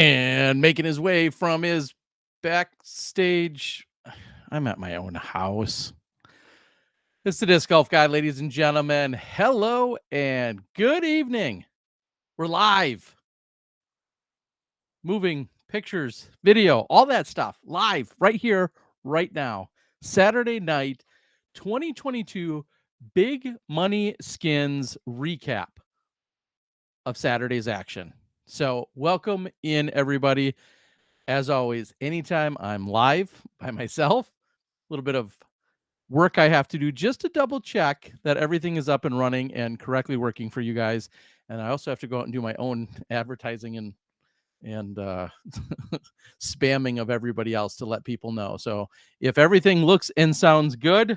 And making his way from his backstage, I'm at my own house. It's the Disc Golf Guy, ladies and gentlemen. Hello and good evening. We're live, moving pictures, video, all that stuff live right here, right now. Saturday night, 2022 Big Money Skins recap of Saturday's action. So, welcome in, everybody. As always, anytime I'm live by myself, a little bit of work I have to do just to double check that everything is up and running and correctly working for you guys. And I also have to go out and do my own advertising and spamming of everybody else to let people know. So if everything looks and sounds good,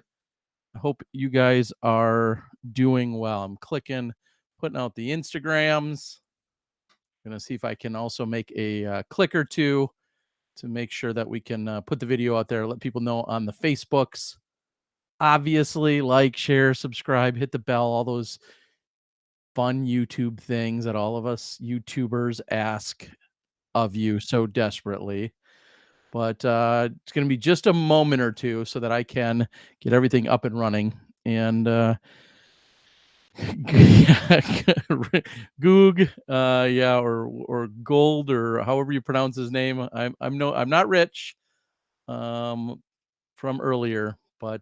I hope you guys are doing well. I'm putting out the Instagrams. Gonna see if I can also make a click or two to make sure that we can put the video out there, let people know on the Facebooks. Obviously, like, share, subscribe, hit the bell, all those fun YouTube things that all of us YouTubers ask of you so desperately. But it's going to be just a moment or two so that I can get everything up and running. And Goog, yeah, or Gold, or however you pronounce his name. I'm not Rich, from earlier, but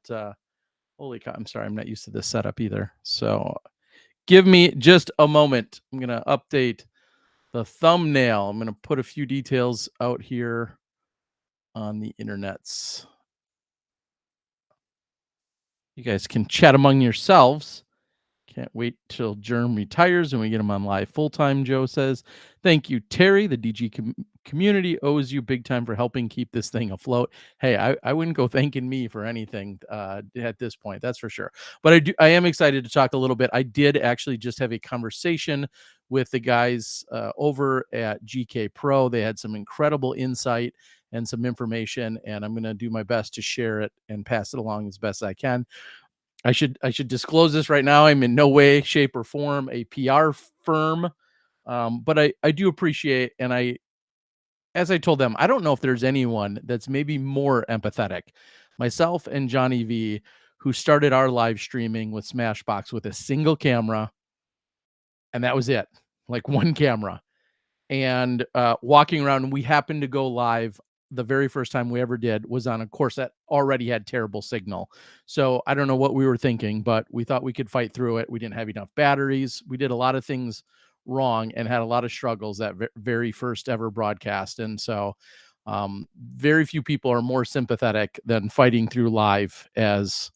holy cow, I'm sorry, I'm not used to this setup either. So give me just a moment. I'm gonna update the thumbnail. I'm gonna put a few details out here on the internets. You guys can chat among yourselves. Can't wait till Germ retires and we get him on live full time, Joe says. Thank you, Terry. The DG community owes you big time for helping keep this thing afloat. Hey, I wouldn't go thanking me for anything at this point, that's for sure. But I am excited to talk a little bit. I did actually just have a conversation with the guys over at GK Pro. They had some incredible insight and some information, and I'm going to do my best to share it and pass it along as best I can. I should disclose this right now. I'm in no way, shape, or form a PR firm, but I do appreciate, and as I told them, I don't know if there's anyone that's maybe more empathetic. Myself and Johnny V, who started our live streaming with Smashbox with a single camera, and that was it, like one camera. And walking around, we happened to go live. The very first time we ever did was on a course that already had terrible signal. So I don't know what we were thinking, but we thought we could fight through it. We didn't have enough batteries. We did a lot of things wrong and had a lot of struggles that very first ever broadcast. And so very few people are more sympathetic than fighting through live, as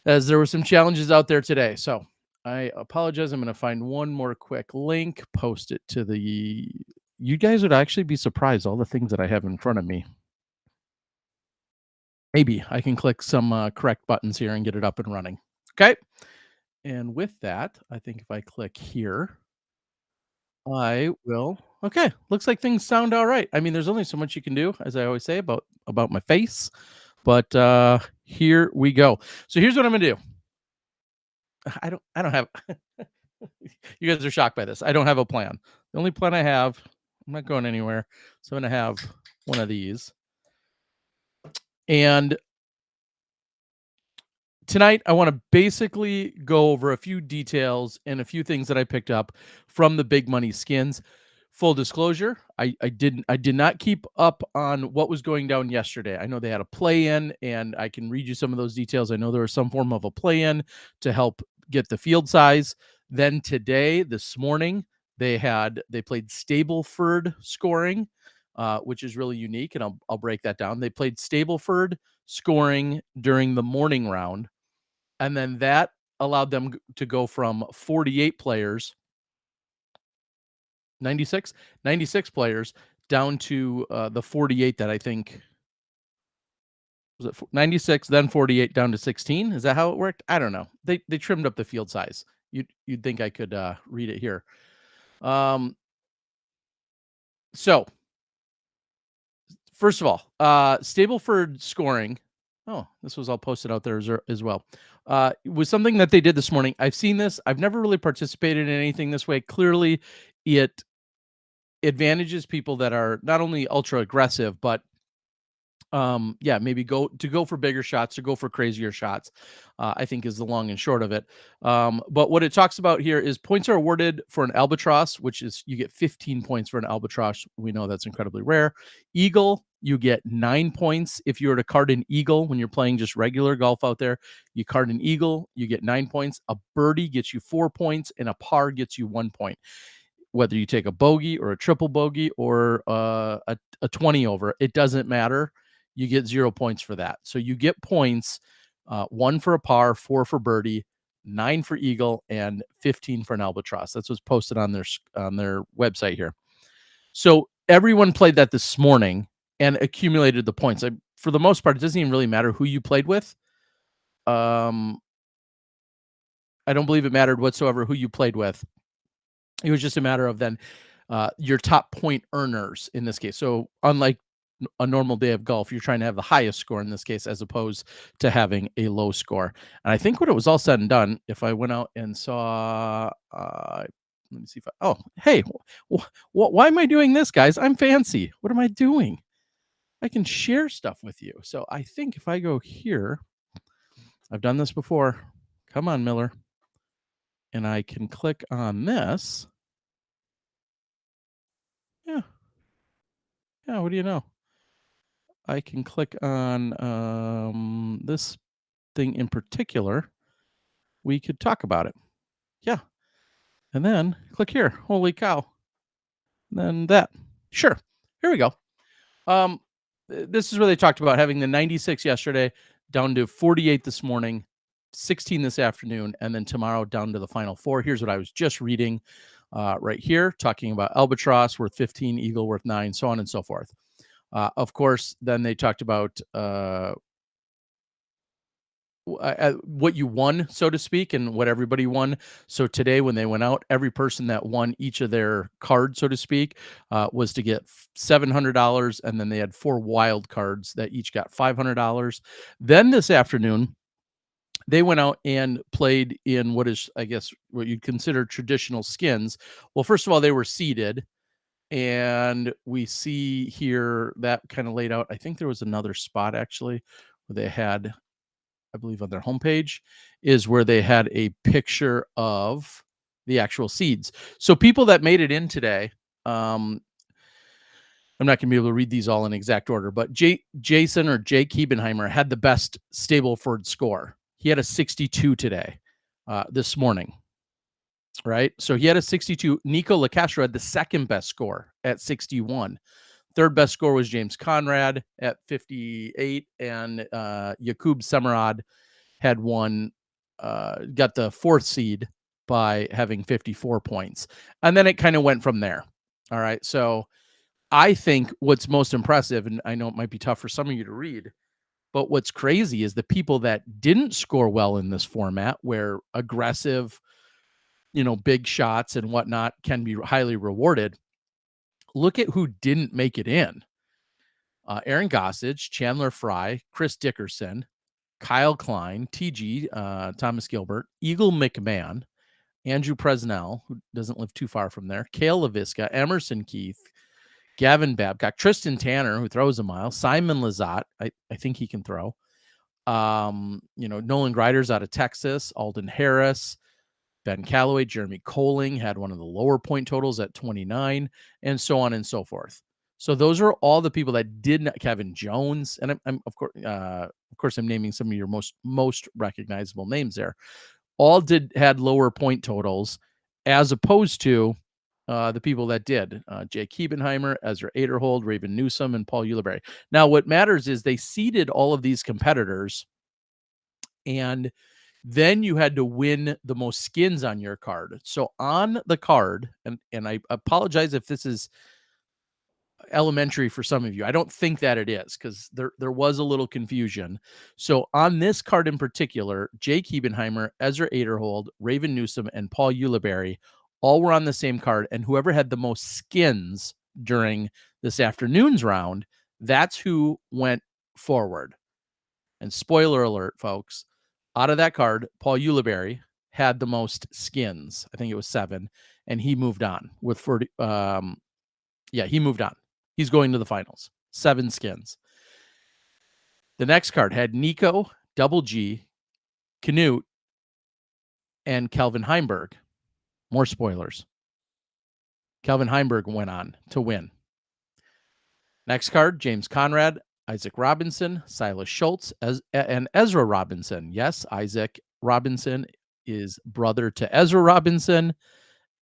there were some challenges out there today. So I apologize. I'm going to find one more quick link, post it to the. You guys would actually be surprised all the things that I have in front of me. Maybe I can click some correct buttons here and get it up and running. Okay. And with that, I think if I click here, I will. Okay. Looks like things sound all right. I mean, there's only so much you can do, as I always say about my face. But here we go. So here's what I'm gonna do. I don't have. You guys are shocked by this. I don't have a plan. The only plan I have, I'm not going anywhere. So I'm going to have one of these. And tonight, I want to basically go over a few details and a few things that I picked up from the Big Money Skins. Full disclosure, I did not keep up on what was going down yesterday. I know they had a play-in, and I can read you some of those details. I know there was some form of a play-in to help get the field size. Then today, this morning, they played Stableford scoring, which is really unique, and I'll break that down. They played Stableford scoring during the morning round, and then that allowed them to go from 48 players, 96 players, down to the 48 that I think was it 96, then 48 down to 16. Is that how it worked? I don't know. They trimmed up the field size. You'd think I could read it here. So first of all, Stableford scoring. Oh, this was all posted out there as well. It was something that they did this morning. I've seen this. I've never really participated in anything this way. Clearly, it advantages people that are not only ultra aggressive, but yeah, maybe go for bigger shots, to go for crazier shots, I think is the long and short of it. But what it talks about here is points are awarded for an albatross, which is you get 15 points for an albatross. We know that's incredibly rare. Eagle, you get 9 points. If you were to card an eagle when you're playing just regular golf out there, you card an eagle, you get 9 points. A birdie gets you 4 points, and a par gets you 1 point. Whether you take a bogey or a triple bogey or a 20 over, it doesn't matter. You get 0 points for that. So you get points, 1 for a par, 4 for birdie, 9 for eagle, and 15 for an albatross. That's what's posted on their website here. So everyone played that this morning and accumulated the points. For the most part, it doesn't even really matter who you played with. I don't believe it mattered whatsoever who you played with. It was just a matter of then your top point earners in this case. So unlike a normal day of golf, you're trying to have the highest score in this case, as opposed to having a low score. And I think when it was all said and done, if I went out and saw, let me see if oh, hey, why am I doing this, guys? I'm fancy. What am I doing? I can share stuff with you. So I think if I go here, I've done this before. Come on, Miller. And I can click on this. Yeah. Yeah, what do you know? I can click on this thing in particular. We could talk about it. Yeah. And then click here. Holy cow. And then that. Sure. Here we go. This is where they talked about having the 96 yesterday down to 48 this morning, 16 this afternoon, and then tomorrow down to the final 4. Here's what I was just reading right here, talking about albatross worth 15, eagle worth 9, so on and so forth. Of course, then they talked about what you won, so to speak, and what everybody won. So today, when they went out, every person that won each of their cards, so to speak, was to get $700, and then they had 4 wild cards that each got $500. Then this afternoon, they went out and played in what is, I guess, what you'd consider traditional skins. Well, first of all, they were seeded. And we see here that kind of laid out. I think there was another spot actually where they had, I believe on their homepage, is where they had a picture of the actual seeds. So people that made it in today, I'm not going to be able to read these all in exact order, but Jason or Jake Hebenheimer had the best Stableford score. He had a 62 today, this morning. Right. So he had a 62. Nico LaCastro had the second best score at 61. Third best score was James Conrad at 58. And Jakub Semerad had got the 4th seed by having 54 points. And then it kind of went from there. All right. So I think what's most impressive, and I know it might be tough for some of you to read, but what's crazy is the people that didn't score well in this format, where aggressive, big shots and whatnot can be highly rewarded. Look at who didn't make it in. Aaron Gossage, Chandler Fry, Chris Dickerson, Kyle Klein, TG, Thomas Gilbert, Eagle McMahon, Andrew Presnell, who doesn't live too far from there, Cale LaVisca, Emerson Keith, Gavin Babcock, Tristan Tanner, who throws a mile, Simon Lizotte, I think he can throw. Nolan Greider's out of Texas, Alden Harris, Ben Calloway, Jeremy Coling had one of the lower point totals at 29, and so on and so forth. So those are all the people that did not. Kevin Jones, and I'm of course, I'm naming some of your most recognizable names there. All had lower point totals, as opposed to the people that did. Jake Hebenheimer, Ezra Aderhold, Raven Newsom, and Paul Ulibarri. Now, what matters is they seeded all of these competitors, and then you had to win the most skins on your card. So on the card, and I apologize if this is elementary for some of you. I don't think that it is, because there was a little confusion. So on this card in particular, Jake Hebenheimer, Ezra Aderhold, Raven Newsom, and Paul Ulibarri all were on the same card, and whoever had the most skins during this afternoon's round, that's who went forward. And spoiler alert, folks, out of that card, Paul Ulibarri had the most skins. I think it was 7, and he moved on with 40, Yeah, he moved on. He's going to the finals. 7 skins. The next card had Nico, Double G, Canute, and Kelvin Heimberg. More spoilers. Kelvin Heimberg went on to win. Next card, James Conrad, Isaac Robinson, Silas Schultz, and Ezra Robinson. Yes, Isaac Robinson is brother to Ezra Robinson.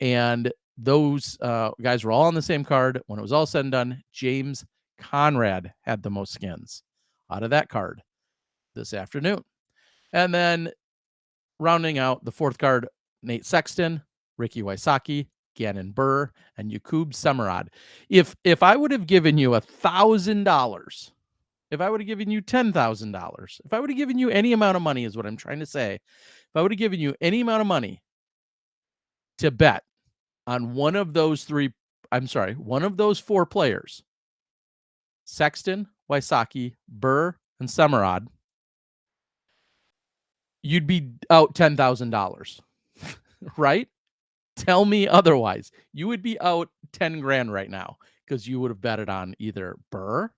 And those guys were all on the same card. When it was all said and done, James Conrad had the most skins out of that card this afternoon. And then rounding out the 4th card, Nate Sexton, Ricky Wysocki, Gannon Burr, and Yakub Semerad. If I would have given you $1,000, if I would have given you $10,000, if I would have given you any amount of money, is what I'm trying to say. If I would have given you any amount of money to bet on one of those 4 players, Sexton, Wysocki, Burr, and Semerad, you'd be out $10,000, right? Tell me otherwise. You would be out 10 grand right now because you would have betted on either Burr,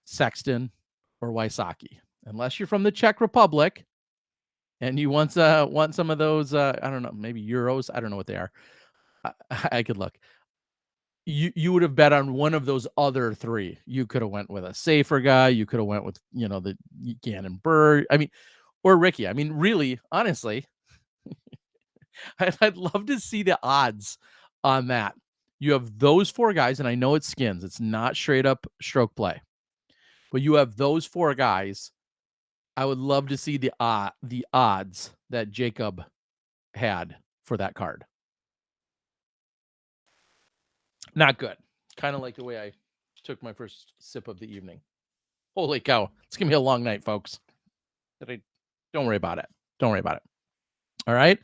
Sexton, or Wysocki. Unless you're from the Czech Republic and you want some of those, I don't know, maybe euros. I don't know what they are. I could look. You would have bet on one of those other 3. You could have went with a safer guy. You could have went with, the Gannon Burr. I mean, or Ricky. I mean, really, honestly, I'd love to see the odds on that. You have those 4 guys, and I know it's skins. It's not straight up stroke play. But you have those 4 guys. I would love to see the odds that Jacob had for that card. Not good. Kind of like the way I took my first sip of the evening. Holy cow. It's going to be a long night, folks. Don't worry about it. Don't worry about it. All right.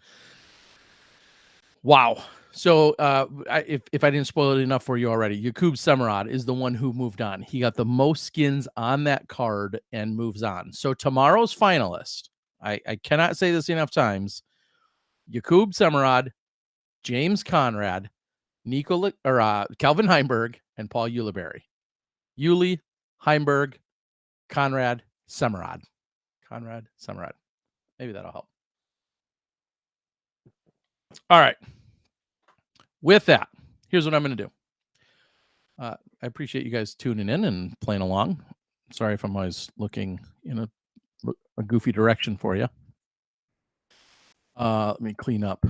Wow. So if I didn't spoil it enough for you already, Yakub Semerad is the one who moved on. He got the most skins on that card and moves on. So tomorrow's finalist, I cannot say this enough times, Yakub Semerad, James Conrad, Calvin Heimberg, and Paul Ulibarri. Uli, Heimberg, Conrad, Semerad. Maybe that'll help. All right. With that, here's what I'm going to do. I appreciate you guys tuning in and playing along. Sorry if I'm always looking in a goofy direction for you. Let me clean up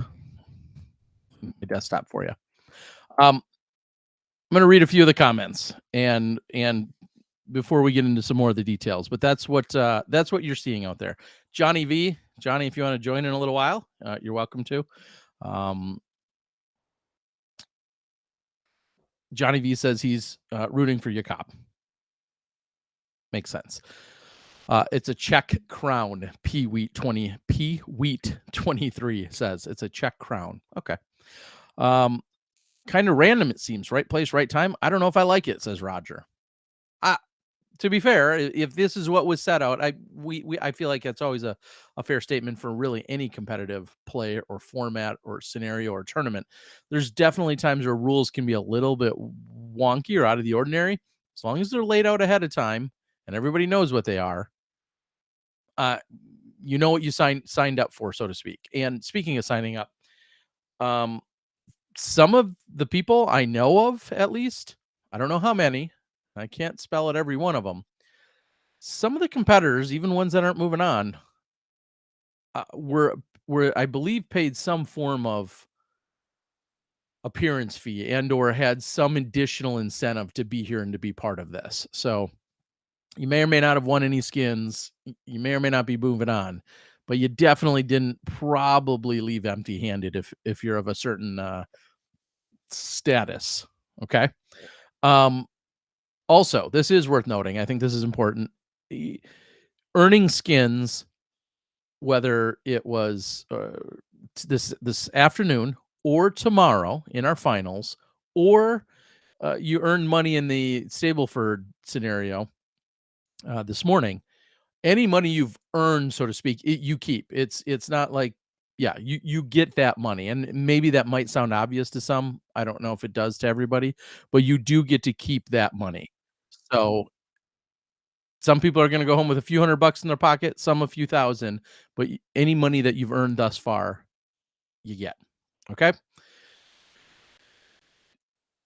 my desktop for you. I'm going to read a few of the comments and before we get into some more of the details, but that's what you're seeing out there. Johnny, if you want to join in a little while, you're welcome to. Johnny V says he's rooting for Jakob. Makes sense. It's a Czech crown. P Wheat 23 says it's a Czech crown. Okay. Kind of random, it seems. Right place, right time. I don't know if I like it, says Roger. To be fair, if this is what was set out, I feel like it's always a fair statement for really any competitive play or format or scenario or tournament. There's definitely times where rules can be a little bit wonky or out of the ordinary. As long as they're laid out ahead of time and everybody knows what they are, you know what you signed up for, so to speak. And speaking of signing up, some of the people I know of, at least, I don't know how many, I can't spell out every one of them. Some of the competitors, even ones that aren't moving on, were I believe paid some form of appearance fee and or had some additional incentive to be here and to be part of this. So you may or may not have won any skins. You may or may not be moving on, but you definitely didn't probably leave empty-handed if you're of a certain status. Okay. Also, this is worth noting. I think this is important. Earning skins, whether it was this afternoon or tomorrow in our finals, or you earn money in the Stableford scenario this morning, any money you've earned, so to speak, you keep. It's not like Yeah, you get that money, and maybe that might sound obvious to some. I don't know if it does to everybody, but you do get to keep that money. So, some people are gonna go home with a few $100 in their pocket, some a few thousand, but any money that you've earned thus far, you get. Okay?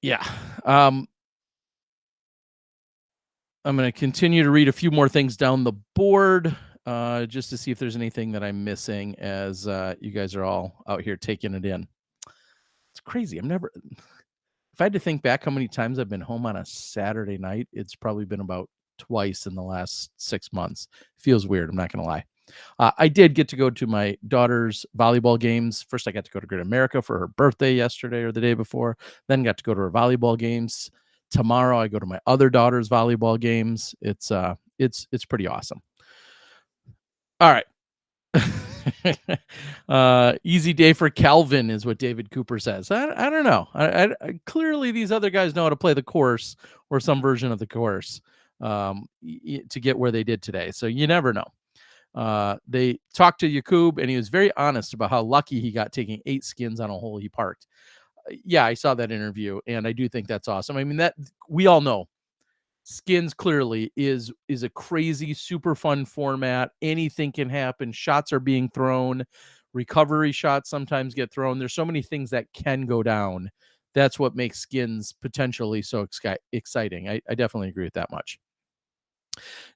Yeah. Um, I'm gonna continue to read a few more things down the board, just to see if there's anything that I'm missing as, you guys are all out here taking it in. It's crazy. I'm never if I had to think back how many times I've been home on a Saturday night, it's probably been about twice in the last 6 months. Feels weird, I'm not gonna lie. I did get to go to my daughter's volleyball games. First, I got to go to Great America for her birthday yesterday or the day before, then got to go to her volleyball games. Tomorrow, I go to my other daughter's volleyball games. It's pretty awesome. Alright. Easy day for Calvin is what David Cooper says. I don't know. Clearly these other guys know how to play the course or some version of the course to get where they did today. So you never know. They talked to Yakub, and he was very honest about how lucky he got taking 8 skins on a hole he parked. Yeah, I saw that interview, and I do think that's awesome. I mean, that we all know skins clearly is a crazy, super fun format. Anything can happen. Shots are being thrown. Recovery shots sometimes get thrown. There's so many things that can go down. That's what makes skins potentially so exciting. I definitely agree with that much.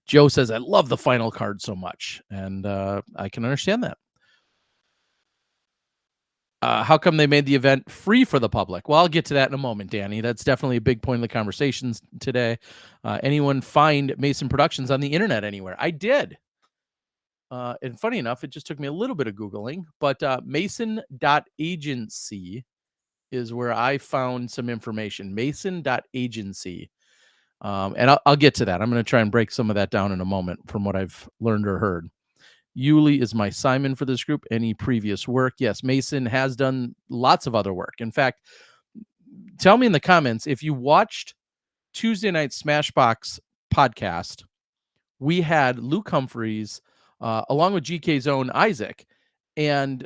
Joe says, I love the final card so much. And I can understand that. How come they made the event free for the public? Well, I'll get to that in a moment, Danny. That's definitely a big point of the conversations today. Anyone find Mason Productions on the internet anywhere? I did. And funny enough, it just took me a little bit of Googling, but mason.agency is where I found some information. Mason.agency. And I'll get to that. I'm going to try and break some of that down in a moment from what I've learned or heard. Yuli is my Simon for this group. Any previous work? Yes, Mason has done lots of other work. In fact, tell me in the comments if you watched Tuesday night Smashbox podcast. We had Luke Humphreys along with GK's own Isaac, and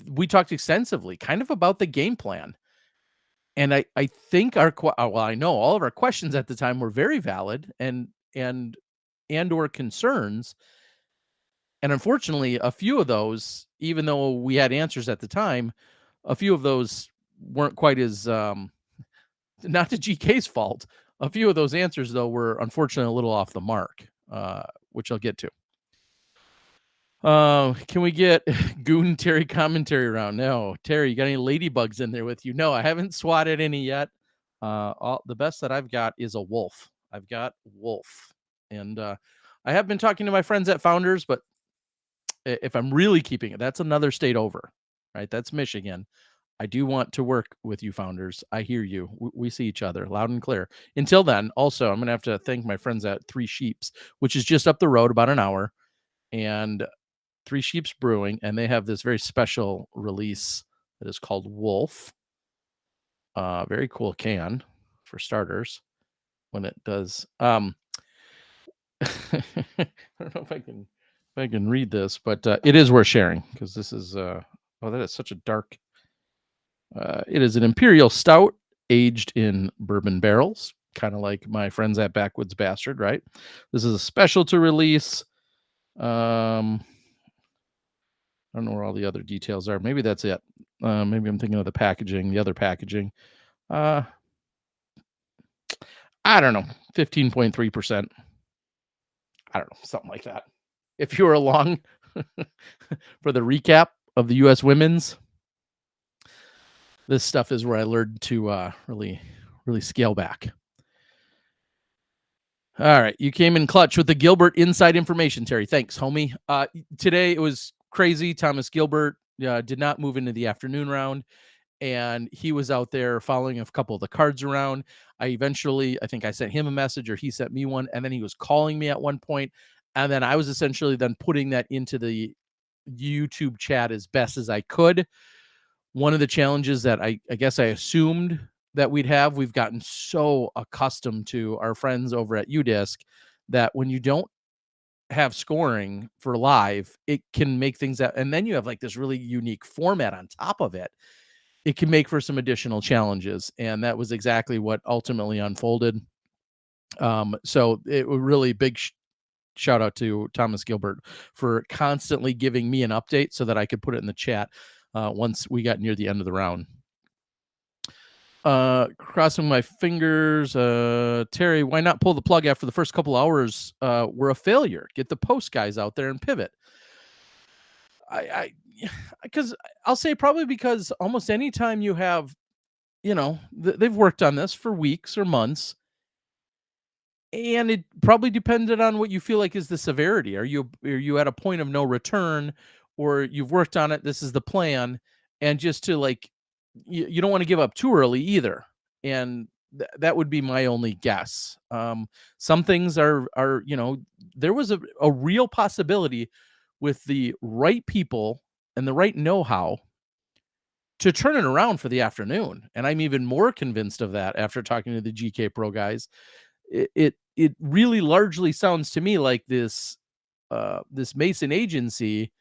we talked extensively, kind of about the game plan. And I think well, I know all of our questions at the time were very valid and or concerns. And unfortunately, a few of those, even though we had answers at the time, a few of those weren't quite as not to GK's fault. A few of those answers, though, were unfortunately a little off the mark, which I'll get to. Can we get Goon Terry commentary round? No, Terry, you got any ladybugs in there with you? No, I haven't swatted any yet. The best that I've got is a wolf. I've got wolf, and I have been talking to my friends at Founders, but if I'm really keeping it, that's another state over, right? That's Michigan. I do want to work with you, Founders. I hear you. We see each other loud and clear. Until then, also, I'm going to have to thank my friends at Three Sheeps, which is just up the road about an hour. And Three Sheeps Brewing, and they have this very special release that is called Wolf. Very cool can for starters when it does. I don't know if I can read this, but it is worth sharing because this is that is such a dark. It is an imperial stout aged in bourbon barrels, kind of like my friends at Backwoods Bastard, right? This is a special to release. I don't know where all the other details are. Maybe that's it. Maybe I'm thinking of the packaging, the other packaging. I don't know, 15.3%. I don't know, something like that. If you were along for the recap of the U.S. women's, this stuff is where I learned to really scale back. All right, you came in clutch with the Gilbert inside information, Terry. Thanks, homie. Today it was crazy. Thomas Gilbert did not move into the afternoon round, and he was out there following a couple of the cards around. I think I sent him a message or he sent me one, and then he was calling me at one point, and then I was essentially then putting that into the YouTube chat as best as I could. One of the challenges that I guess I assumed that we've gotten so accustomed to our friends over at UDisc that when you don't have scoring for live, it can make things out, and then you have like this really unique format on top of it. It can make for some additional challenges, and that was exactly what ultimately unfolded. So it was really big shout out to Thomas Gilbert for constantly giving me an update so that I could put it in the chat once we got near the end of the round. Crossing my fingers. Terry, why not pull the plug after the first couple hours were a failure? Get the post guys out there and pivot. I because I'll say probably because almost anytime you have, they've worked on this for weeks or months, and it probably depended on what you feel like is the severity. Are you at a point of no return, or you've worked on it, this is the plan, and just to like you don't want to give up too early either. And that would be my only guess. Some things are, there was a real possibility with the right people and the right know-how to turn it around for the afternoon. And I'm even more convinced of that after talking to the GK Pro guys. It really largely sounds to me like this Mason agency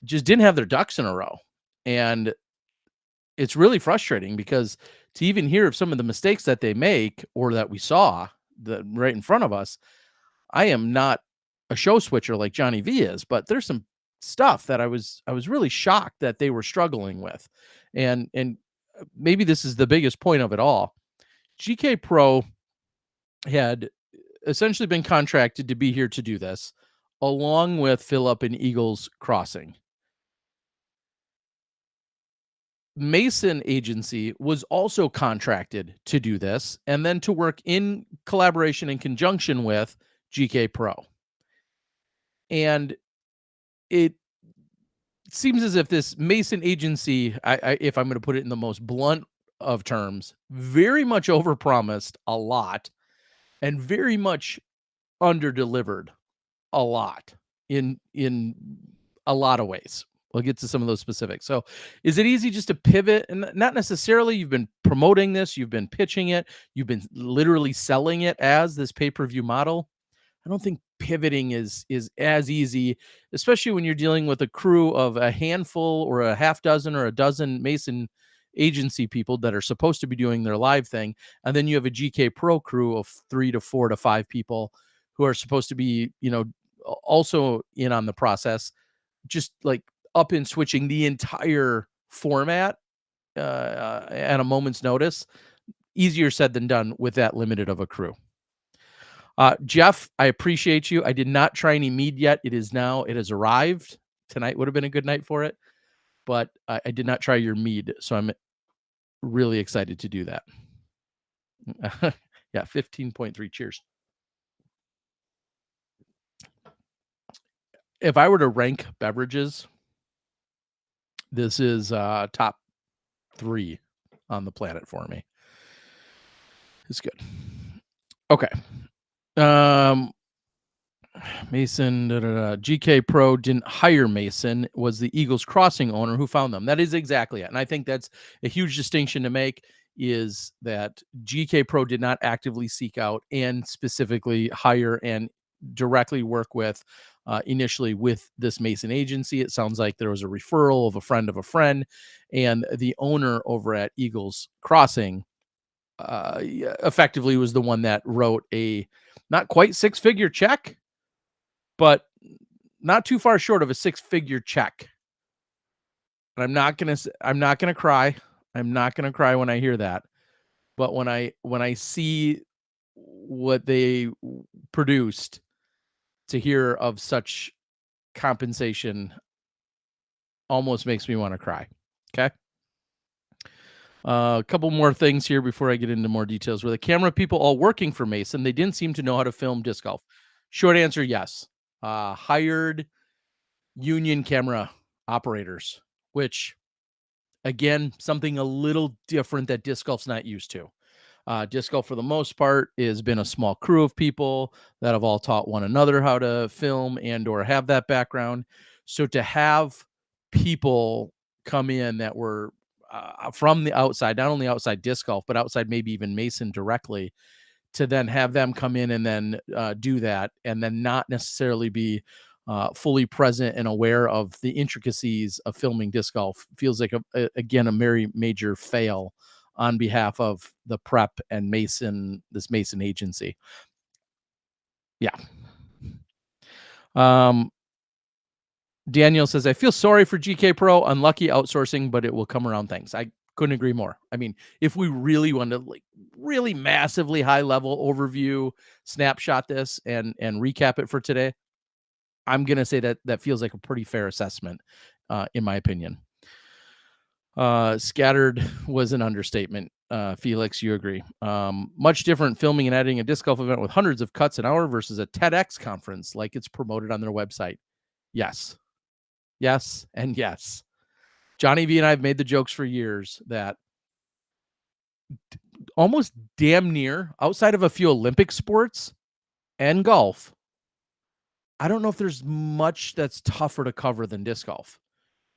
just didn't have their ducks in a row. And it's really frustrating because to even hear of some of the mistakes that they make or that we saw right in front of us, I am not a show switcher like Johnny V is, but there's some stuff that I was really shocked that they were struggling with. And maybe this is the biggest point of it all. GK Pro had essentially been contracted to be here to do this, along with Philip and Eagles Crossing. Mason Agency was also contracted to do this and then to work in collaboration in conjunction with GK Pro. And it seems as if this Mason Agency, if I'm going to put it in the most blunt of terms, very much overpromised a lot and very much underdelivered a lot in a lot of ways. We'll get to some of those specifics. So, is it easy just to pivot? And not necessarily. You've been promoting this, you've been pitching it, you've been literally selling it as this pay-per-view model. I don't think pivoting is as easy, especially when you're dealing with a crew of a handful or a half dozen or a dozen Mason agency people that are supposed to be doing their live thing, and then you have a GK Pro crew of 3 to 4 to 5 people who are supposed to be, also in on the process, just like up and switching the entire format at a moment's notice. Easier said than done with that limited of a crew. Jeff, I appreciate you. I did not try any mead yet. It has arrived. Tonight would have been a good night for it, but I did not try your mead. So I'm really excited to do that. Yeah, 15.3. Cheers. If I were to rank beverages, this is top 3 on the planet for me. It's good. Okay. Mason, GK Pro didn't hire Mason, was the Eagles Crossing owner who found them. That is exactly it. And I think that's a huge distinction to make, is that GK Pro did not actively seek out and specifically hire and directly work with initially with this Mason agency. It sounds like there was a referral of a friend, and the owner over at Eagles Crossing effectively was the one that wrote a not quite 6-figure check, but not too far short of a 6-figure check. And I'm not gonna cry. I'm not gonna cry when I hear that. But when I see what they produced, to hear of such compensation almost makes me want to cry. Okay. A couple more things here before I get into more details. Were the camera people all working for Mason? They didn't seem to know how to film disc golf. Short answer, yes. Hired union camera operators, which, again, something a little different that disc golf's not used to. Disc golf, for the most part, has been a small crew of people that have all taught one another how to film and or have that background. So to have people come in that were from the outside, not only outside disc golf, but outside maybe even Mason directly, to then have them come in and then do that, and then not necessarily be fully present and aware of the intricacies of filming disc golf feels like again a very major fail on behalf of the prep and this Mason agency. Yeah. Um, Daniel says, I feel sorry for GK Pro, unlucky outsourcing, but it will come around. Thanks. I couldn't agree more. I mean, if we really want to like really massively high level overview, snapshot this and recap it for today, I'm going to say that that feels like a pretty fair assessment, in my opinion. Scattered was an understatement. Felix, you agree. Much different filming and editing a disc golf event with hundreds of cuts an hour versus a TEDx conference like it's promoted on their website. Yes. Yes, and yes. Johnny V and I have made the jokes for years that almost damn near outside of a few Olympic sports and golf, I don't know if there's much that's tougher to cover than disc golf.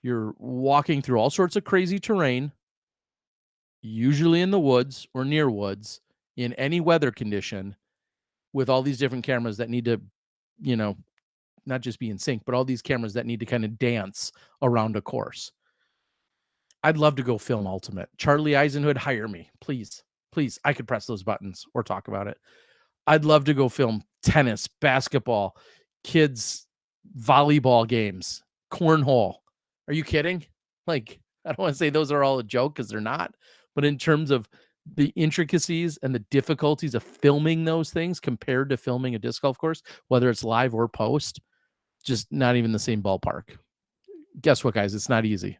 You're walking through all sorts of crazy terrain, usually in the woods or near woods, in any weather condition, with all these different cameras that need to, you know, not just be in sync, but all these cameras that need to kind of dance around a course. I'd love to go film Ultimate. Charlie Eisenhood, hire me, please. Please, I could press those buttons or talk about it. I'd love to go film tennis, basketball, kids volleyball games, cornhole. Are you kidding? Like, I don't want to say those are all a joke because they're not, but in terms of the intricacies and the difficulties of filming those things compared to filming a disc golf course, whether it's live or post, just not even the same ballpark. Guess what, guys? It's not easy.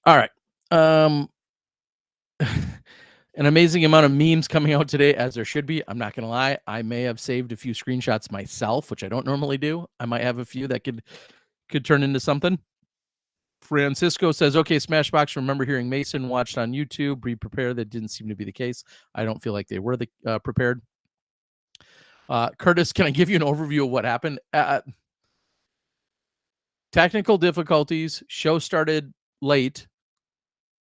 All right. An amazing amount of memes coming out today, as there should be. I'm not going to lie. I may have saved a few screenshots myself, which I don't normally do. I might have a few that could turn into something. Francisco says, okay, Smashbox, remember hearing Mason watched on YouTube. Be prepared. That didn't seem to be the case. I don't feel like they were prepared. Curtis, can I give you an overview of what happened? Technical difficulties. Show started late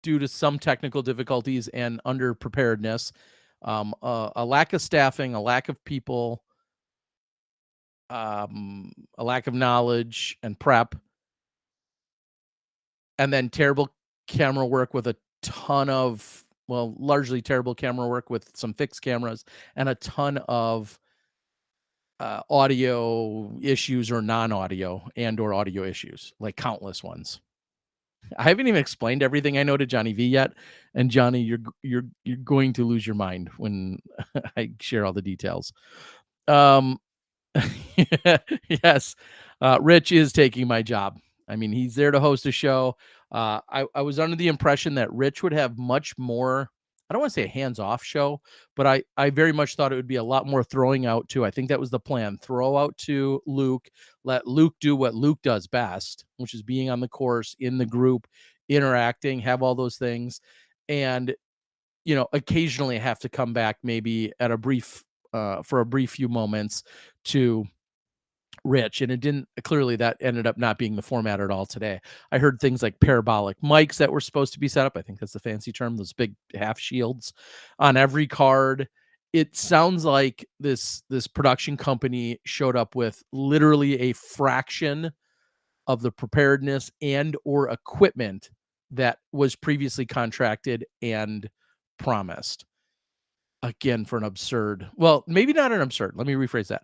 due to some technical difficulties and under preparedness, a lack of staffing, a lack of people, a lack of knowledge and prep, and then terrible camera work with a ton of, well, largely terrible camera work with some fixed cameras and a ton of audio issues or non-audio and or audio issues, like countless ones. I haven't even explained everything I know to Johnny V yet, and Johnny, you're going to lose your mind when I share all the details. Yes, Rich is taking my job. I mean, he's there to host a show. I was under the impression that Rich would have much more. I don't want to say a hands-off show, but I very much thought it would be a lot more throwing out to. I think that was the plan. Throw out to Luke, let Luke do what Luke does best, which is being on the course, in the group, interacting, have all those things, and occasionally have to come back maybe at a brief for a brief few moments to Rich, and it didn't clearly that ended up not being the format at all today. I heard things like parabolic mics that were supposed to be set up. I think that's the fancy term, those big half shields on every card. It sounds like this production company showed up with literally a fraction of the preparedness and or equipment that was previously contracted and promised. Again, for an absurd, well, maybe not an absurd. Let me rephrase that.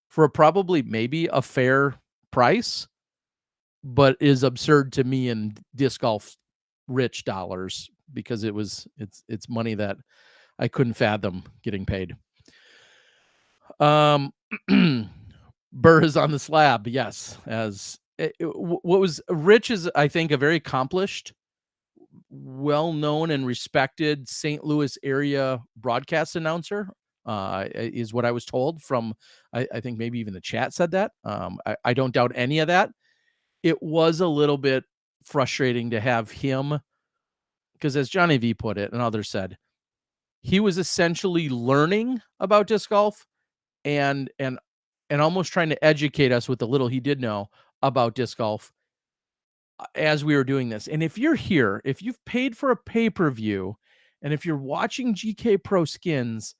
For probably maybe a fair price, but is absurd to me in disc golf rich dollars because it's money that I couldn't fathom getting paid. Burr is on the slab, yes. What was Rich is, I think, a very accomplished, well-known and respected St. Louis area broadcast announcer. Is what I was told from, I think maybe even the chat said that. I don't doubt any of that. It was a little bit frustrating to have him, because as Johnny V put it and others said, he was essentially learning about disc golf and almost trying to educate us with the little he did know about disc golf as we were doing this. And if you're here, if you've paid for a pay-per-view And if you're watching GK Pro Skins,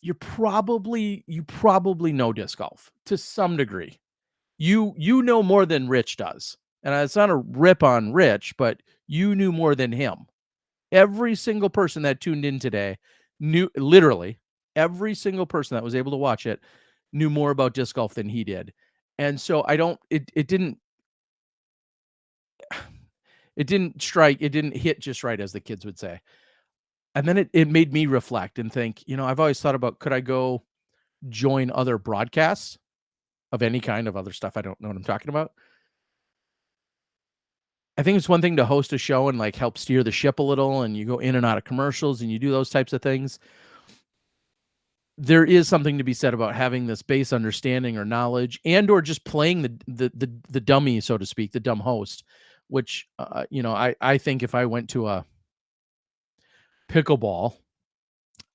you probably know disc golf to some degree. You know more than Rich does. And it's not a rip on Rich, but you knew more than him. Every single person that tuned in today knew, literally every single person that was able to watch it knew more about disc golf than he did. And so I don't it didn't hit just right, as the kids would say. And then it made me reflect and think, I've always thought about, could I go join other broadcasts of any kind of other stuff? I don't know what I'm talking about. I think it's one thing to host a show and like help steer the ship a little, and you go in and out of commercials and you do those types of things. There is something to be said about having this base understanding or knowledge, and or just playing the dummy, so to speak, the dumb host, which I think if I went to a pickleball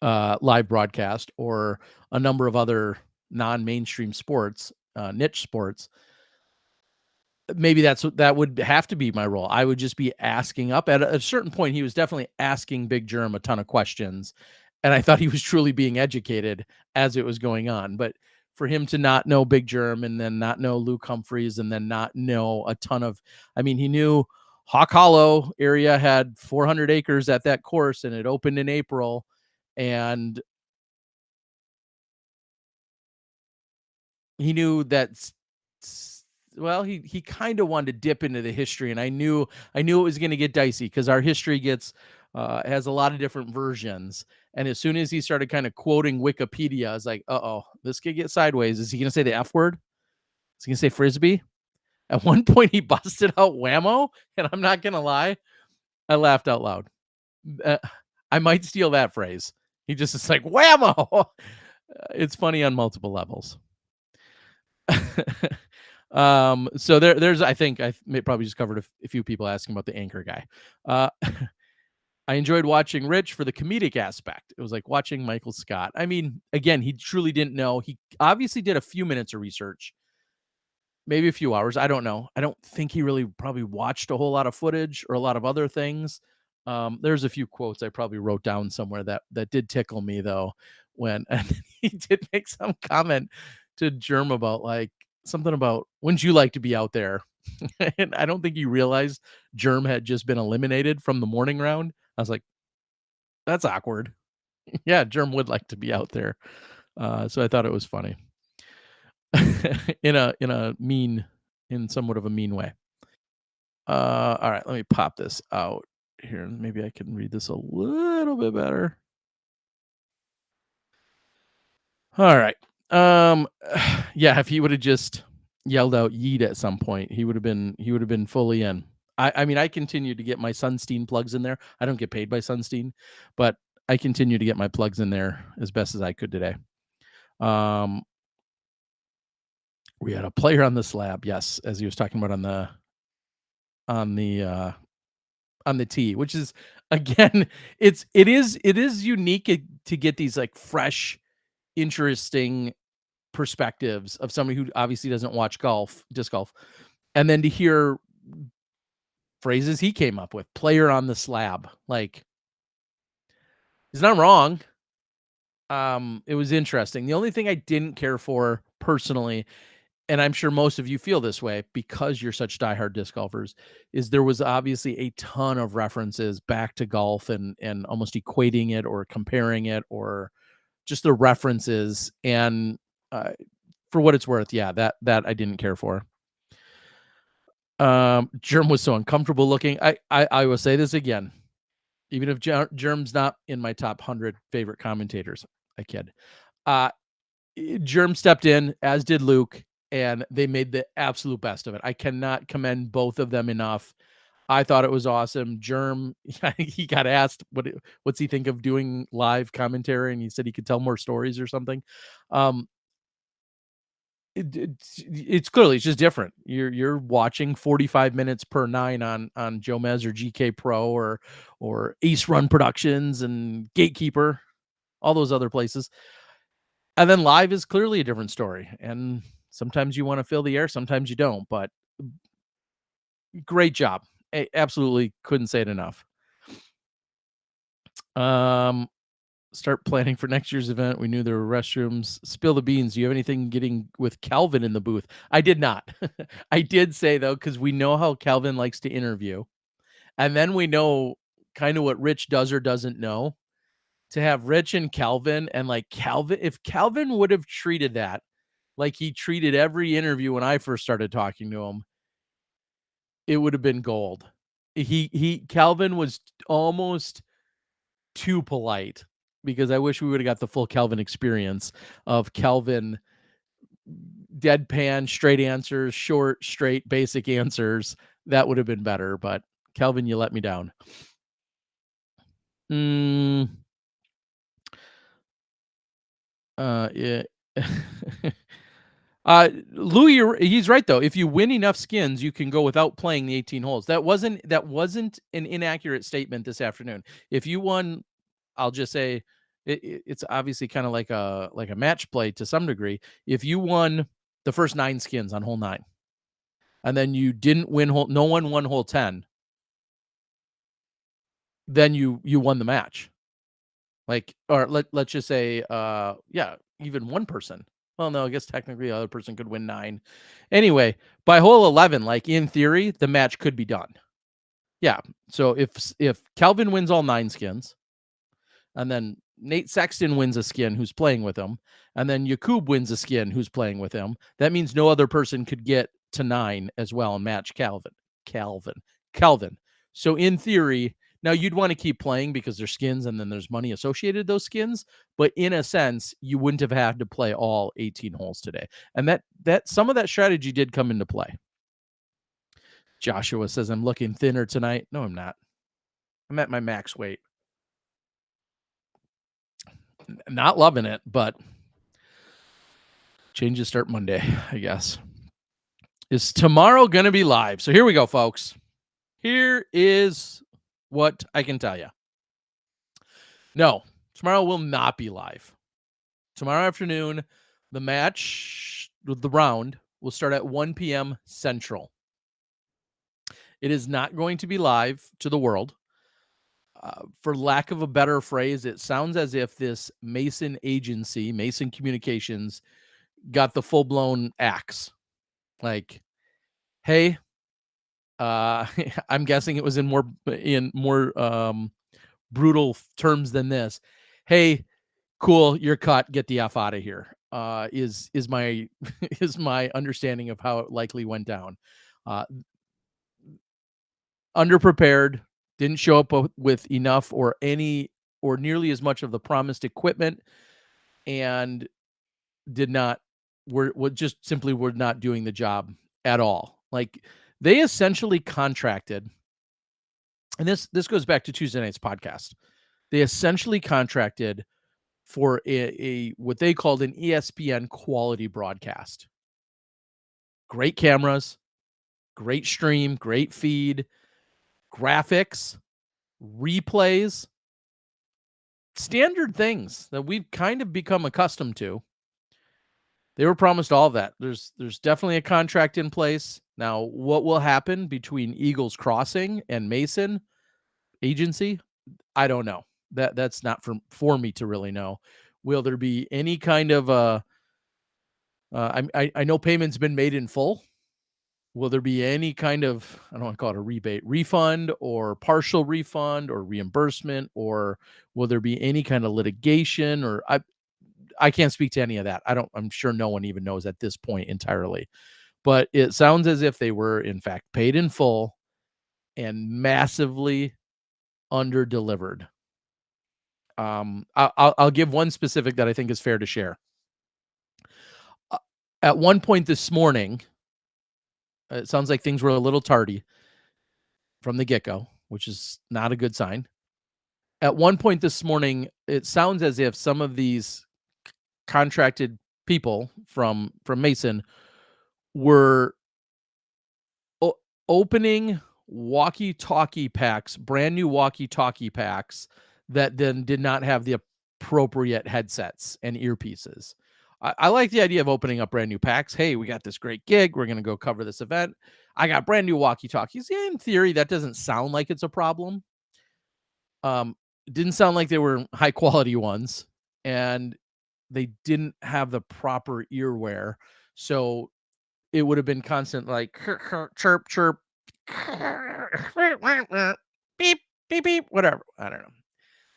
live broadcast or a number of other non-mainstream sports, niche sports, maybe that would have to be my role. I would just be asking up. At a certain point, he was definitely asking Big Germ a ton of questions, and I thought he was truly being educated as it was going on. But for him to not know Big Germ, and then not know Luke Humphreys, and then not know a ton of, I mean, he knew Hawk Hollow area had 400 acres at that course, and it opened in April, and he knew that well, he kind of wanted to dip into the history, and I knew it was going to get dicey because our history has a lot of different versions. And as soon as he started kind of quoting Wikipedia, I was like, "Uh-oh, this could get sideways. Is he going to say the F word? Is he going to say frisbee?" At one point, he busted out whammo, and I'm not going to lie, I laughed out loud. Uh, I might steal that phrase. He just is like whammo. It's funny on multiple levels. So there's, I think probably just covered a few people asking about the anchor guy. Uh, I enjoyed watching Rich for the comedic aspect. It was like watching Michael Scott. I mean, again, he truly didn't know. He obviously did a few minutes of research, maybe a few hours. I don't know. I don't think he really probably watched a whole lot of footage or a lot of other things. There's a few quotes I probably wrote down somewhere that did tickle me though, when and he did make some comment to Germ about like something about, wouldn't you like to be out there? And I don't think he realized Germ had just been eliminated from the morning round. I was like, that's awkward. Yeah, Germ would like to be out there. So I thought it was funny. In somewhat of a mean way. All right, let me pop this out here. Maybe I can read this a little bit better. All right. Um, yeah, if he would have just yelled out "yeet" at some point, he would have been fully in. I mean, I continue to get my Sunstein plugs in there. I don't get paid by Sunstein, but I continue to get my plugs in there as best as I could today. Um, we had a player on the slab, yes, as he was talking about on the uh on the tee, which is again, it is unique to get these like fresh, interesting perspectives of somebody who obviously doesn't watch disc golf, and then to hear phrases he came up with, player on the slab. Like, he's not wrong. It was interesting. The only thing I didn't care for personally, and I'm sure most of you feel this way because you're such diehard disc golfers, is there was obviously a ton of references back to golf, and almost equating it or comparing it, or just the references. And uh, for what it's worth, yeah, that I didn't care for. Germ was so uncomfortable looking. I will say this again, even if Germ's not in my top 100 favorite commentators, I kid. Uh, Germ stepped in, as did Luke, and they made the absolute best of it. I cannot commend both of them enough. I thought it was awesome. Germ, he got asked what's he think of doing live commentary, and he said he could tell more stories or something. Um, it's clearly it's just different. You're watching 45 minutes per nine on Joe Mez or GK Pro or Ace Run Productions and Gatekeeper, all those other places. And then live is clearly a different story. And sometimes you want to fill the air, sometimes you don't. But great job. Absolutely couldn't say it enough. Um, Start planning for next year's event. We knew there were restrooms. Spill the beans. Do you have anything getting with Calvin in the booth? I did not. I did say though, because we know how Calvin likes to interview, and then we know kind of what Rich does or doesn't know. To have Rich and Calvin, and like Calvin, if Calvin would have treated that like he treated every interview when I first started talking to him, it would have been gold. He Calvin was almost too polite, because I wish we would have got the full Calvin experience of Calvin deadpan, straight answers, short, straight, basic answers. That would have been better, but Calvin, you let me down. Mm, yeah. Louis, he's right though. If you win enough skins, you can go without playing the 18 holes. That wasn't an inaccurate statement this afternoon. If you won, I'll just say it's obviously kind of like a match play to some degree. If you won the first 9 skins on hole 9, and then you didn't win no one won hole 10, then you won the match. Like, or let's just say, yeah, even one person. Well, no, I guess technically the other person could win 9. Anyway, by hole 11, like in theory, the match could be done. Yeah. So if Calvin wins all 9 skins, and then Nate Sexton wins a skin who's playing with him, and then Yakub wins a skin who's playing with him, that means no other person could get to 9 as well and match Calvin. So in theory, now you'd want to keep playing because there's skins and then there's money associated with those skins, but in a sense, you wouldn't have had to play all 18 holes today. And that some of that strategy did come into play. Joshua says I'm looking thinner tonight. No, I'm not. I'm at my max weight. Not loving it, but changes start Monday, I guess. Is tomorrow going to be live? So here we go, folks. Here is what I can tell you. No, tomorrow will not be live. Tomorrow afternoon, the match, the round, will start at 1 p.m. Central. It is not going to be live to the world. For lack of a better phrase, it sounds as if this Mason agency, Mason Communications, got the full-blown axe. Like, hey, I'm guessing it was in more brutal terms than this. Hey, cool, you're cut. Get the F out of here. Is my is my understanding of how it likely went down. Underprepared, didn't show up with enough or any or nearly as much of the promised equipment, and did not were just simply were not doing the job at all. Like, they essentially contracted, and this goes back to Tuesday night's podcast. They essentially contracted for a what they called an ESPN quality broadcast. Great cameras, great stream, great feed, graphics, replays, standard things that we've kind of become accustomed to. They were promised all of that. There's definitely a contract in place. Now, what will happen between Eagles Crossing and Mason agency? I don't know. That's not for me to really know. Will there be any kind of I know payment's been made in full. Will there be any kind of, I don't want to call it a rebate, refund or partial refund or reimbursement, or will there be any kind of litigation? Or I can't speak to any of that. I'm sure no one even knows at this point entirely. But it sounds as if they were in fact paid in full and massively under delivered. I'll give one specific that I think is fair to share. At one point this morning, it sounds like things were a little tardy from the get-go, which is not a good sign. At one point this morning, it sounds as if some of these contracted people from Mason were opening walkie-talkie packs, brand new walkie-talkie packs that then did not have the appropriate headsets and earpieces. I like the idea of opening up brand new packs. Hey, we got this great gig. We're going to go cover this event. I got brand new walkie-talkies. Yeah, in theory, that doesn't sound like it's a problem. didn't sound like they were high quality ones, and they didn't have the proper earwear. So it would have been constant like chirp, chirp, beep, beep, beep, whatever. I don't know.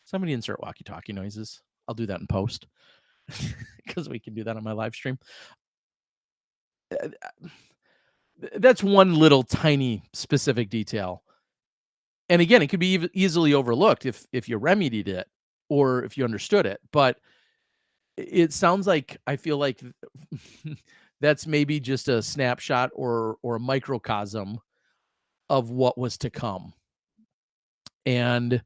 Somebody insert walkie-talkie noises. I'll do that in post because we can do that on my live stream. Uh, That's one little tiny specific detail. And again, it could be easily overlooked if you remedied it or if you understood it. But it sounds like I feel like that's maybe just a snapshot or a microcosm of what was to come. And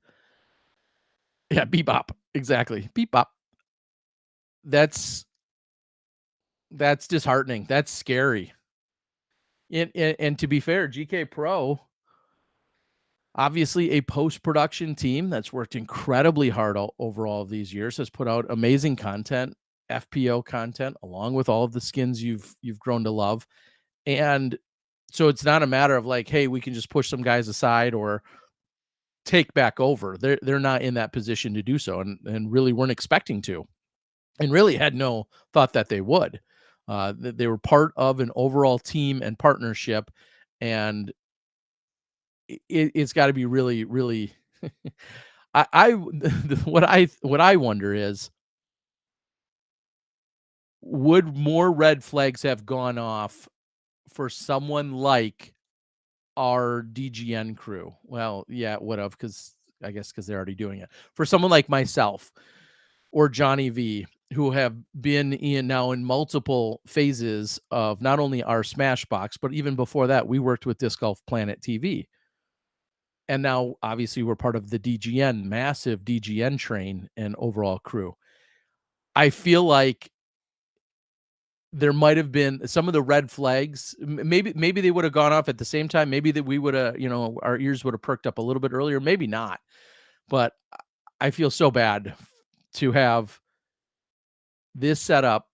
yeah, bebop. Exactly. Bebop. That's that's disheartening. That's scary. And to be fair, GK Pro, obviously a post-production team that's worked incredibly hard over all of these years, has put out amazing content, FPO content, along with all of the skins you've grown to love. And so it's not a matter of like, hey, we can just push some guys aside or take back over. They're not in that position to do so, and really weren't expecting to, and really had no thought that they would. They were part of an overall team and partnership, and it's got to be really, really. What I wonder is, would more red flags have gone off for someone like our DGN crew? Well, yeah, it would have, because I guess because they're already doing it. For someone like myself or Johnny V, who have been in multiple phases of not only our Smashbox, but even before that, we worked with Disc Golf Planet TV. And now obviously we're part of the DGN, massive DGN train and overall crew. I feel like there might have been some of the red flags. Maybe they would have gone off at the same time. Maybe that we would have, our ears would have perked up a little bit earlier. Maybe not. But I feel so bad to have this set up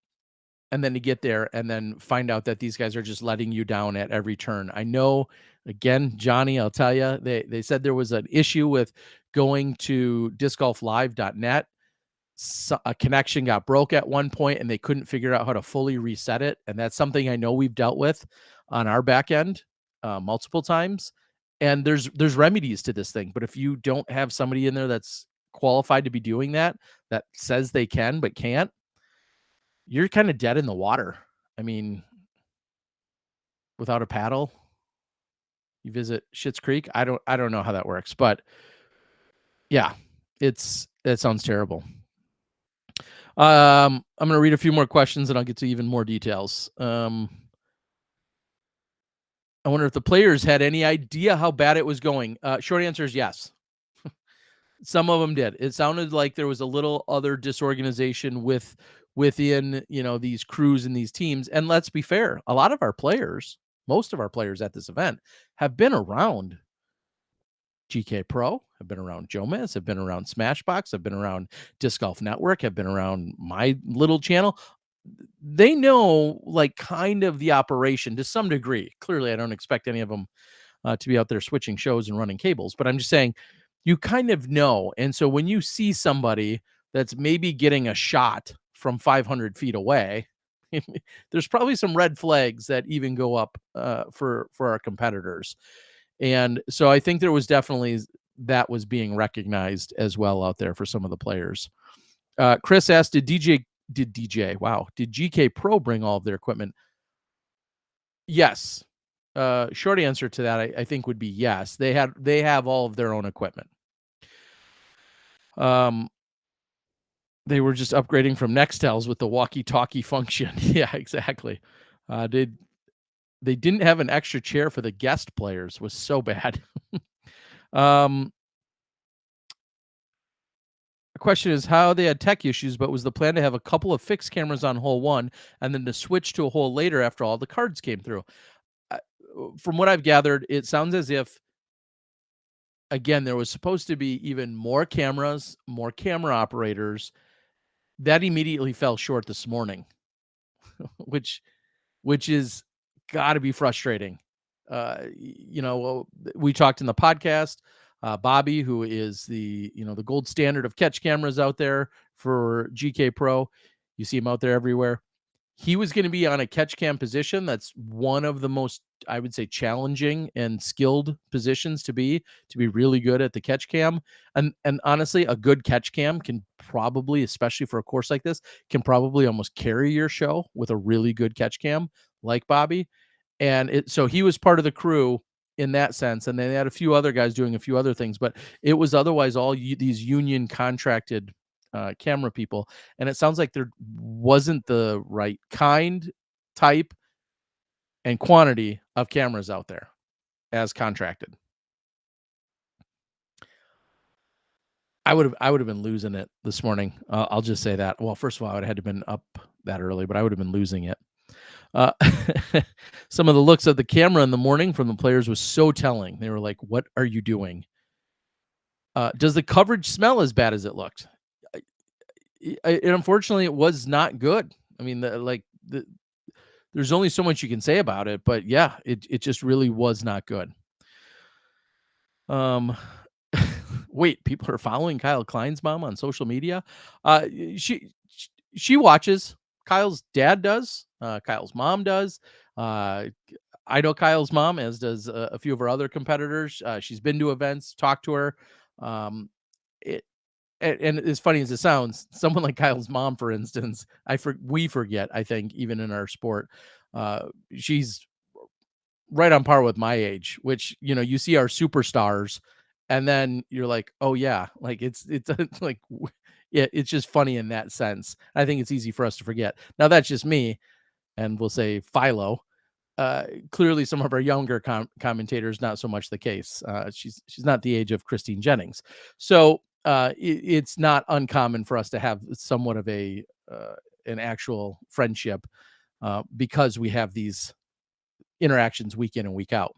and then to get there and then find out that these guys are just letting you down at every turn. I know, again, Johnny, I'll tell you, they said there was an issue with going to discgolflive.net. So a connection got broke at one point and they couldn't figure out how to fully reset it. And that's something I know we've dealt with on our back end multiple times. And there's remedies to this thing. But if you don't have somebody in there that's qualified to be doing that says they can but can't, you're kind of dead in the water. I mean, without a paddle, you visit Schitt's Creek. I don't know how that works, but yeah, that sounds terrible. I'm going to read a few more questions and I'll get to even more details. I wonder if the players had any idea how bad it was going. Short answer is yes. Some of them did. It sounded like there was a little other disorganization within, these crews and these teams. And let's be fair, a lot of our players, most of our players at this event have been around GK Pro, have been around Jomez, have been around Smashbox, have been around Disc Golf Network, have been around my little channel. They know like kind of the operation to some degree. Clearly, I don't expect any of them to be out there switching shows and running cables, but I'm just saying you kind of know. And so when you see somebody that's maybe getting a shot from 500 feet away, there's probably some red flags that even go up for our competitors. And so I think there was definitely that was being recognized as well out there for some of the players. Chris asked, did GK Pro bring all of their equipment? Yes. Short answer to that, I think, would be yes. They have all of their own equipment. They were just upgrading from Nextels with the walkie-talkie function. Yeah, exactly. They didn't have an extra chair for the guest players. Was so bad. The question is how they had tech issues, but was the plan to have a couple of fixed cameras on hole one and then to switch to a hole later after all the cards came through? From what I've gathered, it sounds as if, again, there was supposed to be even more cameras, more camera operators. That immediately fell short this morning, which is got to be frustrating. We talked in the podcast Bobby, who is the gold standard of catch cameras out there for GK Pro. You see him out there everywhere. He was going to be on a catch cam position. That's one of the most, I would say, challenging and skilled positions to be really good at the catch cam. And honestly, a good catch cam can probably, especially for a course like this, can probably almost carry your show with a really good catch cam like Bobby. So he was part of the crew in that sense, and they had a few other guys doing a few other things, but it was otherwise all these union contracted camera people, and it sounds like there wasn't the right kind, type, and quantity of cameras out there as contracted. I would have been losing it this morning. I'll just say that. Well, first of all, I would have had to been up that early, but I would have been losing it. Uh, some of the looks of the camera in the morning from the players was so telling. They were like, "What are you doing? Does the coverage smell as bad as it looked?" And unfortunately, it was not good. I mean, there's only so much you can say about it, but yeah, it just really was not good. Um, wait, people are following Kyle Klein's mom on social media. She watches. Kyle's dad does. Kyle's mom does. Uh, I know Kyle's mom, as does a few of our other competitors. She's been to events, talked to her. Um, it, and as funny as it sounds, someone like Kyle's mom, for instance, we forget. I think even in our sport, she's right on par with my age. Which you see our superstars, and then you're like, oh yeah, like it's like yeah, it's just funny in that sense. I think it's easy for us to forget. Now that's just me, and we'll say Philo. Clearly, some of our younger commentators, not so much the case. She's not the age of Christine Jennings, so it's not uncommon for us to have somewhat of an actual friendship because we have these interactions week in and week out.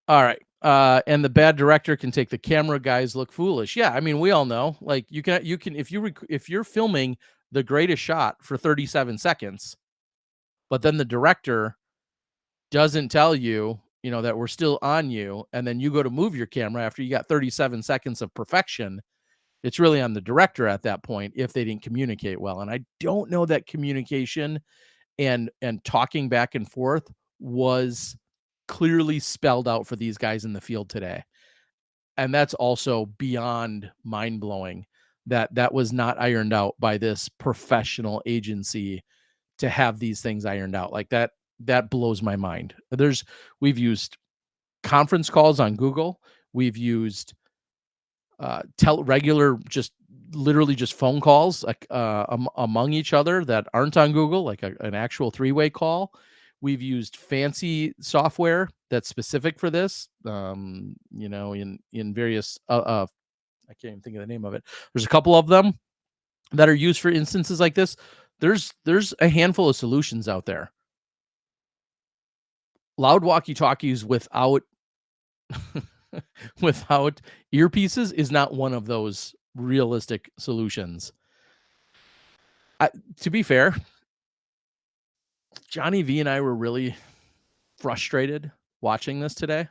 All right. And the bad director can take the camera guys look foolish. Yeah, I mean, we all know. Like you can if you're filming the greatest shot for 37 seconds, but then the director doesn't tell you that we're still on you, and then you go to move your camera after you got 37 seconds of perfection, it's really on the director at that point if they didn't communicate well. And I don't know that communication and talking back and forth was clearly spelled out for these guys in the field today. And that's also beyond mind-blowing that that was not ironed out by this professional agency to have these things ironed out. Like that blows my mind. We've used conference calls on Google. We've used regular, just literally just phone calls like among each other that aren't on Google, like an actual three-way call. We've used fancy software that's specific for this. In various I can't even think of the name of it. There's a couple of them that are used for instances like this. There's a handful of solutions out there. Loud walkie-talkies without without earpieces is not one of those realistic solutions. To be fair, Johnny V and I were really frustrated watching this today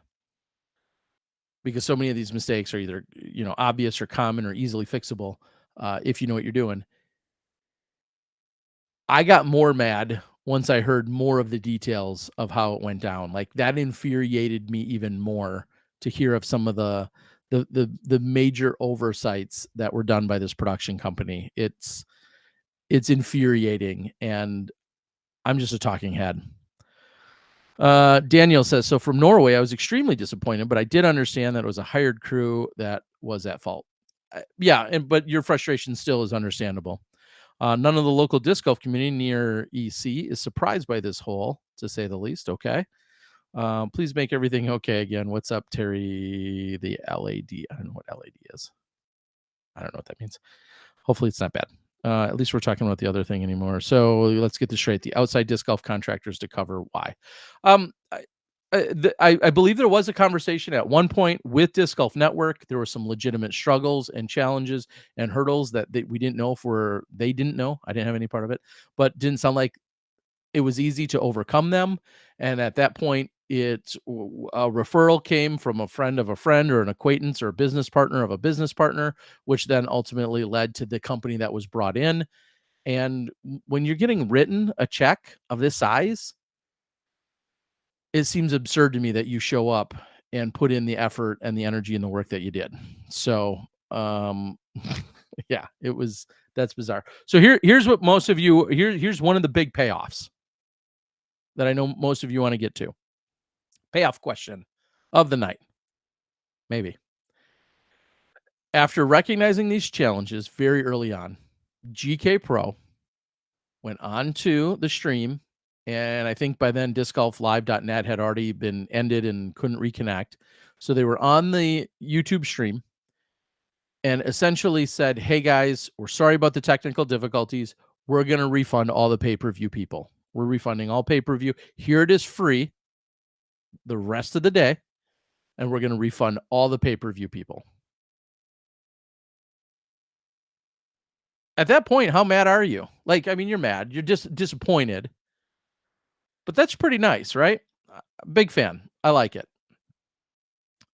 because so many of these mistakes are either obvious or common or easily fixable if you know what you're doing. I got more mad once I heard more of the details of how it went down. Like that infuriated me even more to hear of some of the major oversights that were done by this production company. It's infuriating, and I'm just a talking head. Daniel says, so from Norway, I was extremely disappointed, but I did understand that it was a hired crew that was at fault. But your frustration still is understandable. None of the local disc golf community near EC is surprised by this hole, to say the least. Okay. Please make everything okay again. What's up, Terry? The LAD. I don't know what LAD is. I don't know what that means. Hopefully it's not bad. At least we're talking about the other thing anymore. So let's get this straight. The outside disc golf contractors to cover why. I believe there was a conversation at one point with Disc Golf Network. There were some legitimate struggles and challenges and hurdles that we didn't know they didn't know. I didn't have any part of it, but didn't sound like it was easy to overcome them. And at that point, a referral came from a friend of a friend or an acquaintance or a business partner of a business partner, which then ultimately led to the company that was brought in. And when you're getting written a check of this size, it seems absurd to me that you show up and put in the effort and the energy and the work that you did. So, yeah, that's bizarre. So here's what most of you here's one of the big payoffs that I know most of you want to get to. Payoff question of the night, maybe. After recognizing these challenges very early on, GK Pro went on to the stream, and I think by then discgolflive.net had already been ended and couldn't reconnect. So they were on the YouTube stream and essentially said, "Hey guys, we're sorry about the technical difficulties. We're going to refund all the pay-per-view people. We're refunding all pay-per-view. Here it is free the rest of the day, and we're going to refund all the pay-per-view people." At that point, how mad are you? Like, I mean, you're mad. You're just disappointed. But that's pretty nice, right? Big fan. I like it.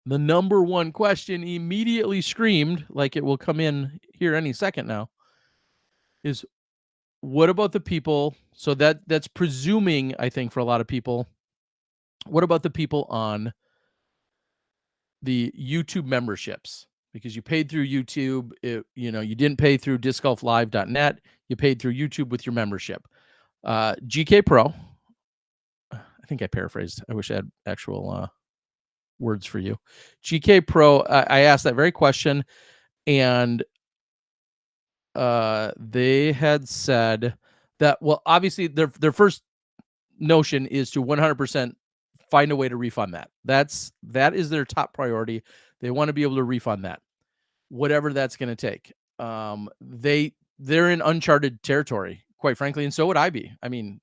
The number one question immediately screamed, like it will come in here any second now, is what about the people? So that's presuming, I think, for a lot of people, what about the people on the YouTube memberships? Because you paid through YouTube, you didn't pay through discgolflive.net, you paid through YouTube with your membership. GK Pro, I think I paraphrased. I wish I had actual words for you. GK Pro, I asked that very question, and they had said that, well, obviously their first notion is to 100% find a way to refund that. That is their top priority. They want to be able to refund that, whatever that's going to take. They're in uncharted territory, quite frankly, and so would I be. I've been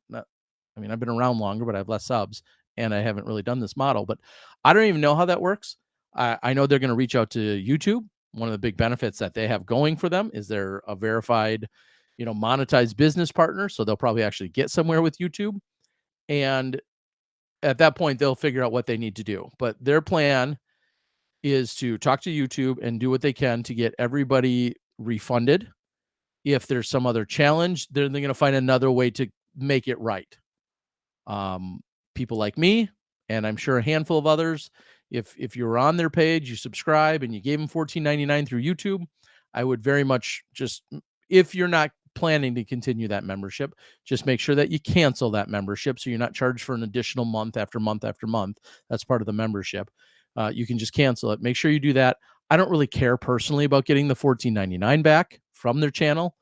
around longer, but I have less subs, and I haven't really done this model. But I don't even know how that works. I know they're going to reach out to YouTube. One of the big benefits that they have going for them is they're a verified, monetized business partner, so they'll probably actually get somewhere with YouTube. And at that point, they'll figure out what they need to do. But their plan is to talk to YouTube and do what they can to get everybody refunded. If there's some other challenge, they're going to find another way to make it right. People like me, and I'm sure a handful of others, if you're on their page, you subscribe, and you gave them $14.99 through YouTube, I would very much just, if you're not planning to continue that membership, just make sure that you cancel that membership so you're not charged for an additional month after month after month. That's part of the membership. You can just cancel it. Make sure you do that. I don't really care personally about getting the $14.99 back from their channel.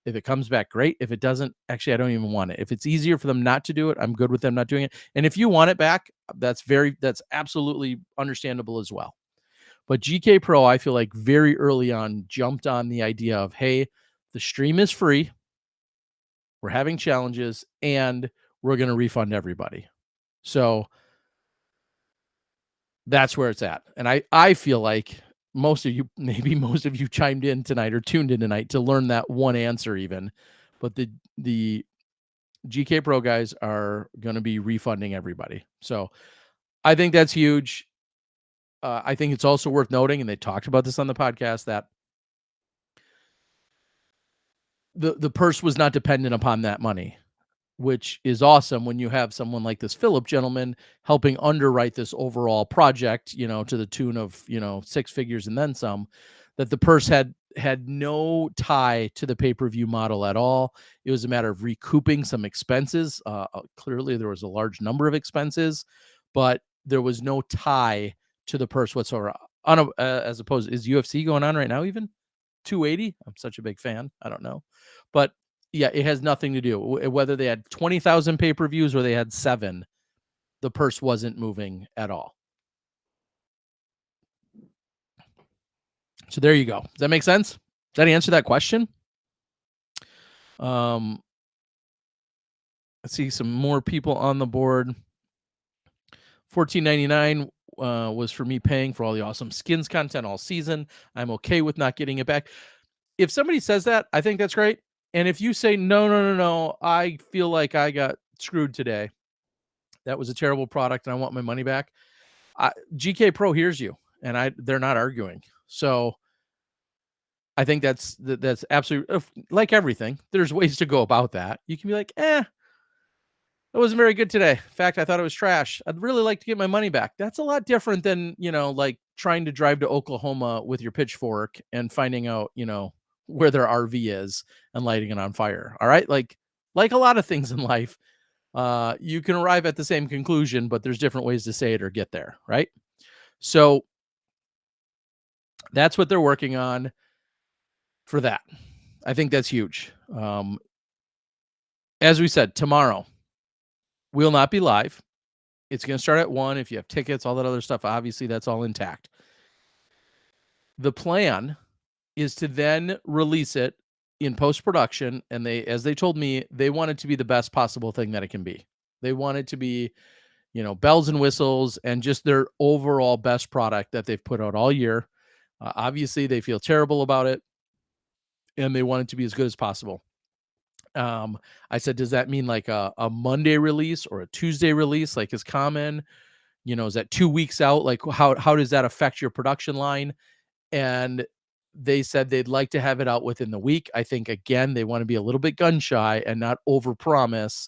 If it comes back, great. If it doesn't, actually, I don't even want it. If it's easier for them not to do it, I'm good with them not doing it. And if you want it back, that's absolutely understandable as well. But GK Pro, I feel like very early on jumped on the idea of, hey, the stream is free. We're having challenges, and we're going to refund everybody. So that's where it's at. And I feel like most of you chimed in tonight or tuned in tonight to learn that one answer even. But the GK Pro guys are going to be refunding everybody. So I think that's huge. I think it's also worth noting, and they talked about this on the podcast, that the purse was not dependent upon that money, which is awesome when you have someone like this Philip gentleman helping underwrite this overall project, to the tune of, 6 figures and then some, that the purse had no tie to the pay-per-view model at all. It was a matter of recouping some expenses. Clearly there was a large number of expenses, but there was no tie to the purse whatsoever. As opposed, is UFC going on right now even? 280? I'm such a big fan. I don't know. But yeah, it has nothing to do whether they had 20,000 pay-per-views or they had 7. The purse wasn't moving at all. So there you go. Does that make sense? Does that answer that question? Let's see some more people on the board. $14.99 was for me paying for all the awesome skins content all season. I'm okay with not getting it back. If somebody says that, I think that's great. And if you say, no, I feel like I got screwed today, That was a terrible product and I want my money back. GK Pro hears you, and they're not arguing. So I think that's absolutely like everything. There's ways to go about that. You can be like, it wasn't very good today. In fact, I thought it was trash. I'd really like to get my money back. That's a lot different than, like trying to drive to Oklahoma with your pitchfork and finding out, where their RV is and lighting it on fire. All right. Like a lot of things in life, you can arrive at the same conclusion, but there's different ways to say it or get there. Right. So that's what they're working on for that. I think that's huge. As we said, tomorrow will not be live. It's going to start at 1. If you have tickets, all that other stuff, obviously that's all intact. The plan is to then release it in post-production, and as they told me, they want it to be the best possible thing that it can be. They want it to be, bells and whistles and just their overall best product that they've put out all year. Obviously, they feel terrible about it, and they want it to be as good as possible. I said, does that mean like a Monday release or a Tuesday release, like is common? Is that 2 weeks out? Like how does that affect your production line? And they said they'd like to have it out within the week. I think again, they want to be a little bit gun shy and not overpromise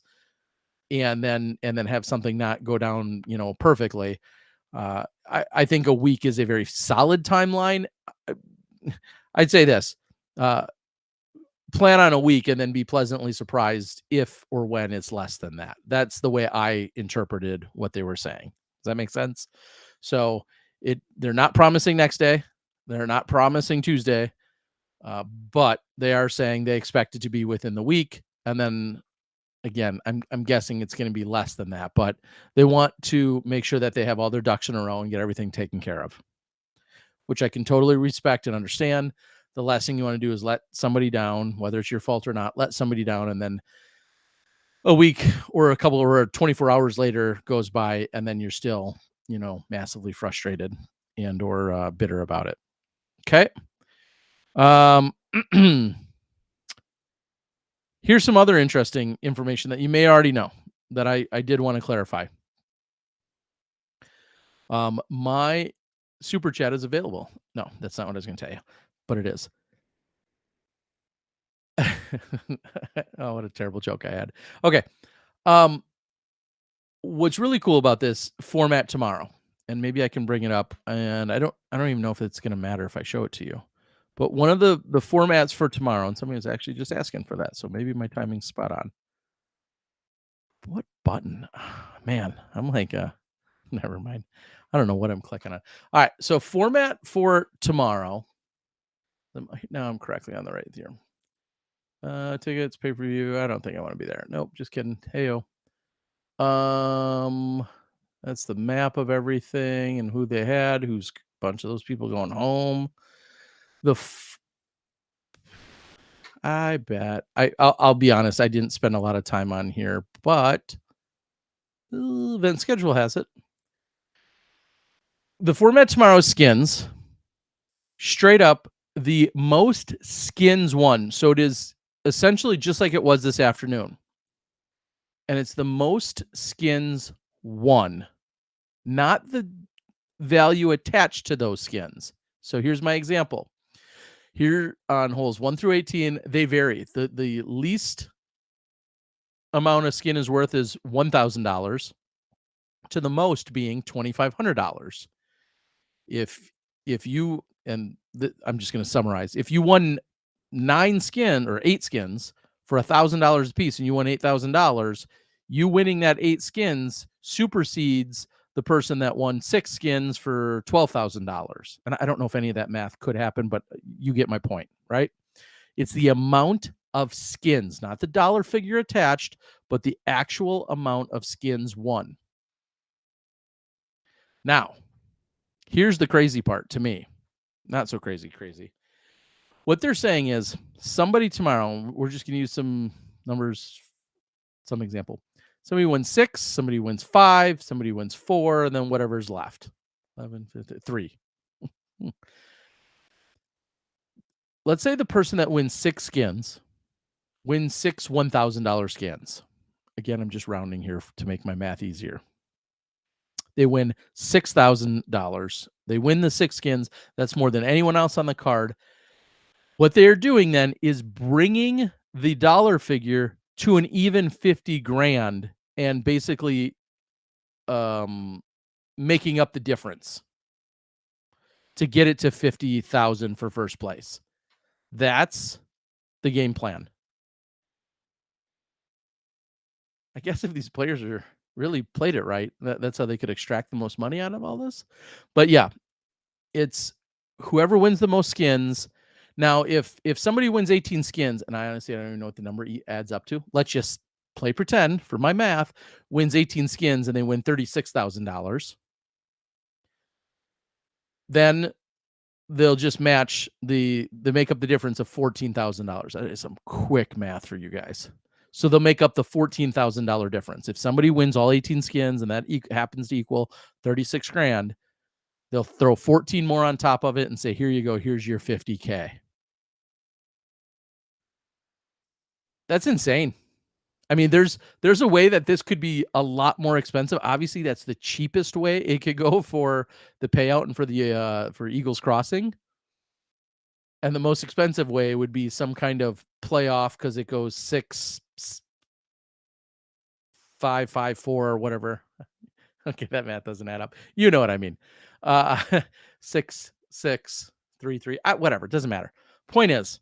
and then have something not go down, perfectly. I think a week is a very solid timeline. I'd say this, plan on a week and then be pleasantly surprised if or when it's less than that. That's the way I interpreted what they were saying. Does that make sense? So they're not promising next day. They're not promising Tuesday, but they are saying they expect it to be within the week. And then again, I'm guessing it's going to be less than that, but they want to make sure that they have all their ducks in a row and get everything taken care of, which I can totally respect and understand. The last thing you want to do is let somebody down, whether it's your fault or not, let somebody down. And then a week or a couple or 24 hours later goes by and then you're still, massively frustrated and or bitter about it. Okay. Here's some other interesting information that you may already know that I did want to clarify. My super chat is available. No, that's not what I was going to tell you, but it is. Oh, what a terrible joke I had. Okay. What's really cool about this format tomorrow, and maybe I can bring it up, and I don't even know if it's going to matter if I show it to you. But one of the formats for tomorrow, and somebody was actually just asking for that, so maybe my timing's spot on. What button? Man, I'm like, never mind. I don't know what I'm clicking on. All right, so format for tomorrow. Now I'm correctly on the right here. Tickets, pay-per-view. I don't think I want to be there. Nope, just kidding. Heyo. That's the map of everything and who they had. Who's a bunch of those people going home. I bet. I'll be honest. I didn't spend a lot of time on here, but event schedule has it. The format tomorrow is skins. Straight up, the most skins won. So it is essentially just like it was this afternoon. And it's the most skins won, not the value attached to those skins. So here's my example. Here on holes 1 through 18, they vary. The least amount of skin is worth is $1,000 to the most being $2,500. If you, and I'm just going to summarize, if you won 9 skin or 8 skins for $1,000 a piece and you won $8,000, you winning that 8 skins supersedes the person that won 6 skins for $12,000. And I don't know if any of that math could happen, but you get my point, right? It's the amount of skins, not the dollar figure attached, but the actual amount of skins won. Now, here's the crazy part to me. Not so crazy. What they're saying is somebody tomorrow, we're just going to use some numbers, some example. Somebody wins 6, somebody wins 5, somebody wins 4, and then whatever's left. 11, 15, 3. Let's say the person that wins 6 skins wins 6 $1,000 skins. again, I'm just rounding here to make my math easier. They win $6,000. They win the 6 skins. That's more than anyone else on the card. What they're doing then is bringing the dollar figure to an even 50 grand and basically um, making up the difference to get it to 50,000 for first place. That's the game plan. I guess if these players are really played it right, that's how they could extract the most money out of all this. But yeah, it's whoever wins the most skins. Now, if somebody wins 18 skins, and I honestly I don't even know what the number adds up to. Let's just play pretend for my math, wins 18 skins and they win $36,000. Then they'll just match they make up the difference of $14,000. That is some quick math for you guys. So they'll make up the $14,000 difference. If somebody wins all 18 skins and that happens to equal 36 grand, they'll throw 14 more on top of it and say, here you go, here's your 50K. That's insane. I mean, there's a way that this could be a lot more expensive. Obviously, that's the cheapest way it could go for the payout and for the for Eagles Crossing. And the most expensive way would be some kind of playoff because it goes 6-5-5-4 or whatever. Okay, that math doesn't add up. You know what I mean. 6-6-3-3, whatever. It doesn't matter. Point is,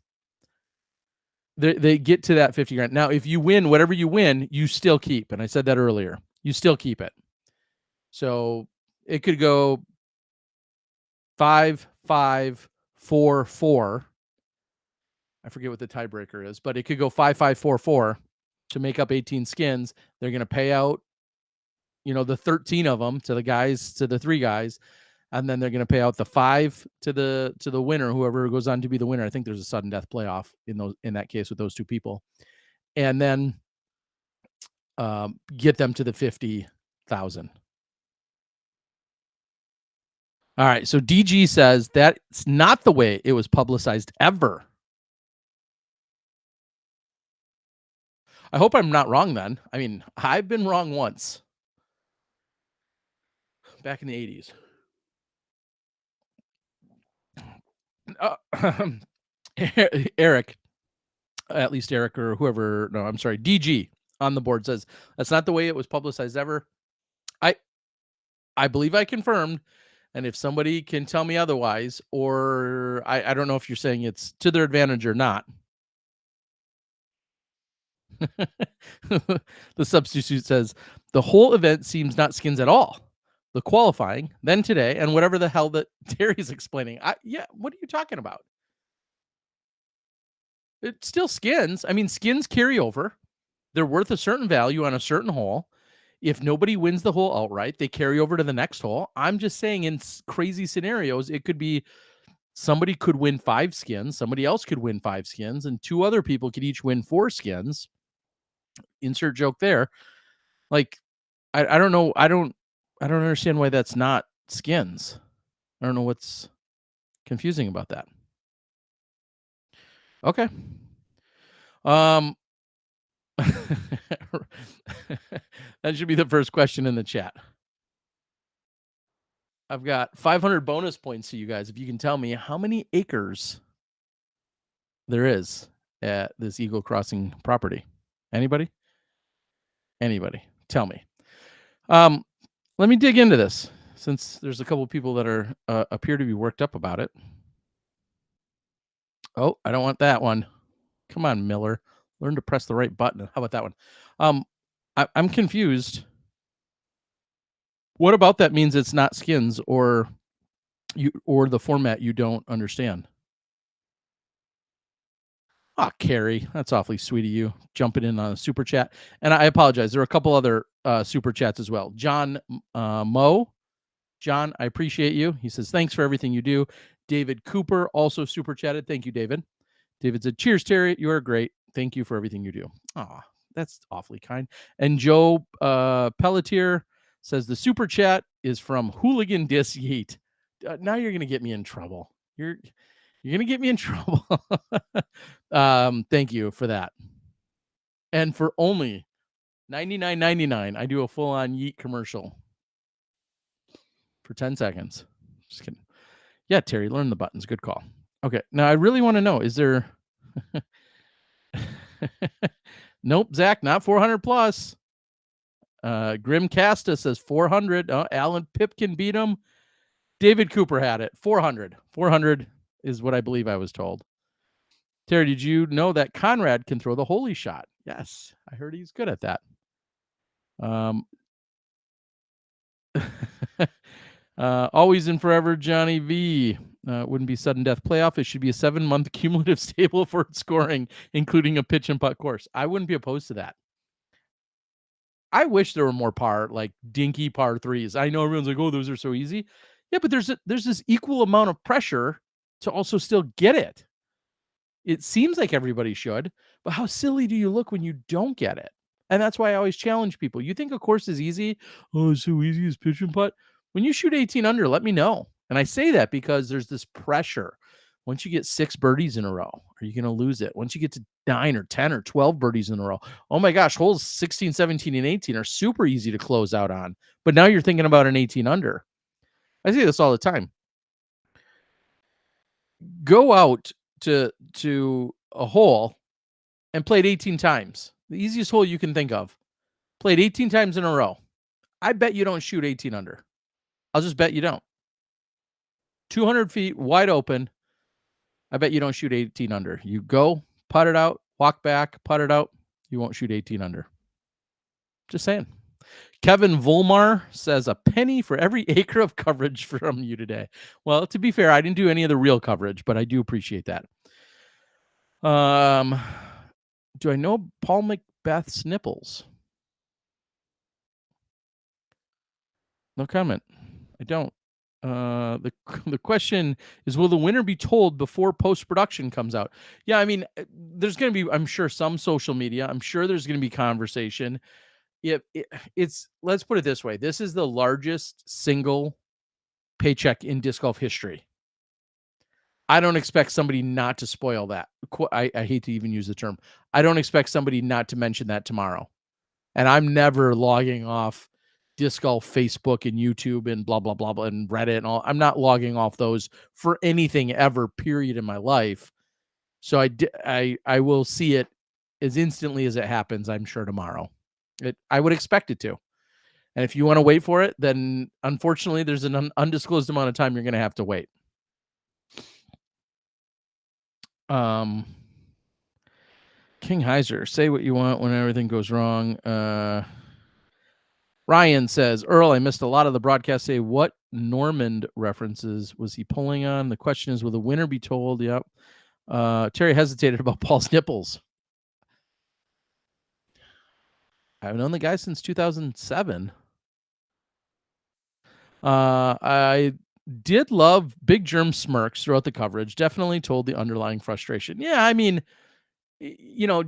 they get to that 50 grand. Now, if you win whatever you win, you still keep. And I said that earlier. You still keep it. So it could go 5-5-4-4. I forget what the tiebreaker is, but it could go 5-5-4-4 to make up 18 skins. They're going to pay out, the 13 of them to the guys, to the 3 guys, and then they're going to pay out the 5 to the winner, whoever goes on to be the winner. I think there's a sudden death playoff in that case with those 2 people, and then get them to the 50,000. All right, so DG says that's not the way it was publicized ever. I hope I'm not wrong then. I mean, I've been wrong once. Back in the 80s. Eric, at least Eric or whoever, no, I'm sorry, DG on the board says that's not the way it was publicized ever. I believe I confirmed, and if somebody can tell me otherwise, or I don't know if you're saying it's to their advantage or not. The substitute says the whole event seems not skins at all. The qualifying, then today, and whatever the hell that Terry's explaining. What are you talking about? It's still skins. I mean, skins carry over. They're worth a certain value on a certain hole. If nobody wins the hole outright, they carry over to the next hole. I'm just saying in crazy scenarios, it could be somebody could win 5 skins, somebody else could win 5 skins, and 2 other people could each win 4 skins. Insert joke there. Like, I don't know. I don't understand why that's not skins. I don't know what's confusing about that. Okay. That should be the first question in the chat. I've got 500 bonus points to you guys if you can tell me how many acres there is at this Eagle Crossing property. Anybody? Tell me. Let me dig into this since there's a couple of people that are appear to be worked up about it. Oh, I don't want that one. Come on, Miller. Learn to press the right button. How about that one? I'm confused. What about that means it's not skins or the format you don't understand? Ah, Carrie, that's awfully sweet of you, jumping in on a super chat. And I apologize. There are a couple other super chats as well. John Moe. John, I appreciate you. He says, thanks for everything you do. David Cooper also super chatted. Thank you, David. David said, cheers, Terry. You are great. Thank you for everything you do. Aw, that's awfully kind. And Joe Pelletier says, the super chat is from Hooligan Dis Yeet. Now you're going to get me in trouble. You're going to get me in trouble. Thank you for that. And for only $99.99. I do a full-on Yeet commercial for 10 seconds. Just kidding. Yeah, Terry, learn the buttons. Good call. Okay. Now I really want to know, is there Nope, Zach, not 400 plus. Grim Casta says 400. Alan Pipkin beat him. David Cooper had it. 400. 400 is what I believe I was told. Terry, did you know that Conrad can throw the holy shot? Yes, I heard he's good at that. Always and forever, Johnny V. Wouldn't be sudden death playoff. It should be a 7-month cumulative stable for scoring, including a pitch and putt course. I wouldn't be opposed to that. I wish there were more like dinky par threes. I know everyone's like, oh, those are so easy. Yeah, but there's this equal amount of pressure to also still get it. It seems like everybody should, but how silly do you look when you don't get it? And that's why I always challenge people. You think a course is easy? Oh, it's so easy as pitch and putt. When you shoot 18 under, let me know. And I say that because there's this pressure. Once you get 6 birdies in a row, are you going to lose it? Once you get to 9 or 10 or 12 birdies in a row, oh my gosh, holes 16, 17, and 18 are super easy to close out on. But now you're thinking about an 18 under. I say this all the time. Go out to a hole and played 18 times. The easiest hole you can think of. Played 18 times in a row. I bet you don't shoot 18 under. I'll just bet you don't. 200 feet, wide open. I bet you don't shoot 18 under. You go, putt it out, walk back, putt it out. You won't shoot 18 under. Just saying. Kevin Volmar says a penny for every acre of coverage from you today. Well, to be fair, I didn't do any of the real coverage, but I do appreciate that. Do I know Paul Macbeth's nipples? No comment. I don't. The question is, will the winner be told before post-production comes out? Yeah, I mean, there's going to be, I'm sure, some social media. I'm sure there's going to be conversation. It's let's put it this way. This is the largest single paycheck in disc golf history. I don't expect somebody not to spoil that. I hate to even use the term. I don't expect somebody not to mention that tomorrow. And I'm never logging off disc golf Facebook and YouTube and blah, blah, blah, blah, and Reddit and all. I'm not logging off those for anything ever, period, in my life. So I will see it as instantly as it happens, I'm sure, tomorrow. I would expect it to. And if you want to wait for it, then unfortunately, there's an undisclosed amount of time you're going to have to wait. King Heiser, say what you want when everything goes wrong. Ryan says, Earl, I missed a lot of the broadcast. Say, what Normand references was he pulling on? The question is, will the winner be told? Yep. Terry hesitated about Paul's nipples. I've known the guy since 2007. I did love Big Germ smirks throughout the coverage. Definitely told the underlying frustration. Yeah, I mean, you know,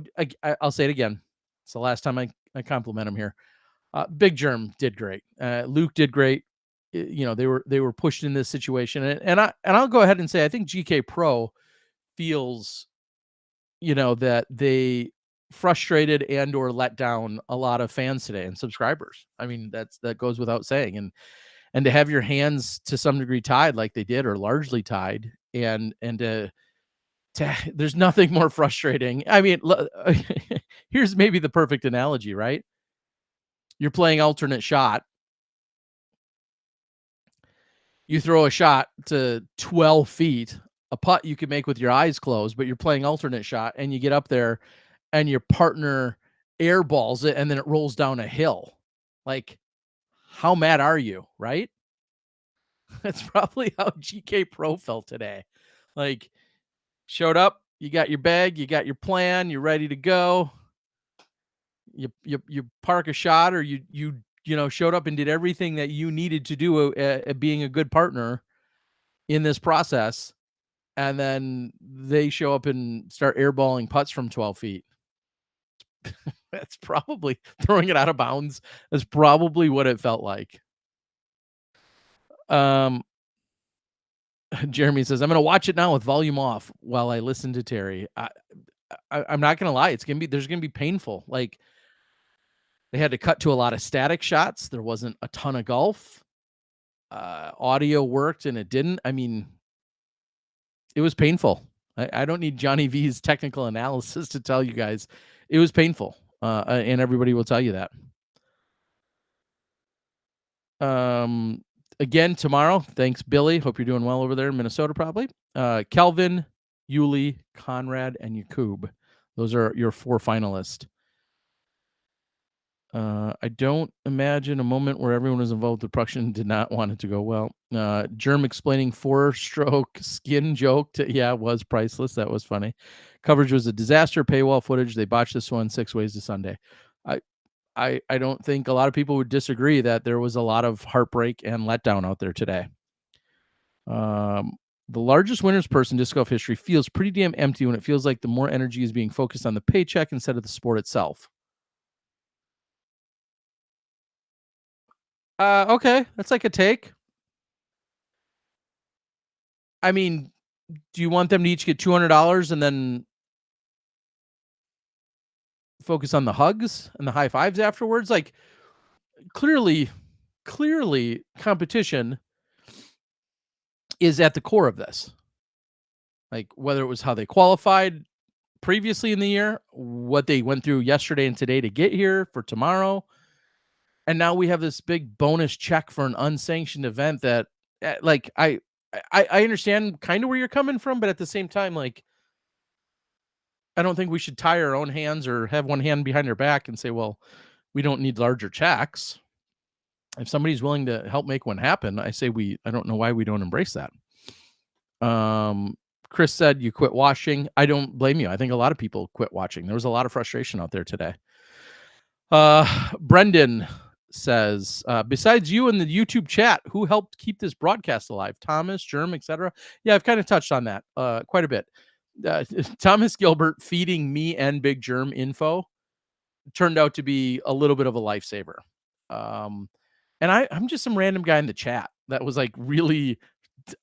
I'll say it again. It's the last time I compliment him here. Big Germ did great. Luke did great. You know, they were pushed in this situation, and I'll go ahead and say I think GK Pro feels, you know, that they frustrated and or let down a lot of fans today and subscribers. I mean, that goes without saying, and to have your hands to some degree tied like they did, or largely tied, and to there's nothing more frustrating. I mean, here's maybe the perfect analogy, right? You're playing alternate shot. You throw a shot to 12 feet, a putt you can make with your eyes closed, but you're playing alternate shot, and you get up there and your partner airballs it and then it rolls down a hill. Like, how mad are you, right? That's probably how GK Pro felt today. Like, showed up, you got your bag, you got your plan, you're ready to go. You park a shot, or you showed up and did everything that you needed to do at being a good partner in this process, and then they show up and start airballing putts from 12 feet. That's probably throwing it out of bounds. That's probably what it felt like. Jeremy says, I'm going to watch it now with volume off while I listen to Terry. I'm not going to lie. There's going to be painful. Like, They had to cut to a lot of static shots. There wasn't a ton of golf. Audio worked and it didn't. I mean, it was painful. I don't need Johnny V's technical analysis to tell you guys it was painful. And everybody will tell you that. Um, Again tomorrow. Thanks, Billy. Hope you're doing well over there in Minnesota, probably. Kelvin, Yuli, Conrad, and Yakub. Those are your 4 finalists. I don't imagine a moment where everyone was involved with the production did not want it to go well. Germ explaining 4-stroke skin joke was priceless. That was funny. Coverage was a disaster. Paywall footage. They botched this one 6 ways to Sunday. I don't think a lot of people would disagree that there was a lot of heartbreak and letdown out there today. The largest winners purse in disc golf history feels pretty damn empty when it feels like the more energy is being focused on the paycheck instead of the sport itself. Okay, that's like a take. I mean, do you want them to each get $200 and then focus on the hugs and the high fives afterwards? Like, clearly competition is at the core of this. Like, whether it was how they qualified previously in the year, what they went through yesterday and today to get here for tomorrow, and now we have this big bonus check for an unsanctioned event that, like, I understand kind of where you're coming from, but at the same time, like, I don't think we should tie our own hands or have one hand behind our back and say, well, we don't need larger checks. If somebody's willing to help make one happen, I say I don't know why we don't embrace that. Chris said you quit watching. I don't blame you. I think a lot of people quit watching. There was a lot of frustration out there today. Brendan says, besides you and the YouTube chat, who helped keep this broadcast alive? Thomas, Germ, etc. Yeah, I've kind of touched on that quite a bit. Thomas Gilbert feeding me and Big Germ info turned out to be a little bit of a lifesaver. And I'm just some random guy in the chat that was like really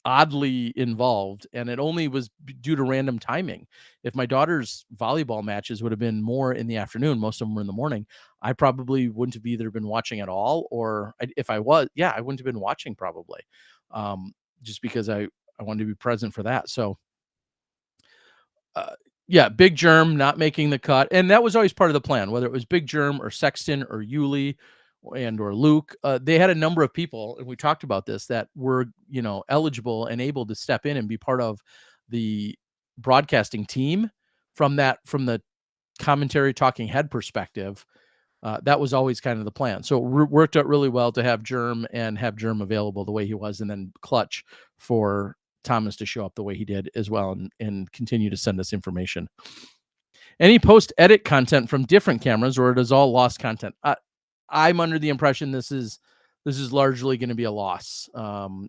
oddly involved, and it only was due to random timing. If my daughter's volleyball matches would have been more in the afternoon, most of them were in the morning, I probably wouldn't have either been watching at all, or if I was, I wouldn't have been watching probably, just because I wanted to be present for that. So Big Germ not making the cut, and that was always part of the plan, whether it was Big Germ or Sexton or Yuli and or Luke. They had a number of people, and we talked about this, that were, eligible and able to step in and be part of the broadcasting team from the commentary talking head perspective. That was always kind of the plan. So it worked out really well to have Germ available the way he was, and then clutch for Thomas to show up the way he did as well, and continue to send us information. Any post edit content from different cameras, or it is all lost content? I'm under the impression this is largely going to be a loss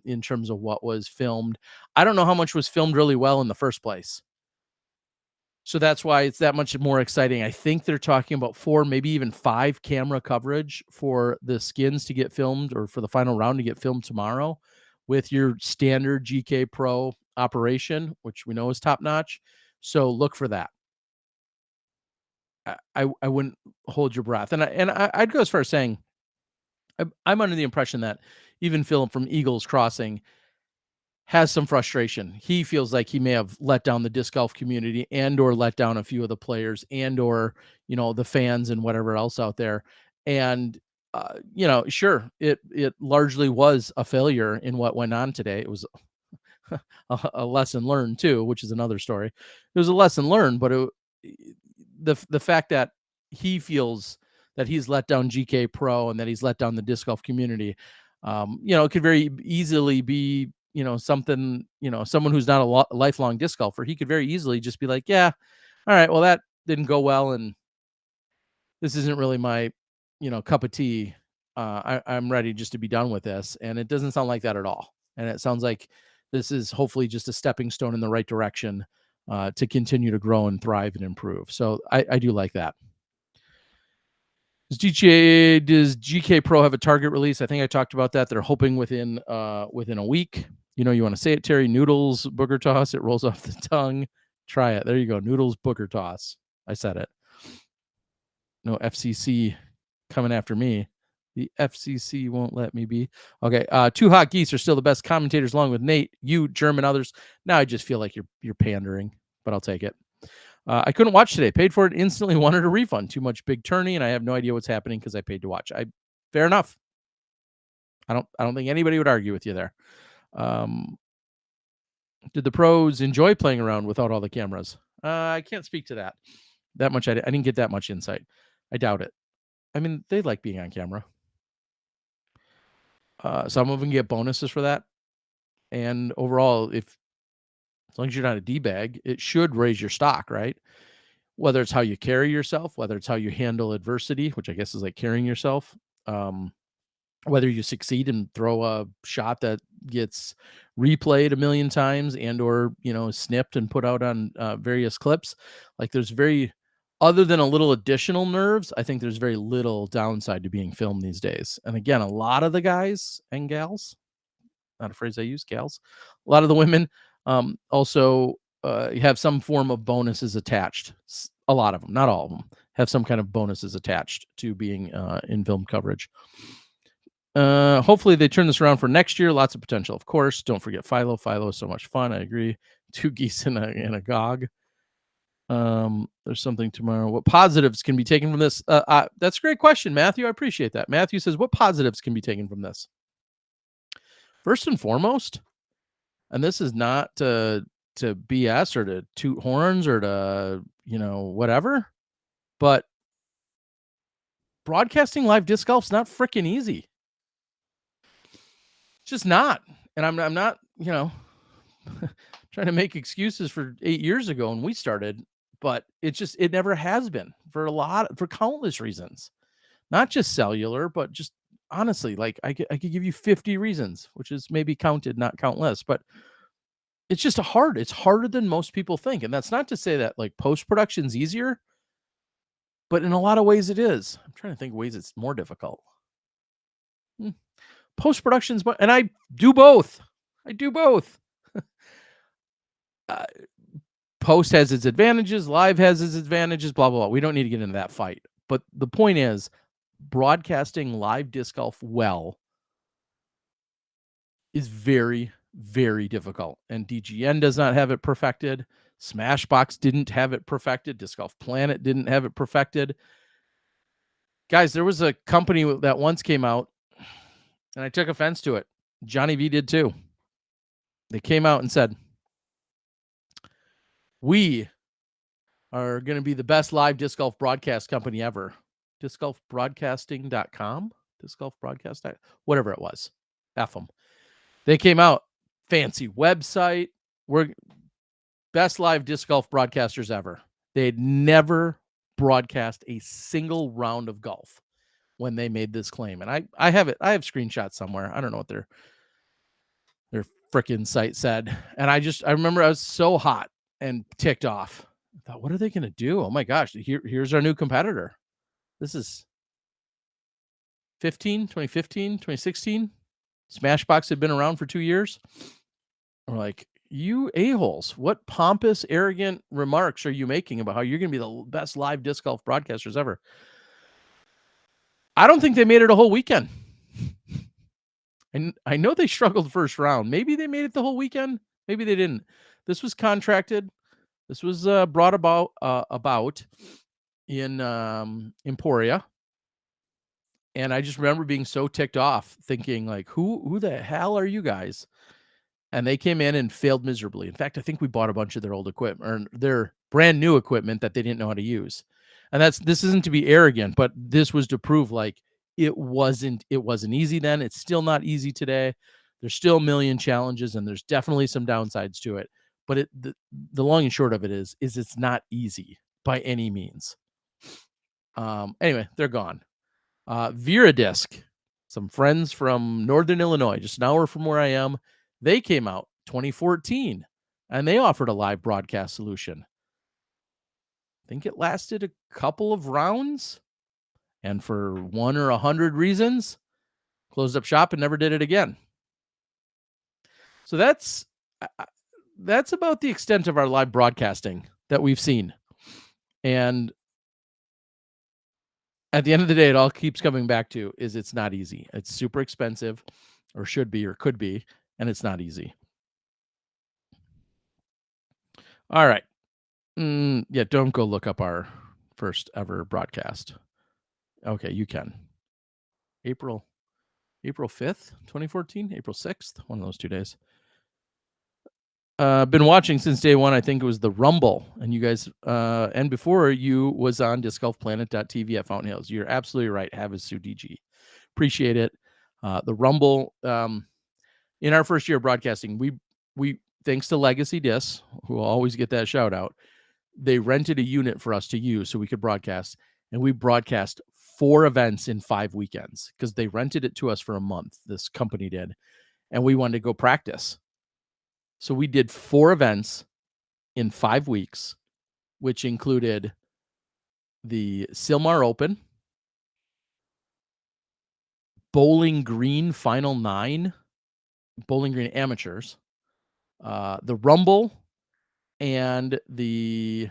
in terms of what was filmed. I don't know how much was filmed really well in the first place, so that's why it's that much more exciting. I think they're talking about 4, maybe even 5 camera coverage for the skins to get filmed, or for the final round to get filmed tomorrow, with your standard GK Pro operation, which we know is top notch. So look for that. I wouldn't hold your breath, and I'd go as far as saying I'm under the impression that even Philip from Eagles Crossing has some frustration. He feels like he may have let down the disc golf community, and or let down a few of the players, and or the fans and whatever else out there. And sure, it largely was a failure in what went on today. It was a lesson learned too, which is another story. It was a lesson learned, but the fact that he feels that he's let down GK Pro and that he's let down the disc golf community, it could very easily be, something, someone who's not a lifelong disc golfer. He could very easily just be like, yeah, all right, well, that didn't go well, and this isn't really my, cup of tea. I'm ready just to be done with this. And it doesn't sound like that at all. And it sounds like this is hopefully just a stepping stone in the right direction to continue to grow and thrive and improve. So I do like that. Does GK Pro have a target release? I think I talked about that. They're hoping within a week. You want to say it, Terry? Noodles booger toss. It rolls off the tongue. Try it. There you go. Noodles booger toss. I said it. No FCC coming after me. The FCC won't let me be. Okay. Two Hot Geese are still the best commentators, along with Nate, you, German, others. Now I just feel like you're pandering, but I'll take it. I couldn't watch today. Paid for it instantly. Wanted a refund. Too much big tourney, and I have no idea what's happening because I paid to watch. Fair enough. I don't think anybody would argue with you there. Did the pros enjoy playing around without all the cameras? I can't speak to that. That much I didn't get that much insight. I doubt it. I mean, they like being on camera. Some of them get bonuses for that. And overall, as long as you're not a D-bag, it should raise your stock, right? Whether it's how you carry yourself, whether it's how you handle adversity, which I guess is like carrying yourself, whether you succeed and throw a shot that gets replayed a million times and or snipped and put out on various clips. Like other than a little additional nerves, I think there's very little downside to being filmed these days. And again, a lot of the guys and gals, not a phrase I use, gals, a lot of the women also have some form of bonuses attached. A lot of them, not all of them, have some kind of bonuses attached to being in film coverage. Hopefully they turn this around for next year. Lots of potential, of course. Don't forget Philo. Philo is so much fun. I agree. Two geese in a gog. There's something tomorrow. What positives can be taken from this? That's a great question, Matthew. I appreciate that. Matthew says, what positives can be taken from this? First and foremost, and this is not to BS or to toot horns or to, whatever, but broadcasting live disc golf's not freaking easy. It's just not. And I'm not, trying to make excuses for 8 years ago when we started, but it never has been for countless reasons, not just cellular, but just honestly, like I could give you 50 reasons, which is maybe counted, not countless, but it's just it's harder than most people think. And that's not to say that like post-production's easier, but in a lot of ways it is. I'm trying to think of ways it's more difficult. Post-production's, and I do both. Post has its advantages, live has its advantages, blah, blah, blah. We don't need to get into that fight. But the point is, broadcasting live disc golf well is very, very difficult. And DGN does not have it perfected. Smashbox didn't have it perfected. Disc Golf Planet didn't have it perfected. Guys, there was a company that once came out, and I took offense to it. Johnny V did too. They came out and said, we are going to be the best live disc golf broadcast company ever. Discgolfbroadcasting.com? Disc Golf Broadcast, whatever it was. F them. They came out, fancy website. We're best live disc golf broadcasters ever. They'd never broadcast a single round of golf when they made this claim. And I have it. I have screenshots somewhere. I don't know what their freaking site said. And I remember I was so hot and ticked off. I thought, what are they going to do? Oh my gosh, here's our new competitor. This is 2015, 2016. Smashbox had been around for 2 years. We're like, you a-holes, what pompous, arrogant remarks are you making about how you're going to be the best live disc golf broadcasters ever? I don't think they made it a whole weekend. And I know they struggled first round. Maybe they made it the whole weekend. Maybe they didn't. This was contracted. This was brought about in Emporia. And I just remember being so ticked off, thinking like, who the hell are you guys? And they came in and failed miserably. In fact, I think we bought a bunch of their old equipment or their brand new equipment that they didn't know how to use. And this isn't to be arrogant, but this was to prove like it wasn't easy then. It's still not easy today. There's still a million challenges and there's definitely some downsides to it. But the long and short of it is it's not easy by any means. Anyway, they're gone. Viradisc, some friends from Northern Illinois, just an hour from where I am, they came out 2014 and they offered a live broadcast solution. I think it lasted a couple of rounds and for 1 or 100 reasons, closed up shop and never did it again. So that's about the extent of our live broadcasting that we've seen. And At the end of the day, it all keeps coming back to is it's not easy. It's super expensive or should be or could be, and it's not easy. All right. Yeah, don't go look up our first ever broadcast. Okay, you can. April April 5th, 2014, April 6th, one of those 2 days. Been watching since day one. I think it was the Rumble, and you guys, and before you was on discgolfplanet.tv at Fountain Hills. You're absolutely right. Have a Sue DG. Appreciate it. The Rumble, in our first year of broadcasting, we thanks to Legacy Disc, who will always get that shout out, they rented a unit for us to use so we could broadcast, and we broadcast 4 events in 5 weekends because they rented it to us for a month. This company did, and we wanted to go practice. So we did 4 events in 5 weeks, which included the Silmar Open, Bowling Green Final 9, Bowling Green Amateurs, the Rumble, and the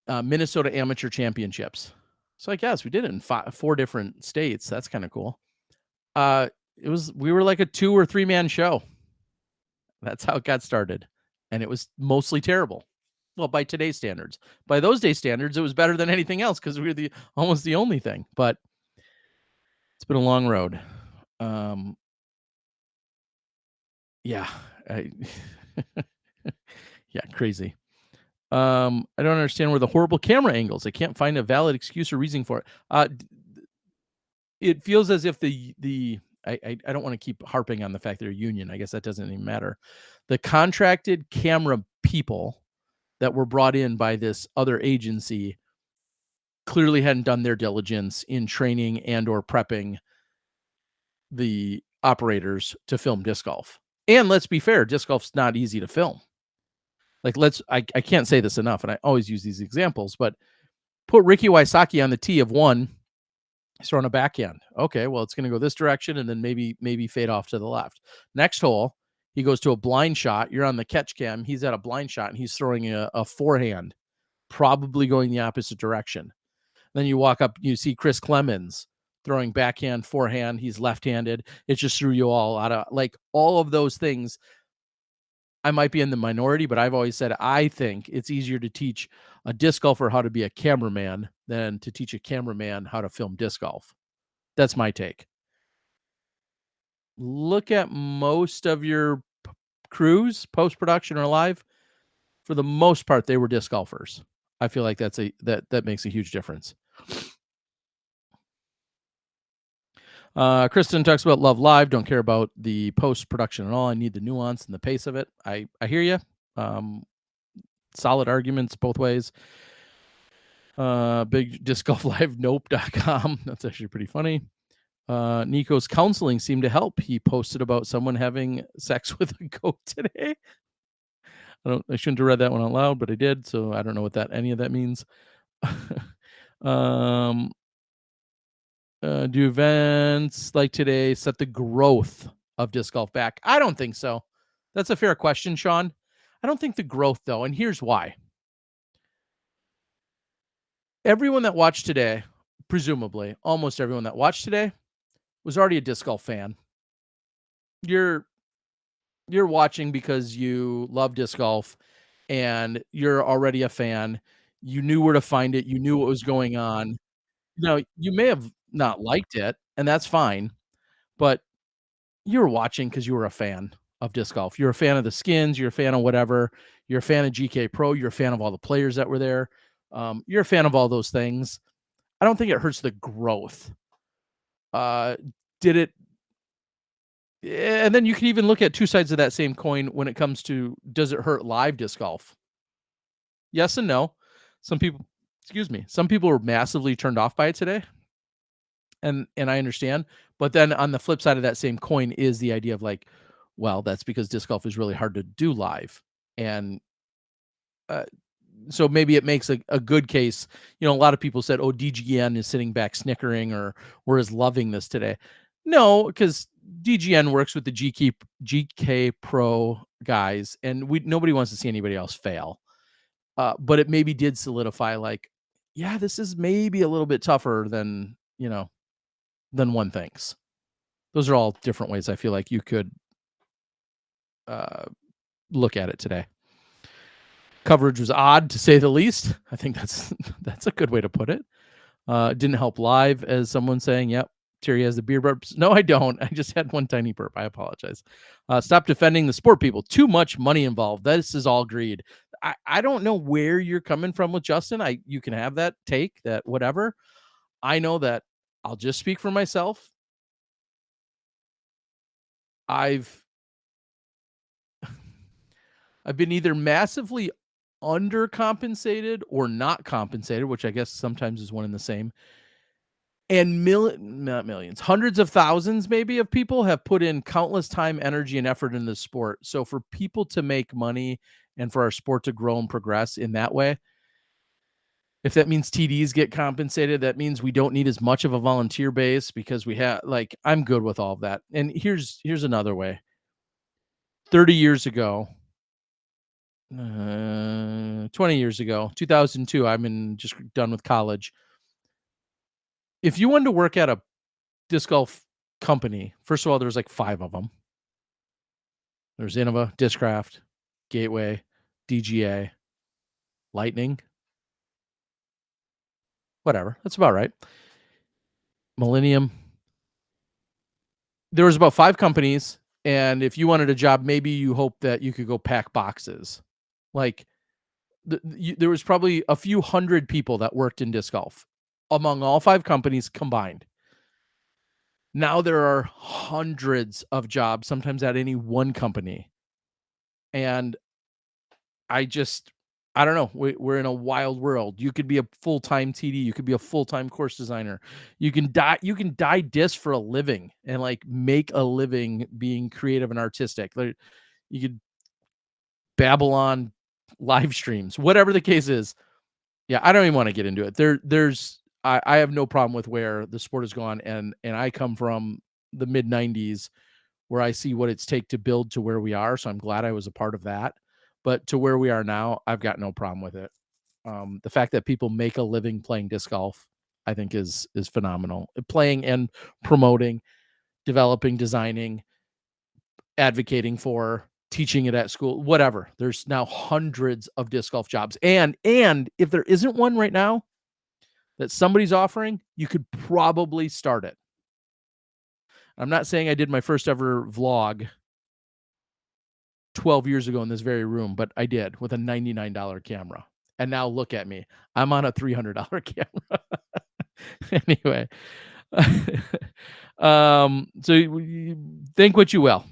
Minnesota Amateur Championships. So I guess we did it in 4 different states. That's kind of cool. We were like a 2 or 3 man show. That's how it got started, and it was mostly terrible. Well, by today's standards. By those days' standards, it was better than anything else because we were almost the only thing. But it's been a long road. Yeah, I, yeah, crazy. I don't understand where the horrible camera angles. I can't find a valid excuse or reason for it. It feels as if I don't want to keep harping on the fact they're a union. I guess that doesn't even matter. The contracted camera people that were brought in by this other agency clearly hadn't done their diligence in training and or prepping the operators to film disc golf. And let's be fair, disc golf's not easy to film. Like I can't say this enough, and I always use these examples, but put Ricky Wysocki on the tee of 1, he's throwing a backhand. Okay, well, it's going to go this direction and then maybe fade off to the left. Next hole, he goes to a blind shot. You're on the catch cam. He's at a blind shot, and he's throwing a forehand, probably going the opposite direction. Then you walk up, you see Chris Clemens throwing backhand, forehand. He's left-handed. It just threw you all out of, like, all of those things. I might be in the minority, but I've always said I think it's easier to teach a disc golfer how to be a cameraman than to teach a cameraman how to film disc golf. That's my take. Look at most of your crews, post-production or live. For the most part, they were disc golfers. I feel like that makes a huge difference. Kristen talks about Love Live. Don't care about the post production at all. I need the nuance and the pace of it. I hear you. Solid arguments both ways. Big disc golf live nope.com. That's actually pretty funny. Nico's counseling seemed to help. He posted about someone having sex with a goat today. I shouldn't have read that one out loud, but I did. So I don't know what any of that means. Do events like today set the growth of disc golf back? I don't think so. That's a fair question, Sean. I don't think the growth, though, and here's why. Everyone that watched today, presumably, almost everyone that watched today, was already a disc golf fan. You're watching because you love disc golf, and you're already a fan. You knew where to find it. You knew what was going on. Now, you may have not liked it, and that's fine, but you were watching because you were a fan of disc golf. You're a fan of the skins. You're a fan of whatever. You're a fan of GK Pro. You're a fan of all the players that were there. You're a fan of all those things. I don't think it hurts the growth. Did it? And then you can even look at 2 sides of that same coin when it comes to, does it hurt live disc golf? Yes and no. Some people were massively turned off by it today. And I understand. But then on the flip side of that same coin is the idea of like, well, that's because disc golf is really hard to do live. And so maybe it makes a good case. A lot of people said, oh, DGN is sitting back snickering or is loving this today. No, because DGN works with the GK Pro guys, and nobody wants to see anybody else fail. But it maybe did solidify, like, yeah, this is maybe a little bit tougher than, than one thinks. Those are all different ways I feel like you could uh, look at it today. Coverage was odd to say the least. I think that's that's a good way to put it. Didn't help live, as someone saying, "Yep, Terry has the beer burps." No, I don't. I just had one tiny burp. I apologize. Stop defending the sport people. Too much money involved. This is all greed. I don't know where you're coming from with Justin. You can have that take, that whatever. I know that I'll just speak for myself. I've I've been either massively undercompensated or not compensated, which I guess sometimes is one and the same. And not millions, hundreds of thousands maybe of people have put in countless time, energy, and effort in this sport. So for people to make money and for our sport to grow and progress in that way, if that means TDs get compensated, that means we don't need as much of a volunteer base because we have like I'm good with all of that. And here's another way. 30 years ago, 20 years ago, 2002, I'm in just done with college. If you wanted to work at a disc golf company, first of all, there's like 5 of them. There's Innova, Discraft, Gateway, DGA, Lightning, whatever. That's about right. Millennium. There was about 5 companies, and if you wanted a job, maybe you hope that you could go pack boxes. Like there was probably a few hundred people that worked in disc golf among all 5 companies combined. Now there are hundreds of jobs, sometimes at any one company. And I don't know. We're in a wild world. You could be a full-time TD. You could be a full-time course designer. You can dye discs for a living and like make a living being creative and artistic. Like, you could babble on live streams, whatever the case is. Yeah, I don't even want to get into it. I have no problem with where the sport has gone, and I come from the mid '90s where I see what it's take to build to where we are. So I'm glad I was a part of that. But to where we are now, I've got no problem with it. The fact that people make a living playing disc golf, I think is phenomenal. Playing and promoting, developing, designing, advocating for, teaching it at school, whatever. There's now hundreds of disc golf jobs. And if there isn't one right now that somebody's offering, you could probably start it. I'm not saying I did my first ever vlog 12 years ago in this very room, but I did with a $99 camera. And now look at me. I'm on a $300 camera. Anyway, so think what you will.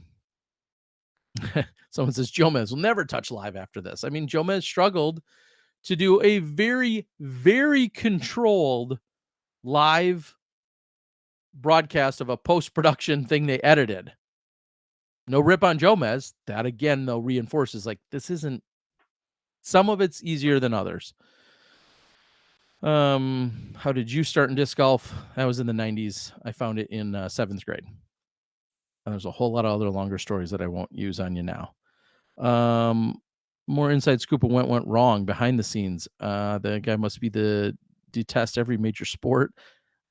Someone says Jomez will never touch live after this. I mean, Jomez struggled to do a very, very controlled live broadcast of a post-production thing they edited. No rip on Jomez. That again, though, reinforces like this isn't. Some of it's easier than others. How did you start in disc golf? That was in the '90s. I found it in 7th grade. And there's a whole lot of other longer stories that I won't use on you now. More inside scoop of what went wrong behind the scenes. The guy must be detest every major sport.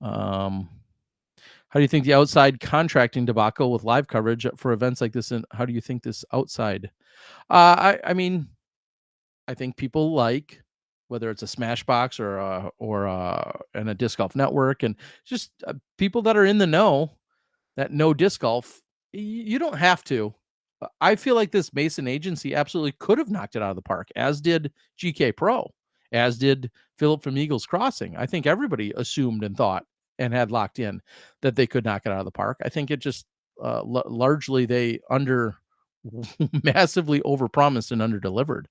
How do you think the outside contracting debacle with live coverage for events like this, and how do you think this outside? I mean, I think people like whether it's a Smashbox and a disc golf network, and just people that are in the know that know disc golf. You don't have to. I feel like this Mason agency absolutely could have knocked it out of the park, as did GK Pro, as did Philip from Eagles Crossing. I think everybody assumed and thought and had locked in that they could knock it out of the park. I think it just largely they massively overpromised and underdelivered.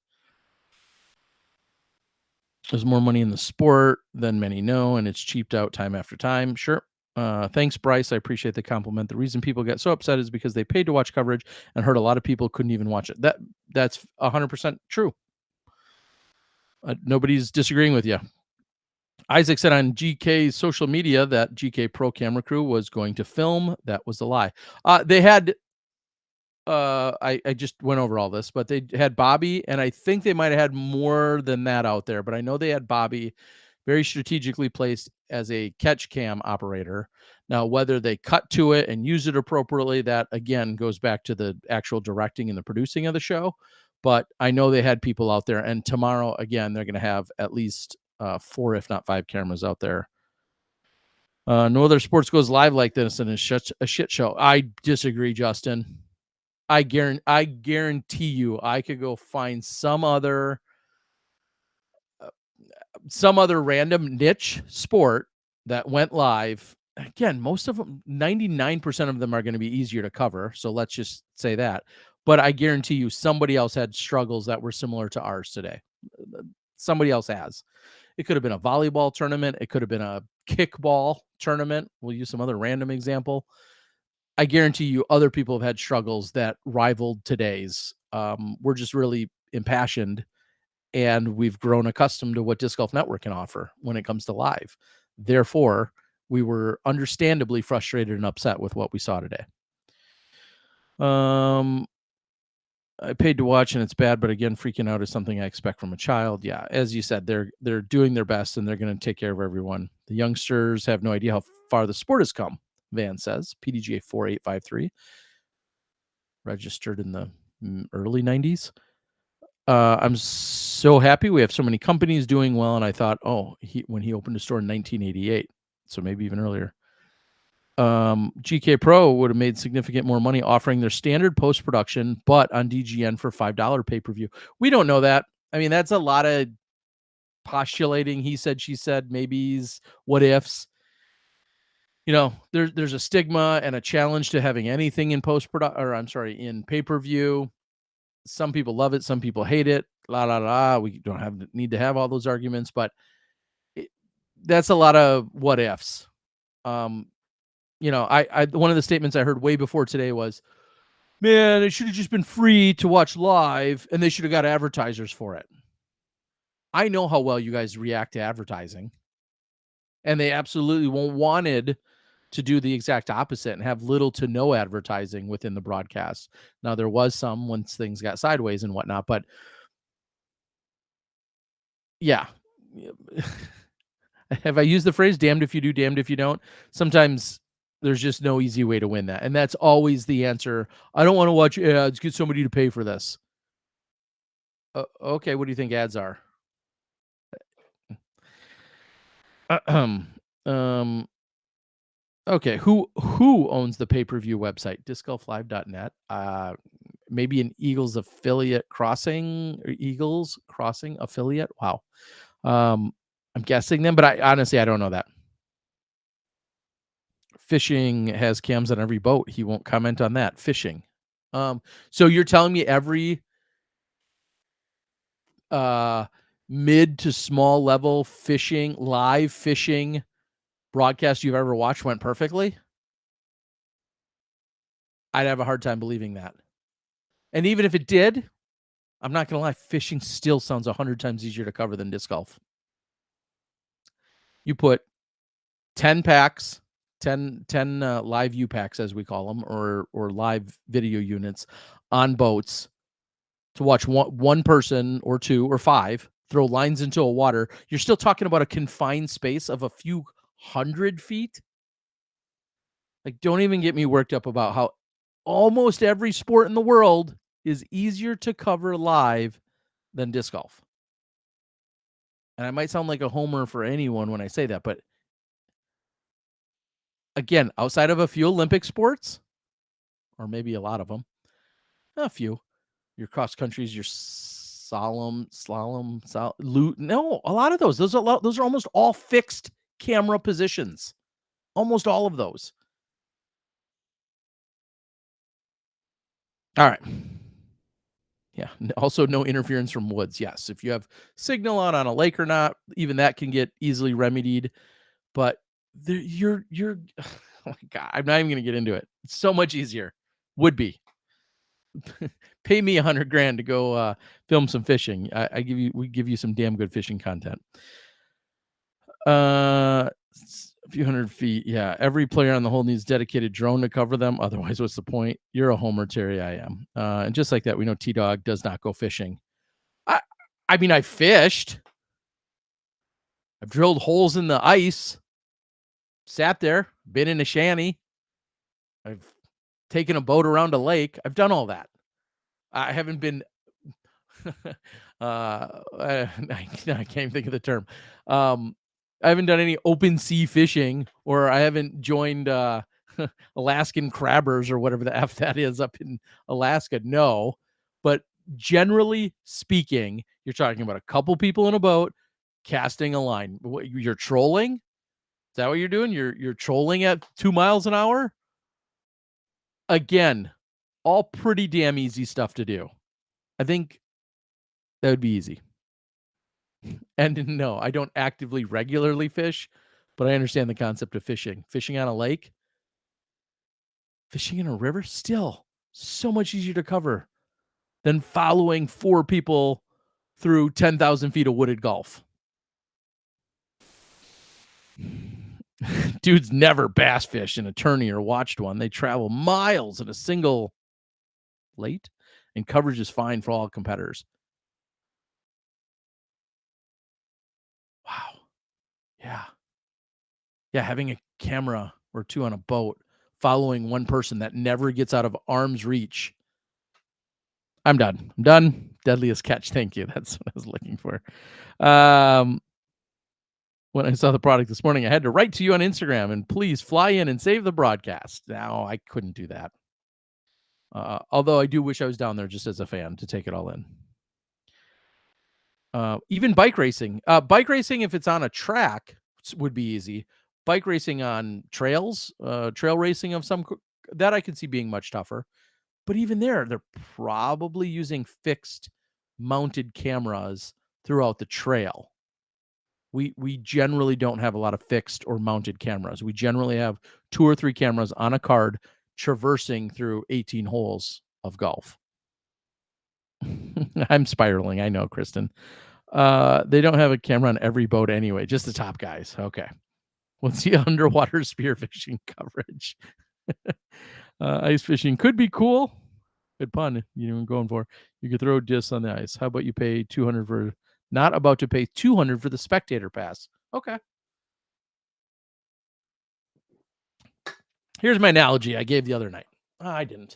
There's more money in the sport than many know, and it's cheaped out time after time. Sure. Thanks, Bryce. I appreciate the compliment. The reason people get so upset is because they paid to watch coverage and heard a lot of people couldn't even watch it. That's 100% true. Nobody's disagreeing with you. Isaac said on GK's social media that GK Pro camera crew was going to film. That was a lie. They had I just went over all this, but they had Bobby, and I think they might have had more than that out there, but I know they had Bobby very strategically placed as a catch cam operator. Now, whether they cut to it and use it appropriately, that again goes back to the actual directing and the producing of the show. But I know they had people out there, and tomorrow again they're going to have at least 4, if not 5, cameras out there. No other sports goes live like this, and it's such a shit show. I disagree, Justin. I guarantee you, I could go find some other random niche sport that went live. Again, most of them, 99% of them are going to be easier to cover. So let's just say that. But I guarantee you, somebody else had struggles that were similar to ours today. Somebody else has. It could have been a volleyball tournament. It could have been a kickball tournament. We'll use some other random example. I guarantee you other people have had struggles that rivaled today's. We're just really impassioned, and we've grown accustomed to what Disc Golf Network can offer when it comes to live. Therefore, we were understandably frustrated and upset with what we saw today. I paid to watch and it's bad, but again, freaking out is something I expect from a child. Yeah, as you said, they're doing their best and they're going to take care of everyone. The youngsters have no idea how far the sport has come, Van says. PDGA 4853, registered in the early 90s. I'm so happy we have so many companies doing well, and I thought, when he opened a store in 1988, so maybe even earlier. GK Pro would have made significant more money offering their standard post-production, but on DGN for $5 pay-per-view. We don't know that. I mean, that's a lot of postulating. He said, she said, maybes, what ifs. You know, there's a stigma and a challenge to having anything in in pay-per-view. Some people love it, some people hate it. We don't need to have all those arguments, but that's a lot of what ifs. I one of the statements I heard way before today was, man, it should have just been free to watch live and they should have got advertisers for it. I know how well you guys react to advertising, and they absolutely wanted to do the exact opposite and have little to no advertising within the broadcast. Now, there was some once things got sideways and whatnot, but yeah. Have I used the phrase damned if you do, damned if you don't? Sometimes there's just no easy way to win that. And that's always the answer. I don't want to watch ads. Get somebody to pay for this. Okay, what do you think ads are? Okay, who owns the pay-per-view website? discgolflive.net. Maybe an Eagles Crossing affiliate. Wow. I'm guessing them, but I honestly don't know that. Fishing has cams on every boat. He won't comment on that. Fishing. So you're telling me every mid to small level live fishing broadcast you've ever watched went perfectly? I'd have a hard time believing that. And even if it did, I'm not going to lie, fishing still sounds 100 times easier to cover than disc golf. You put 10 packs, 10 live U packs, as we call them, or live video units on boats to watch one person or 2 or 5 throw lines into a water. You're still talking about a confined space of a few hundred feet. Like, don't even get me worked up about how almost every sport in the world is easier to cover live than disc golf. And I might sound like a homer for anyone when I say that, but again, outside of a few Olympic sports, or maybe a lot of them, a few, your cross countries, your slalom, no, a lot of those. Those are almost all fixed camera positions. Almost all of those. All right. Yeah. Also, no interference from woods. Yes. If you have signal on a lake or not, even that can get easily remedied. But you're oh my God, I'm not even going to get into it. It's so much easier. Would be. Pay me $100,000 to go film some fishing. We give you some damn good fishing content. A few hundred feet. Yeah. Every player on the hole needs dedicated drone to cover them. Otherwise, what's the point? You're a homer, Terry. I am. And just like that, we know T-Dog does not go fishing. I mean, I fished. I've drilled holes in the ice, sat there, been in a shanty. I've taken a boat around a lake. I've done all that. I haven't been I can't even think of the term. I haven't done any open sea fishing, or I haven't joined Alaskan crabbers or whatever the F that is up in Alaska. No, but generally speaking, you're talking about a couple people in a boat casting a line. You're trolling? Is that what you're doing? You're trolling at 2 miles an hour? Again, all pretty damn easy stuff to do. I think that would be easy. And no, I don't actively regularly fish, but I understand the concept of fishing. Fishing on a lake, fishing in a river, still so much easier to cover than following 4 people through 10,000 feet of wooded Gulf. Dudes never bass fished in a tourney or watched one. They travel miles in a single late, and coverage is fine for all competitors. Wow. Yeah. Yeah, having a camera or 2 on a boat, following one person that never gets out of arm's reach. I'm done. I'm done. Deadliest catch. Thank you. That's what I was looking for. When I saw the product this morning, I had to write to you on Instagram and please fly in and save the broadcast. Now, I couldn't do that. Although I do wish I was down there just as a fan to take it all in. Even bike racing. Bike racing, if it's on a track, would be easy. Bike racing on trails, trail racing of some that I could see being much tougher. But even there, they're probably using fixed mounted cameras throughout the trail. We generally don't have a lot of fixed or mounted cameras. We generally have 2 or 3 cameras on a card traversing through 18 holes of golf. I'm spiraling. I know, Kristen. They don't have a camera on every boat anyway, just the top guys. Okay. What's the underwater spearfishing coverage? Ice fishing could be cool. Good pun. You know what I'm going for. You could throw discs on the ice. How about you pay 200 for not about to pay 200 for the spectator pass? Okay. Here's my analogy I gave the other night. I didn't.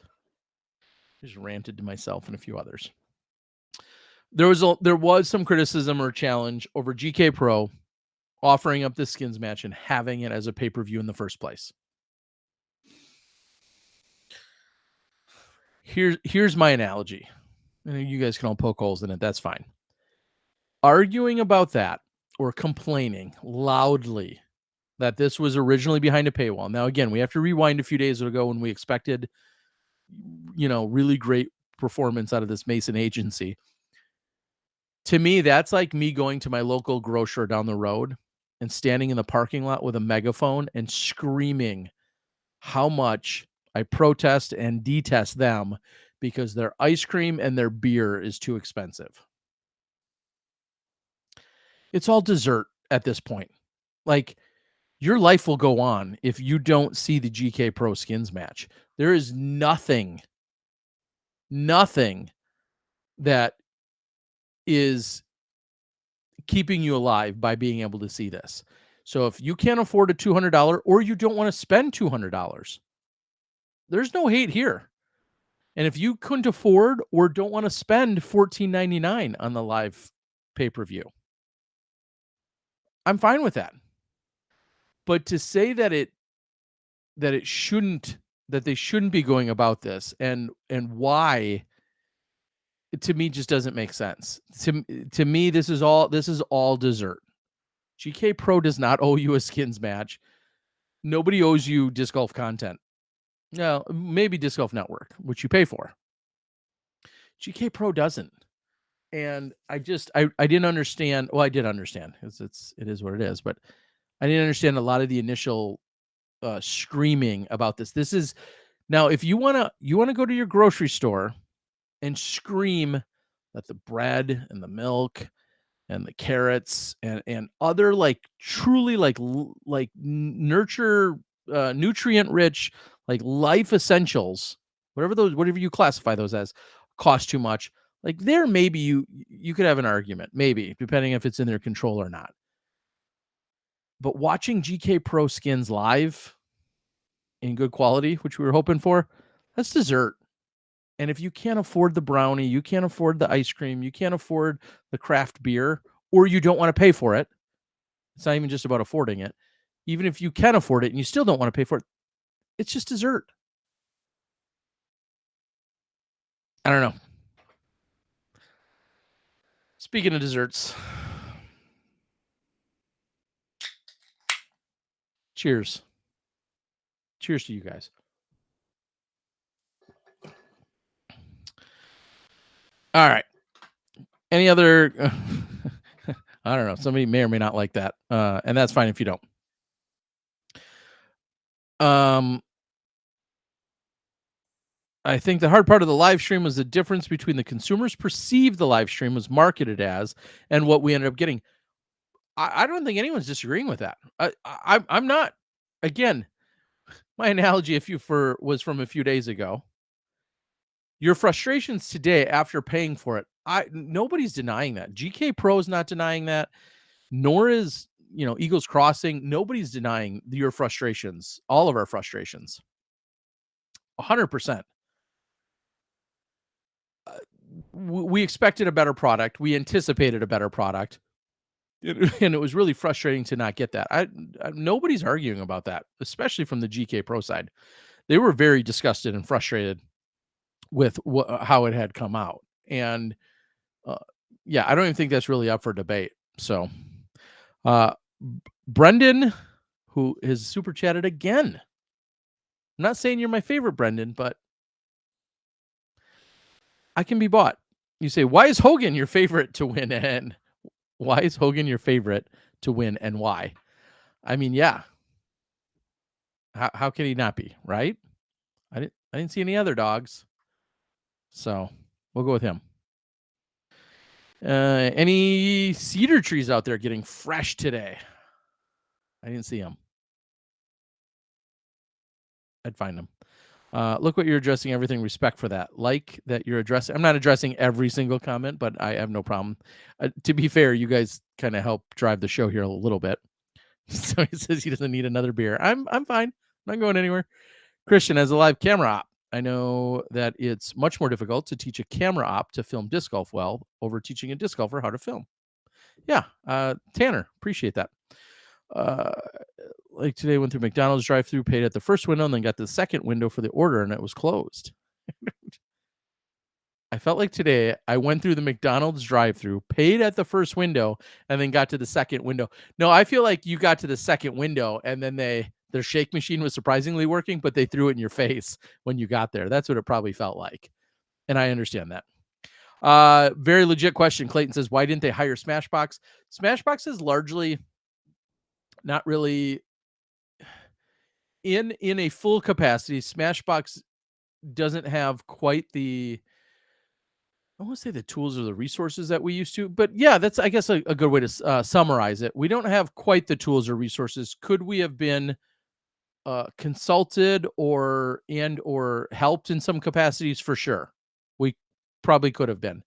I just ranted to myself and a few others. There was some criticism or challenge over GK Pro offering up the skins match and having it as a pay-per-view in the first place. Here's my analogy. And you guys can all poke holes in it. That's fine. Arguing about that or complaining loudly that this was originally behind a paywall. Now, again, we have to rewind a few days ago when we expected, really great performance out of this Mason agency. To me, that's like me going to my local grocer down the road and standing in the parking lot with a megaphone and screaming how much I protest and detest them because their ice cream and their beer is too expensive. It's all dessert at this point. Like, your life will go on if you don't see the GK Pro skins match. There is nothing that is keeping you alive by being able to see this. So if you can't afford a $200 or you don't want to spend $200, there's no hate here. And if you couldn't afford or don't want to spend $14.99 on the live pay-per-view, I'm fine with that. But to say that they shouldn't be going about this and why, to me, just doesn't make sense. To me, this is all dessert. GK Pro does not owe you a skins match. Nobody owes you disc golf content. No, maybe Disc Golf Network, which you pay for. GK Pro doesn't. And I didn't understand. Well, I did understand. It is what it is, but I didn't understand a lot of the initial screaming about this. This is now, if you want to go to your grocery store and scream that the bread and the milk and the carrots and other truly nutrient rich, life essentials, whatever you classify those as, cost too much. There maybe you could have an argument, maybe, depending if it's in their control or not. But watching GK Pro skins live in good quality, which we were hoping for, that's dessert. And if you can't afford the brownie, you can't afford the ice cream, you can't afford the craft beer, or you don't want to pay for it. It's not even just about affording it. Even if you can afford it and you still don't want to pay for it, it's just dessert. I don't know. Speaking of desserts, cheers. Cheers to you guys. All right. Any other? I don't know. Somebody may or may not like that, and that's fine if you don't. I think the hard part of the live stream was the difference between the consumers perceived the live stream was marketed as and what we ended up getting. I don't think anyone's disagreeing with that. I'm not. Again, my analogy, was from a few days ago. Your frustrations today after paying for it, nobody's denying that. GK Pro is not denying that, nor is Eagles Crossing. Nobody's denying your frustrations, all of our frustrations. 100%. We expected a better product. We anticipated a better product. And it was really frustrating to not get that. Nobody's arguing about that, especially from the GK Pro side. They were very disgusted and frustrated with how it had come out. And yeah, I don't even think that's really up for debate. So Brendan, who has super chatted again. I'm not saying you're my favorite, Brendan, but I can be bought. You say, why is Hogan your favorite to win? And why is Hogan your favorite to win and why? I mean, yeah. How can he not be, right? I didn't see any other dogs. So we'll go with him. Any cedar trees out there getting fresh today? I didn't see them. I'd find them. Look what you're addressing everything. Respect for that. Like that you're addressing. I'm not addressing every single comment, but I have no problem. To be fair, you guys kind of help drive the show here a little bit. So he says he doesn't need another beer. I'm fine. I'm not going anywhere. Christian, as a live camera op, I know that it's much more difficult to teach a camera op to film disc golf well over teaching a disc golfer how to film. Yeah, Tanner, appreciate that. Like today, went through McDonald's drive-thru, paid at the first window, and then got the second window for the order, and it was closed. I felt like today I went through the McDonald's drive-thru, paid at the first window, and then got to the second window. No, I feel like you got to the second window, and then their shake machine was surprisingly working, but they threw it in your face when you got there. That's what it probably felt like, and I understand that. Very legit question. Clayton says, why didn't they hire Smashbox? Smashbox is largely not really in a full capacity. Smashbox doesn't have quite the, I want to say the tools or the resources that we used to, but yeah, that's, I guess, a good way to summarize it. We don't have quite the tools or resources. Could we have been consulted or helped in some capacities? For sure. We probably could have been.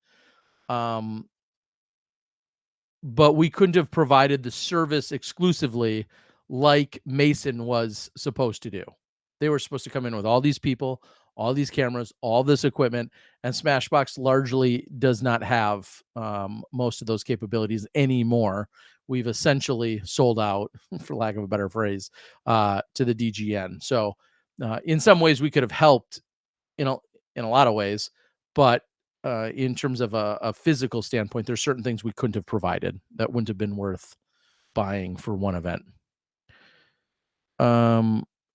But we couldn't have provided the service exclusively like Mason was supposed to do. They were supposed to come in with all these people, all these cameras, all this equipment, and Smashbox largely does not have most of those capabilities anymore. We've essentially sold out, for lack of a better phrase, to the DGN. So in some ways we could have helped in a lot of ways, but in terms of a physical standpoint, there's certain things we couldn't have provided that wouldn't have been worth buying for one event.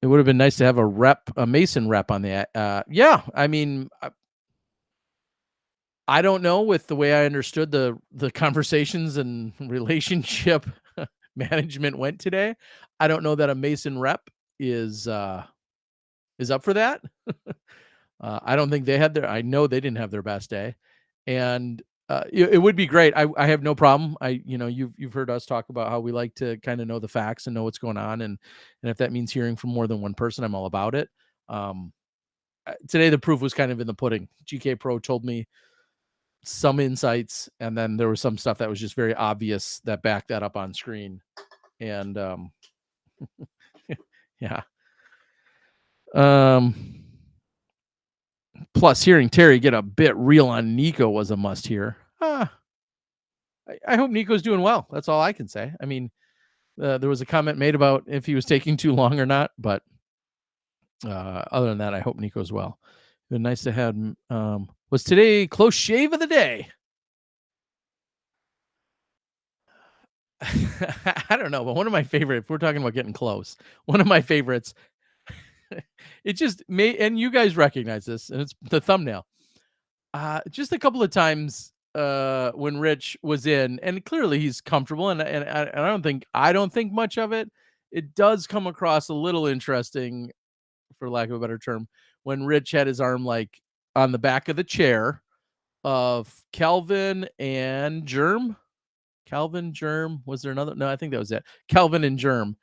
It would have been nice to have a Mason rep on the, yeah, I mean, I don't know, with the way I understood the conversations and relationship management went today. I don't know that a Mason rep is up for that. I don't think I know they didn't have their best day, and it would be great. I have no problem. You've heard us talk about how we like to kind of know the facts and know what's going on. And if that means hearing from more than one person, I'm all about it. Today, the proof was kind of in the pudding. GK Pro told me some insights, and then there was some stuff that was just very obvious that backed that up on screen. And yeah. Um, Plus, hearing Terry get a bit real on Nico was a must hear. I hope Nico's doing well. That's all I can say. I mean, there was a comment made about if he was taking too long or not, but other than that, I hope Nico's well. Been nice to have him. Was today close shave of the day? I don't know, but one of my favorite, if we're talking about getting close, one of my favorites, it just may, and you guys recognize this, and it's the thumbnail. Just a couple of times when Rich was in, and clearly he's comfortable, and I don't think much of it. It does come across a little interesting, for lack of a better term, when Rich had his arm like on the back of the chair of Calvin and Germ. Calvin, Germ. Was there another? No, I think that was it. Calvin and Germ.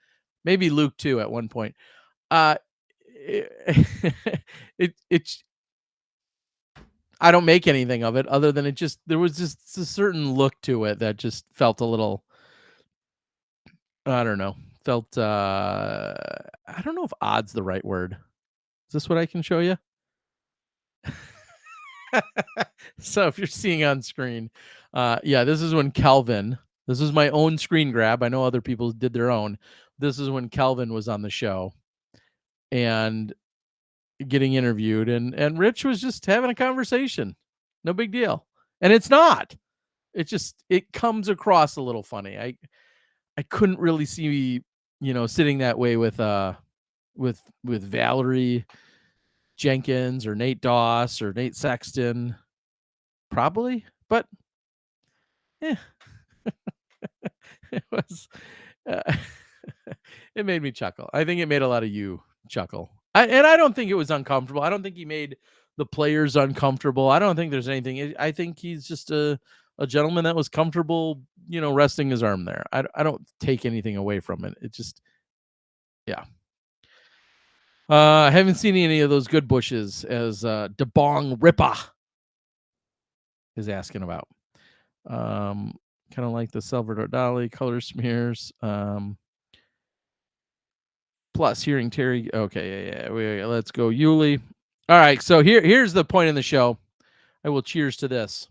Maybe Luke too at one point. Uh, it's I don't make anything of it other than there was just a certain look to it that just felt a little, I don't know, felt I don't know if odd's the right word. Is this what I can show you? So if you're seeing on screen, yeah, this is when Calvin, this is my own screen grab. I know other people did their own. This is when Calvin was on the show and getting interviewed, and Rich was just having a conversation. No big deal. And it's not. It comes across a little funny. I couldn't really see, sitting that way with Valerie Jenkins or Nate Doss or Nate Sexton, probably, but yeah, it was. Uh, it made me chuckle. I think it made a lot of you chuckle. And I don't think it was uncomfortable. I don't think he made the players uncomfortable. I don't think there's anything. I think he's just a gentleman that was comfortable, resting his arm there. I don't take anything away from it. It just, yeah. I haven't seen any of those good bushes, as DeBong Ripa is asking about. Kind of like the Salvador Dali color smears. Plus, hearing Terry. Okay, yeah. Let's go, Yuli. All right, so here's the point in the show. I will cheers to this.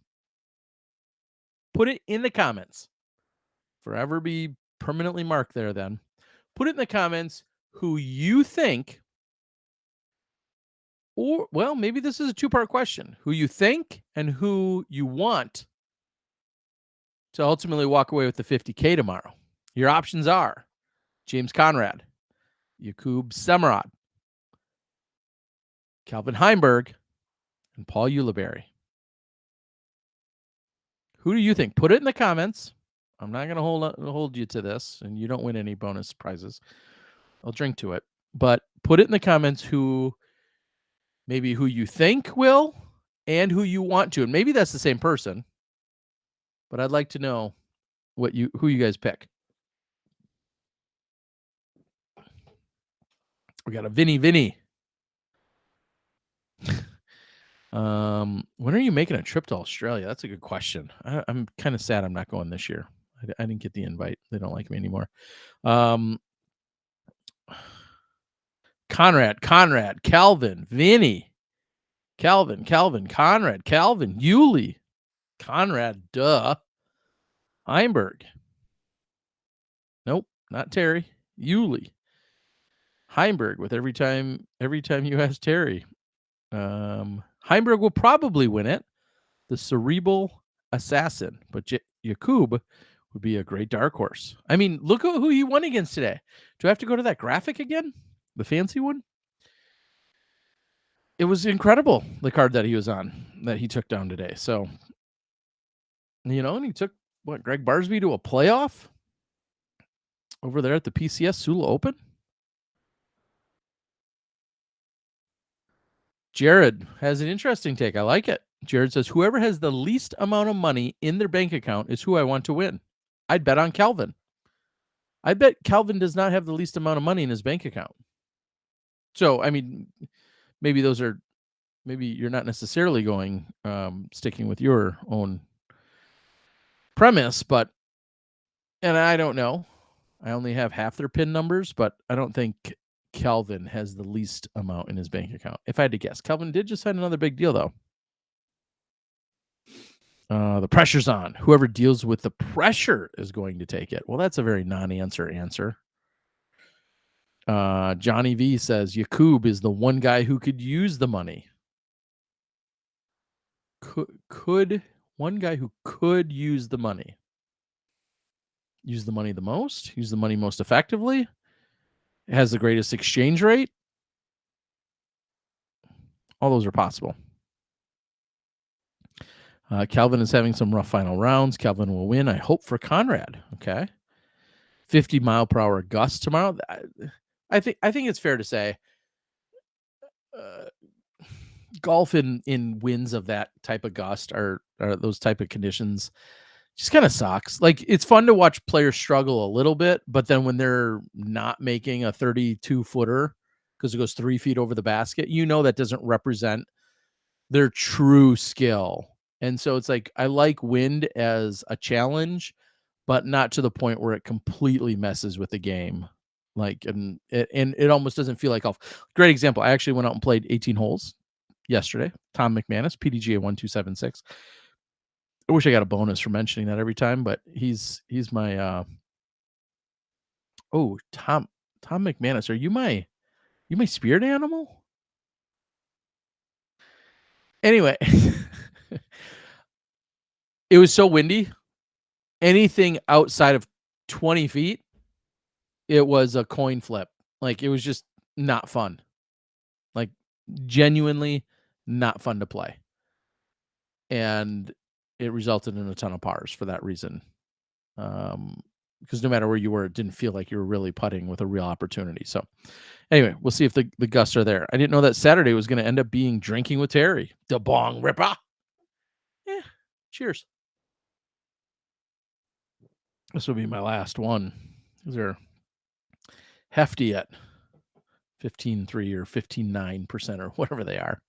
Put it in the comments. Forever be permanently marked there then. Put it in the comments who you think, or, well, maybe this is a two-part question. Who you think and who you want to ultimately walk away with the 50K tomorrow. Your options are James Conrad, Jakub Semerad, Calvin Heimberg, and Paul Ulibarri. Who do you think? Put it in the comments. I'm not going to hold you to this, and you don't win any bonus prizes. I'll drink to it. But put it in the comments who you think will and who you want to. And maybe that's the same person. But I'd like to know who you guys pick. We got a Vinny. When are you making a trip to Australia? That's a good question. I'm kind of sad I'm not going this year. I didn't get the invite. They don't like me anymore. Conrad, Calvin, Vinny, Calvin, Conrad, Calvin, Yuli, Conrad, duh. Heimberg. Nope, not Terry. Yuli. Heimberg with every time you ask Terry. Heimberg will probably win it. The cerebral assassin, but Jakub would be a great dark horse. I mean, look at who he won against today. Do I have to go to that graphic again? The fancy one? It was incredible, the card that he was on, that he took down today. So, and he took, Greg Barsby to a playoff over there at the PCS Sula Open? Jared has an interesting take. I like it. Jared says, whoever has the least amount of money in their bank account is who I want to win. I'd bet on Calvin. I bet Calvin does not have the least amount of money in his bank account. So, I mean, maybe you're not necessarily going, sticking with your own premise, and I don't know. I only have half their PIN numbers, but I don't think Calvin has the least amount in his bank account. If I had to guess, Calvin did just sign another big deal, though. The pressure's on. Whoever deals with the pressure is going to take it. Well, that's a very non-answer answer. Johnny V says Yakub is the one guy who could use the money. Could one guy who could use the money? Use the money the most? Use the money most effectively? Has the greatest exchange rate? All those are possible. Calvin is having some rough final rounds. Calvin will win. I hope for Conrad. Okay. 50-mile-per-hour gust tomorrow. I think it's fair to say uh, golf in winds of that type of gust or those type of conditions just kind of sucks. Like, it's fun to watch players struggle a little bit, but then when they're not making a 32-footer because it goes 3 feet over the basket, that doesn't represent their true skill. And so it's like, I like wind as a challenge, but not to the point where it completely messes with the game. Like, and it almost doesn't feel like golf. Great example. I actually went out and played 18 holes yesterday. Tom McManus, PDGA 1276. I wish I got a bonus for mentioning that every time, but he's my Tom McManus. Are you my spirit animal? Anyway, it was so windy. Anything outside of 20 feet, it was a coin flip. Like, it was just not fun. Like, genuinely not fun to play. And it resulted in a ton of pars for that reason. Because no matter where you were, it didn't feel like you were really putting with a real opportunity. So anyway, we'll see if the gusts are there. I didn't know that Saturday was going to end up being drinking with Terry. Da bong ripper. Yeah. Cheers. This will be my last one. These are hefty at 15.3 or 15.9% or whatever they are.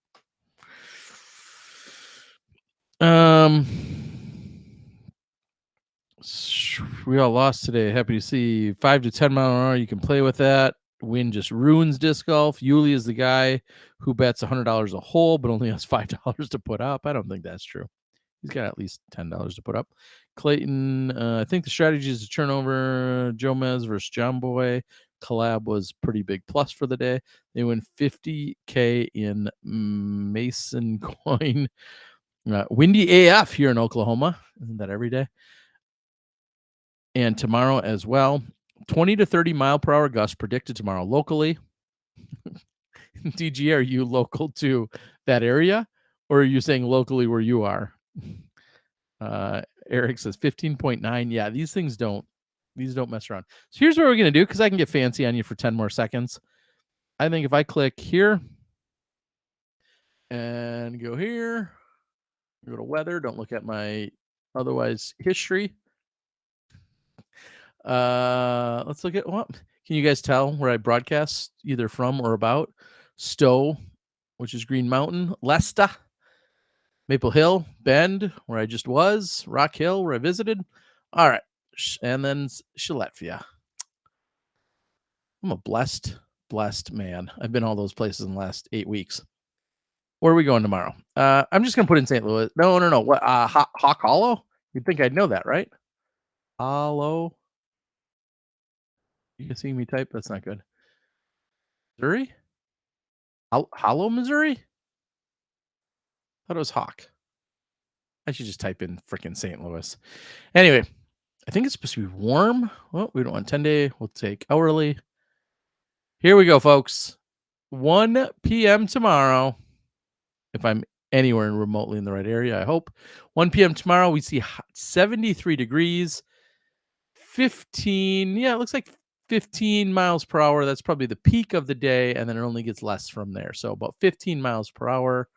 We all lost today. Happy to see 5 to 10 mile an hour. You can play with that. Wind just ruins disc golf. Yuli is the guy who bets $100 a hole, but only has $5 to put up. I don't think that's true. He's got at least $10 to put up. Clayton, I think the strategy is to turn over Jomez versus John Boy. Collab was pretty big plus for the day. They win $50K in Mason coin. Windy AF here in Oklahoma. Isn't that every day? And tomorrow as well. 20 to 30 mile per hour gusts predicted tomorrow locally. DG, are you local to that area? Or are you saying locally where you are? Eric says 15.9. Yeah, these don't mess around. So here's what we're going to do, because I can get fancy on you for 10 more seconds. I think if I click here and go here, go to weather, don't look at my otherwise history. Let's look at what can you guys tell where I broadcast either from or about? Stowe, which is Green Mountain, Leicester, Maple Hill, Bend, where I just was, Rock Hill, where I visited. All right. And then Shaletvia. I'm a blessed man. I've been all those places in the last 8 weeks. Where are we going tomorrow? I'm just going to put in St. Louis. No. What? Hawk Hollow? You'd think I'd know that, right? Hollow. You can see me type? That's not good. Missouri? Hollow, Missouri? I thought it was Hawk. I should just type in freaking St. Louis. Anyway, I think it's supposed to be warm. Well, we don't want 10-day. We'll take hourly. Here we go, folks. 1 p.m. tomorrow. If I'm anywhere remotely in the right area, I hope. 1 p.m. tomorrow, we see 73 degrees. 15. Yeah, it looks like 15 miles per hour. That's probably the peak of the day, and then it only gets less from there. So about 15 miles per hour,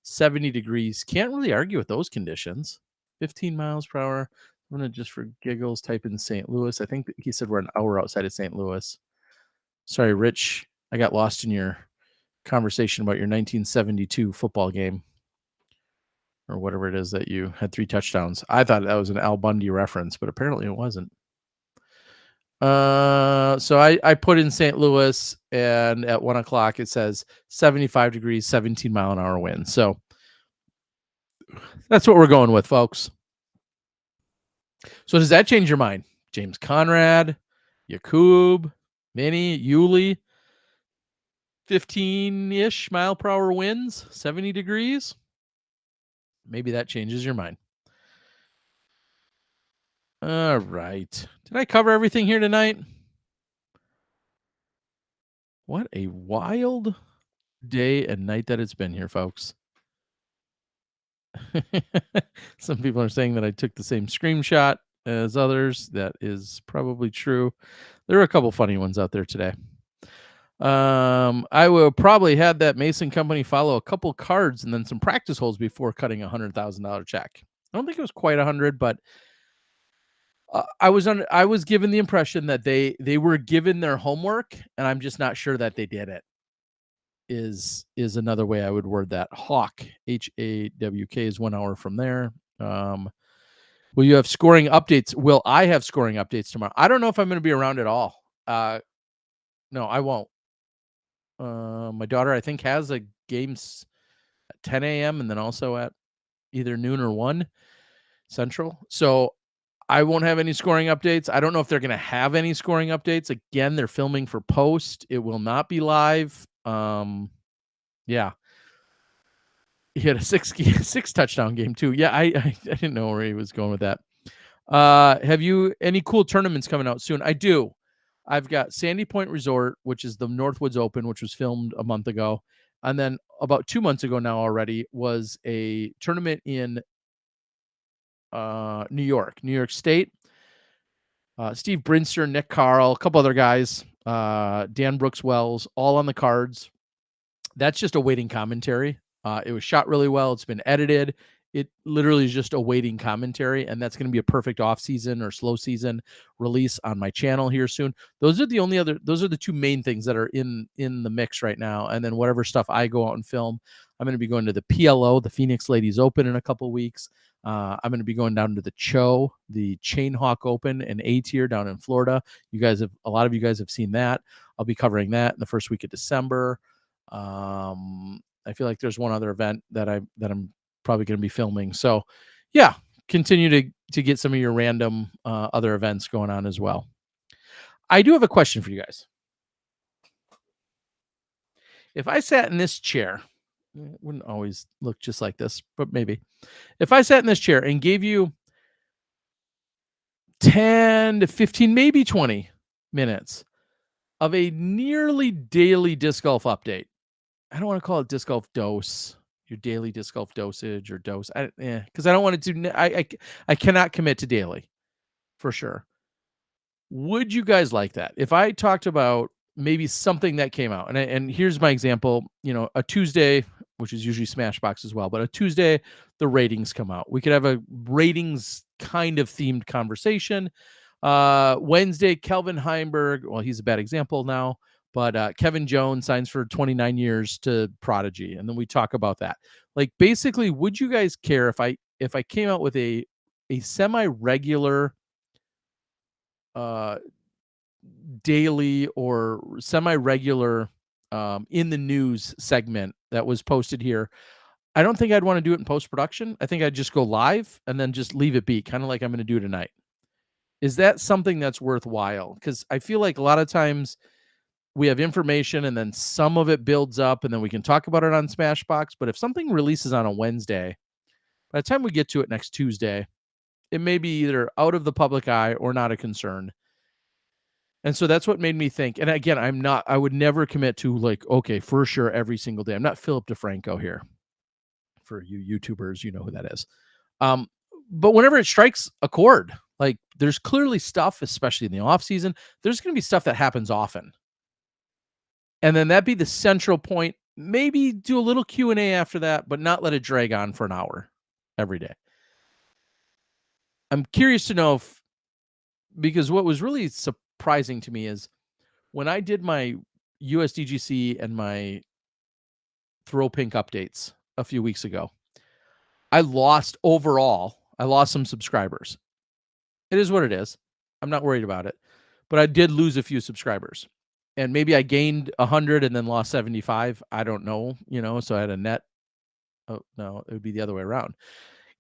70 degrees. Can't really argue with those conditions. 15 miles per hour. I'm going to just for giggles type in St. Louis. I think he said we're an hour outside of St. Louis. Sorry, Rich. I got lost in your conversation about your 1972 football game or whatever it is that you had 3 touchdowns. I thought that was an Al Bundy reference, but apparently it wasn't. So I put in St. Louis, and at 1 o'clock it says 75 degrees, 17-mile-an-hour wind. So that's what we're going with, folks. So does that change your mind? James Conrad, Yakub, Minnie, Yuli, 15-ish mile per hour winds, 70 degrees. Maybe that changes your mind. All right. Did I cover everything here tonight? What a wild day and night that it's been here, folks. Some people are saying that I took the same screenshot as others. That is probably true. There are a couple funny ones out there today. I will probably have that Mason company follow a couple cards and then some practice holes before cutting $100,000 check. I don't think it was quite 100, but I was given the impression that they were given their homework, and I'm just not sure that they did it. Is another way I would word that. Hawk, HAWK, is 1 hour from there. Will you have scoring updates? Will I have scoring updates tomorrow? I don't know if I'm going to be around at all. No, I won't. My daughter, I think, has a games at 10 a.m. and then also at either noon or 1 Central. So I won't have any scoring updates. I don't know if they're going to have any scoring updates. Again, they're filming for post. It will not be live. Yeah. He had a six touchdown game too. Yeah, I didn't know where he was going with that. Have you any cool tournaments coming out soon? I do. I've got Sandy Point Resort, which is the Northwoods Open, which was filmed a month ago. And then about 2 months ago now already was a tournament in New York State. Steve Brinster, Nick Carl, a couple other guys, Dan Brooks Wells, all on the cards. That's just awaiting commentary. It was shot really well. It's been edited. It literally is just awaiting commentary, and that's going to be a perfect off season or slow season release on my channel here soon. Those are the two main things that are in the mix right now. And then whatever stuff I go out and film, I'm going to be going to the PLO, the Phoenix Ladies Open, in a couple weeks. I'm going to be going down to the the Chainhawk Open and A tier down in Florida. A lot of you guys have seen that. I'll be covering that in the first week of December. I feel like there's one other event that I'm probably going to be filming. So yeah, continue to get some of your random other events going on as well. I do have a question for you guys. If I sat in this chair, it wouldn't always look just like this, but maybe. If I sat in this chair and gave you 10 to 15, maybe 20 minutes of a nearly daily disc golf update. I don't want to call it disc golf dose, your daily disc golf dosage or dose. Because I don't want it to. I cannot commit to daily, for sure. Would you guys like that if I talked about maybe something that came out? And here's my example. A Tuesday, which is usually Smashbox as well, but a Tuesday, the ratings come out. We could have a ratings kind of themed conversation. Wednesday, Kelvin Heimberg. Well, he's a bad example now. But Kevin Jones signs for 29 years to Prodigy, and then we talk about that. Like, basically, would you guys care if I came out with a semi-regular daily or semi-regular in the news segment that was posted here? I don't think I'd want to do it in post-production. I think I'd just go live and then just leave it be, kind of like I'm going to do tonight. Is that something that's worthwhile? Because I feel like a lot of times we have information and then some of it builds up and then we can talk about it on Smashbox. But if something releases on a Wednesday, by the time we get to it next Tuesday, it may be either out of the public eye or not a concern. And so that's what made me think. And again, I would never commit to like, okay, for sure, every single day. I'm not Philip DeFranco here. For you YouTubers, you know who that is. But whenever it strikes a chord, like there's clearly stuff, especially in the off season, there's going to be stuff that happens often. And then that'd be the central point. Maybe do a little Q&A after that, but not let it drag on for an hour every day. I'm curious to know because what was really surprising to me is when I did my USDGC and my Throw Pink updates a few weeks ago, I lost some subscribers. It is what it is. I'm not worried about it. but I did lose a few subscribers. And maybe I gained 100 and then lost 75. I don't know, so I had a net. Oh, no, it would be the other way around.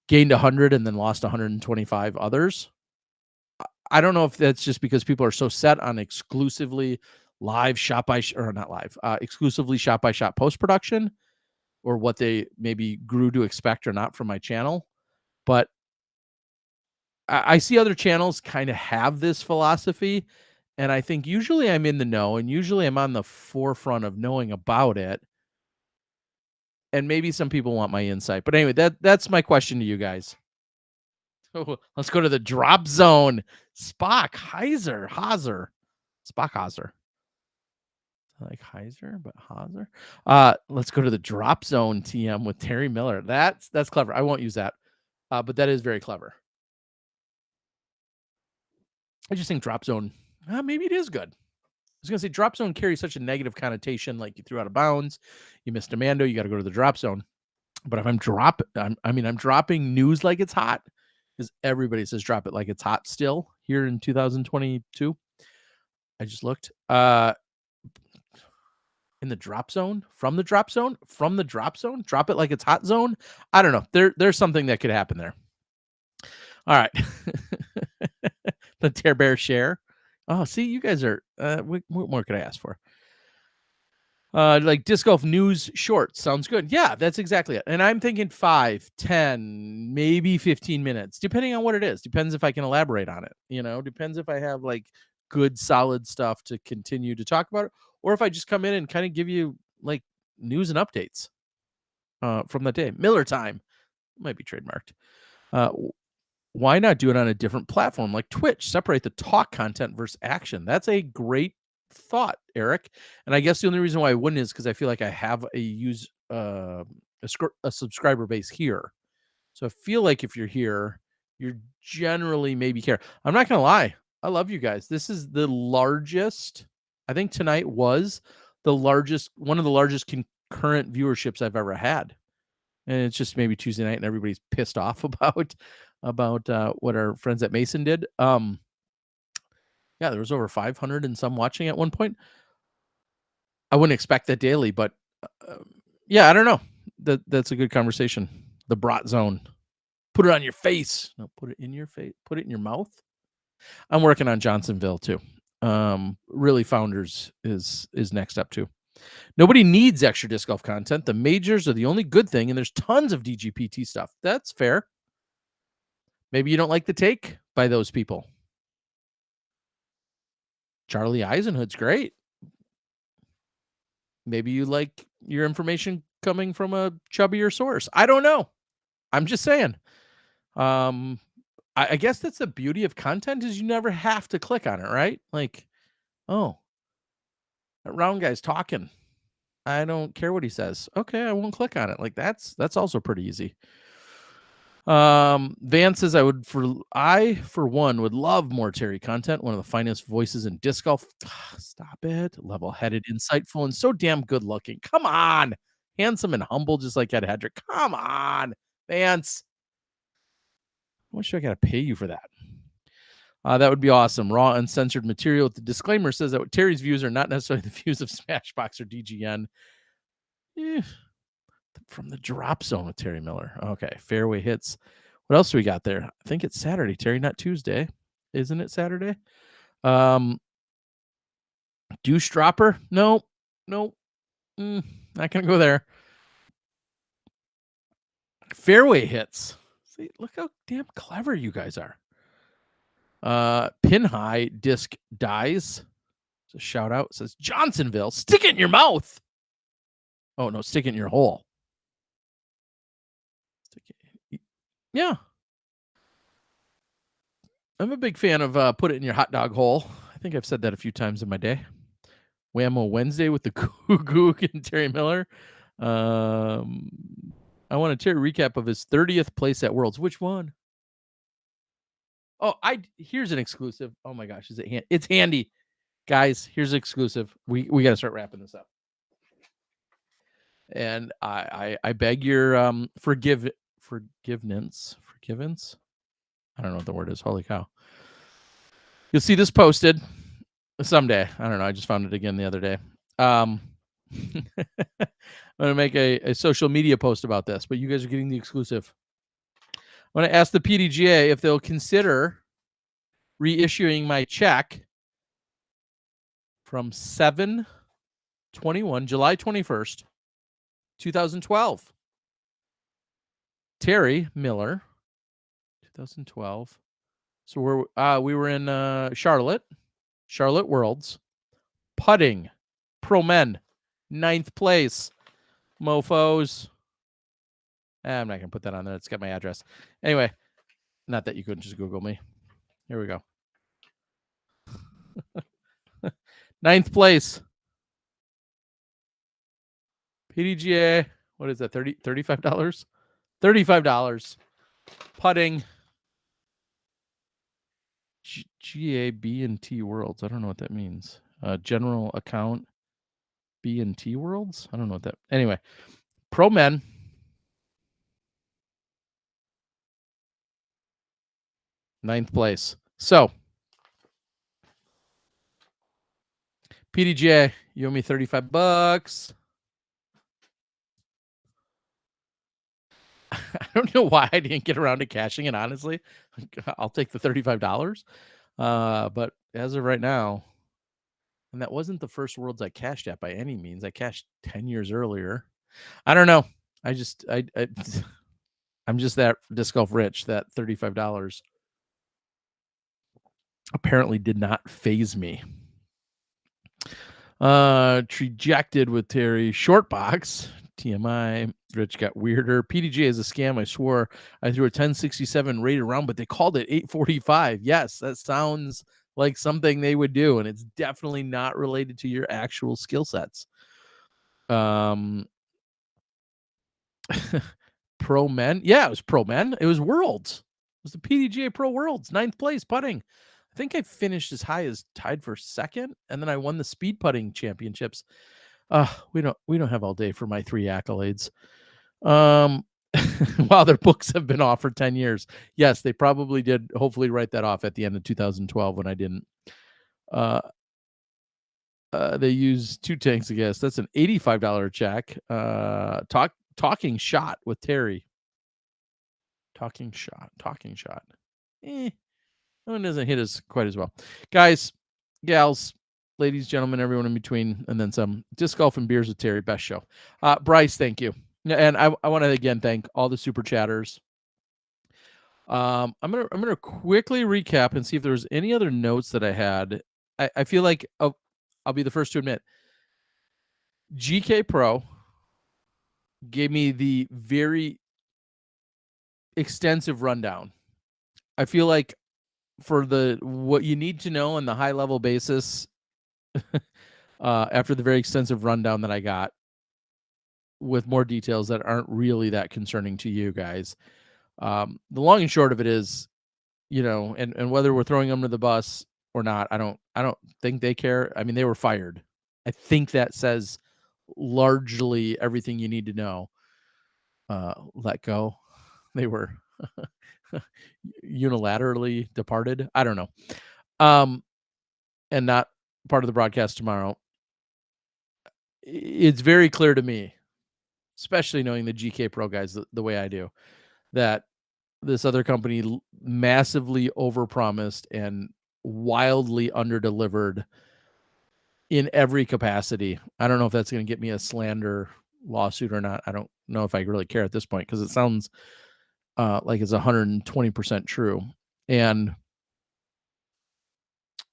Gained 100 and then lost 125 others. I don't know if that's just because people are so set on exclusively live shot by or not live, exclusively shot by shot post production, or what they maybe grew to expect or not from my channel. But I see other channels kind of have this philosophy, and I think usually I'm in the know, and usually I'm on the forefront of knowing about it. And maybe some people want my insight. But anyway, that's my question to you guys. Oh, let's go to the drop zone. Spock, Heiser. Spock Heiser. Like Heiser, but Heiser. Let's go to the drop zone TM with Terry Miller. That's clever. I won't use that. But that is very clever. I just think drop zone, maybe it is good. I was gonna say drop zone carries such a negative connotation, like you threw out of bounds, you missed a Mando, you got to go to the drop zone. But if I'm dropping news like it's hot, because everybody says drop it like it's hot still here in 2022. I just looked. In the drop zone, from the drop zone, drop it like it's hot zone. I don't know. There's something that could happen there. All right. The Tear Bear share. Oh, see, you guys are, what more could I ask for? Like disc golf news shorts. Sounds good. Yeah, that's exactly it. And I'm thinking 5, 10, maybe 15 minutes, depending on what it is. Depends if I can elaborate on it. Depends if I have like good, solid stuff to continue to talk about it, or if I just come in and kind of give you like news and updates from the day. Miller time might be trademarked. Why not do it on a different platform like Twitch? Separate the talk content versus action. That's a great thought, Eric. And I guess the only reason why I wouldn't is because I feel like I have a subscriber base here. So I feel like if you're here, you're generally maybe care. I'm not gonna lie, I love you guys. This is the largest. I think tonight was one of the largest concurrent viewerships I've ever had. And it's just maybe Tuesday night and everybody's pissed off about what our friends at Mason did. Yeah, there was over 500 and some watching at one point. I wouldn't expect that daily, but yeah, I don't know. That's a good conversation. The brat zone. Put it on your face. No, put it in your face. Put it in your mouth. I'm working on Johnsonville too. Really, Founders is next up too. Nobody needs extra disc golf content. The majors are the only good thing, and there's tons of DGPT stuff. That's fair. Maybe you don't like the take by those people. Charlie Eisenhood's great. Maybe you like your information coming from a chubbier source. I don't know. I'm just saying. I guess that's the beauty of content is you never have to click on it, right? Like, oh, that round guy's talking. I don't care what he says. Okay, I won't click on it. Like that's also pretty easy. Van says I for one would love more Terry content. One of the finest voices in disc golf. Stop it. Level-headed, insightful, and so damn good looking. Come on. Handsome and humble, just like Ed Hedrick. Come on, Vance. How much do I gotta pay you for that? That would be awesome. Raw, uncensored material. The disclaimer says that Terry's views are not necessarily the views of Smashbox or DGN. From the drop zone with Terry Miller. Okay, fairway hits. What else do we got there? I think it's Saturday, Terry, not Tuesday. Isn't it Saturday? Douche dropper? No. Not gonna go there. Fairway hits. See, look how damn clever you guys are. Pin high disc dies. It's a shout out. It says Johnsonville. Stick it in your mouth. Oh no, stick it in your hole. Yeah. I'm a big fan of put it in your hot dog hole. I think I've said that a few times in my day. Whammo Wednesday with the Goog and Terry Miller. I want a Terry recap of his 30th place at Worlds. Which one? Oh, here's an exclusive. Oh my gosh, it's handy. Guys, here's exclusive. We got to start wrapping this up. And I beg your forgiveness. I don't know what the word is. Holy cow. You'll see this posted. Someday. I don't know. I just found it again the other day. I'm gonna make a social media post about this, but you guys are getting the exclusive. I'm gonna ask the PDGA if they'll consider reissuing my check from 7/21, July 21st, 2012. Terry Miller, 2012. So we were in Charlotte Worlds, putting, pro men, 9th place. Mofos. I'm not gonna put that on there. It's got my address. Anyway, not that you couldn't just Google me. Here we go. 9th place. PDGA. What is that? $35? $35. Putting. GAB&T Worlds. I don't know what that means. General account B&T Worlds. I don't know what that. Anyway, pro men. Ninth place. So, PDGA, you owe me $35. I don't know why I didn't get around to cashing it, honestly. I'll take the $35. But as of right now, and that wasn't the first Worlds I cashed at by any means. I cashed 10 years earlier. I don't know. I'm just that disc golf rich that $35 apparently did not phase me. Trejected with Terry. Short box. TMI. Rich got weirder. PDGA is a scam. I swore I threw a 1067 rated round, but they called it 845. Yes, that sounds like something they would do, and it's definitely not related to your actual skill sets. Pro men. Yeah, it was pro men. It was Worlds. It was the PDGA Pro Worlds. 9th place putting. I think I finished as high as tied for second, and then I won the speed putting championships. We don't have all day for my 3 accolades. While their books have been off for 10 years. Yes, they probably did hopefully write that off at the end of 2012 when I didn't. They used 2 tanks, I guess. That's an $85 check. Talking shot with Terry. Talking shot. One doesn't hit us quite as well. Guys, gals, ladies, gentlemen, everyone in between, and then some. Disc Golf and Beers with Terry, best show. Bryce, thank you. And I want to again thank all the super chatters. I'm gonna quickly recap and see if there's any other notes that I had. I feel like I'll be the first to admit GK Pro gave me the very extensive rundown. I feel like for what you need to know on the high level basis, after the very extensive rundown that I got with more details that aren't really that concerning to you guys, the long and short of it is, and whether we're throwing them to the bus or not, I don't think they care. I mean, they were fired. I think that says largely everything you need to know. Let go. They were unilaterally departed. I don't know. And not part of the broadcast tomorrow. It's very clear to me, especially knowing the GK Pro guys the way I do, that this other company massively overpromised and wildly underdelivered in every capacity. I don't know if that's going to get me a slander lawsuit or not. I don't know if I really care at this point because it sounds like it's 120% true. And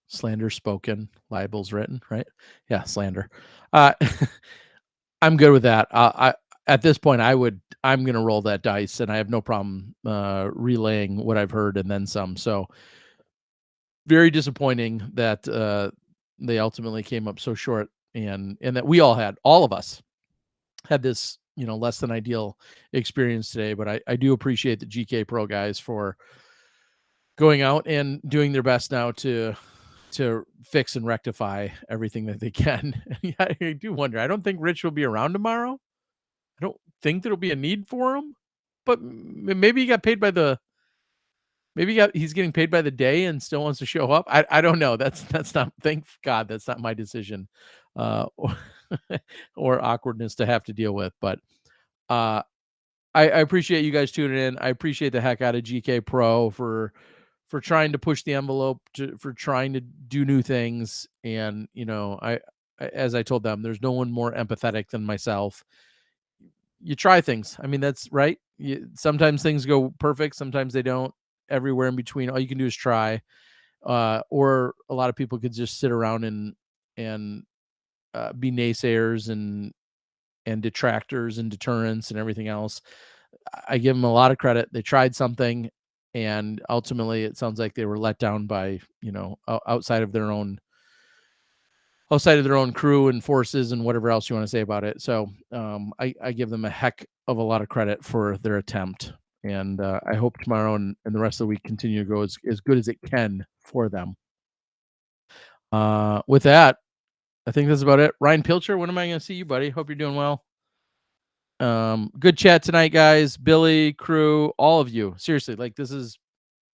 slander spoken, libels written, right? Yeah, slander. I'm good with that. At this point, I'm going to roll that dice, and I have no problem relaying what I've heard and then some. So very disappointing that they ultimately came up so short, and that all of us had this, less than ideal experience today. But I do appreciate the GK Pro guys for going out and doing their best now to fix and rectify everything that they can. Yeah, I do wonder. I don't think Rich will be around tomorrow. I don't think there'll be a need for him, but maybe he got paid by the Maybe he's getting paid by the day and still wants to show up. I don't know. That's not, thank God that's not my decision, or, or awkwardness to have to deal with. But uh, I appreciate you guys tuning in. I appreciate the heck out of GK Pro for trying to push the envelope, for trying to do new things. And as I told them, there's no one more empathetic than myself. You try things. I mean, that's right. Sometimes things go perfect, sometimes they don't. Everywhere in between, all you can do is try. Or a lot of people could just sit around and be naysayers and detractors and deterrents and everything else. I give them a lot of credit. They tried something, and ultimately, it sounds like they were let down by outside of their own crew and forces and whatever else you want to say about it. So I give them a heck of a lot of credit for their attempt. And I hope tomorrow and the rest of the week continue to go as good as it can for them. With that, I think that's about it. Ryan Pilcher, when am I going to see you, buddy? Hope you're doing well. Good chat tonight, guys. Billy, crew, all of you. Seriously, like, this is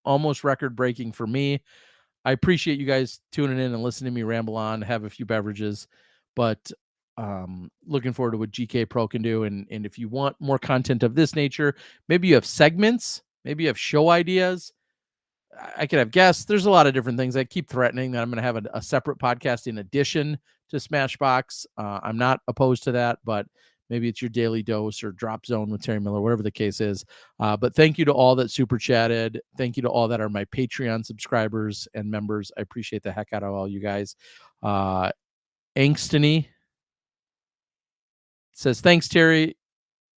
almost record breaking for me. I appreciate you guys tuning in and listening to me ramble on, have a few beverages, but looking forward to what GK Pro can do. And if you want more content of this nature, maybe you have segments, maybe you have show ideas. I could have guests. There's a lot of different things. I keep threatening that I'm going to have a separate podcast in addition to Smashbox. I'm not opposed to that, but maybe it's your daily dose or drop zone with Terry Miller, whatever the case is. But thank you to all that super chatted. Thank you to all that are my Patreon subscribers and members. I appreciate the heck out of all you guys. Angstony says, thanks, Terry.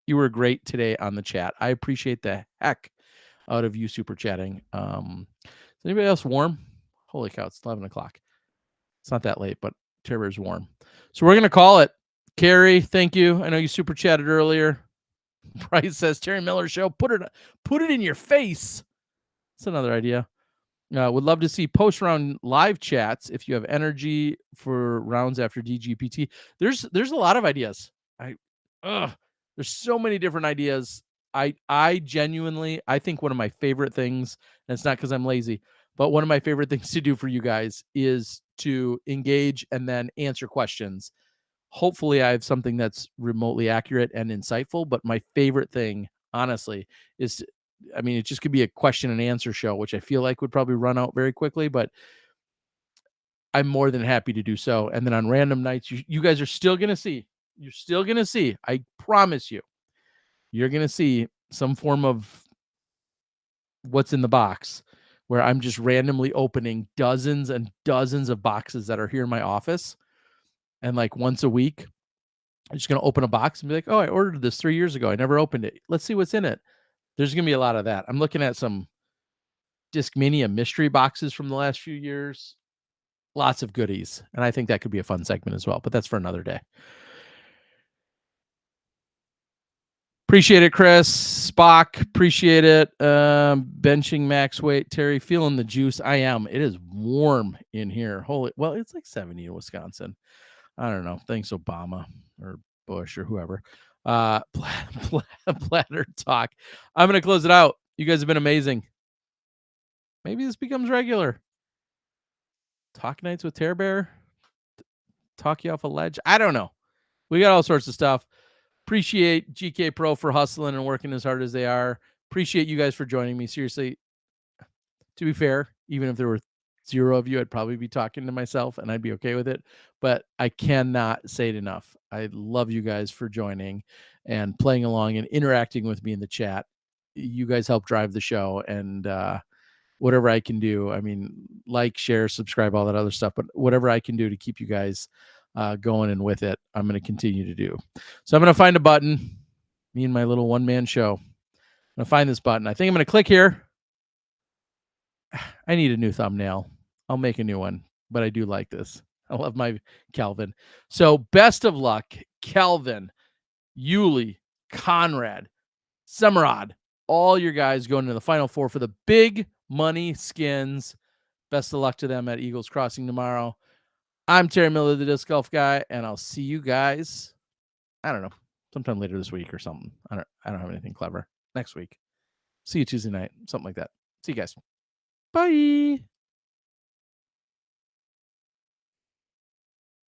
You were great today on the chat. I appreciate the heck out of you super chatting. Is anybody else warm? Holy cow, it's 11 o'clock. It's not that late, but Terry's warm. So we're going to call it. Carrie, thank you. I know you super chatted earlier. Bryce says, Terry Miller show, put it in your face. That's another idea. Would love to see post-round live chats if you have energy for rounds after DGPT. There's a lot of ideas. There's so many different ideas. I genuinely, I think one of my favorite things, and it's not because I'm lazy, but one of my favorite things to do for you guys is to engage and then answer questions. Hopefully I have something that's remotely accurate and insightful, but my favorite thing, honestly, is, it just could be a question and answer show, which I feel like would probably run out very quickly, but I'm more than happy to do so. And then on random nights, you guys are still going to see, I promise you're going to see some form of what's in the box where I'm just randomly opening dozens and dozens of boxes that are here in my office. And like once a week, I'm just going to open a box and be like, oh, I ordered this 3 years ago. I never opened it. Let's see what's in it. There's going to be a lot of that. I'm looking at some Discmania mystery boxes from the last few years. Lots of goodies. And I think that could be a fun segment as well, but that's for another day. Appreciate it, Chris. Spock, appreciate it. Benching max weight. Terry, feeling the juice. I am. It is warm in here. Well, it's like 70 in Wisconsin. I don't know. Thanks, Obama or Bush or whoever. Platter talk. I'm going to close it out. You guys have been amazing. Maybe this becomes regular. Talk nights with Tear Bear. Talk you off a ledge. I don't know. We got all sorts of stuff. Appreciate GK Pro for hustling and working as hard as they are. Appreciate you guys for joining me. Seriously, to be fair, even if there were 0 of you, I'd probably be talking to myself and I'd be okay with it. But I cannot say it enough. I love you guys for joining and playing along and interacting with me in the chat. You guys help drive the show, and whatever I can do, like, share, subscribe, all that other stuff, but whatever I can do to keep you guys going and with it, I'm going to continue to do. So I'm going to find a button, me and my little one-man show. I'm going to find this button. I think I'm going to click here. I need a new thumbnail. I'll make a new one, but I do like this. I love my Calvin. So best of luck, Calvin, Yuli, Conrad, Samarad, all your guys going to the Final Four for the big money skins. Best of luck to them at Eagles Crossing tomorrow. I'm Terry Miller, the Disc Golf Guy, and I'll see you guys, I don't know, sometime later this week or something. I don't have anything clever. Next week. See you Tuesday night, something like that. See you guys. Bye.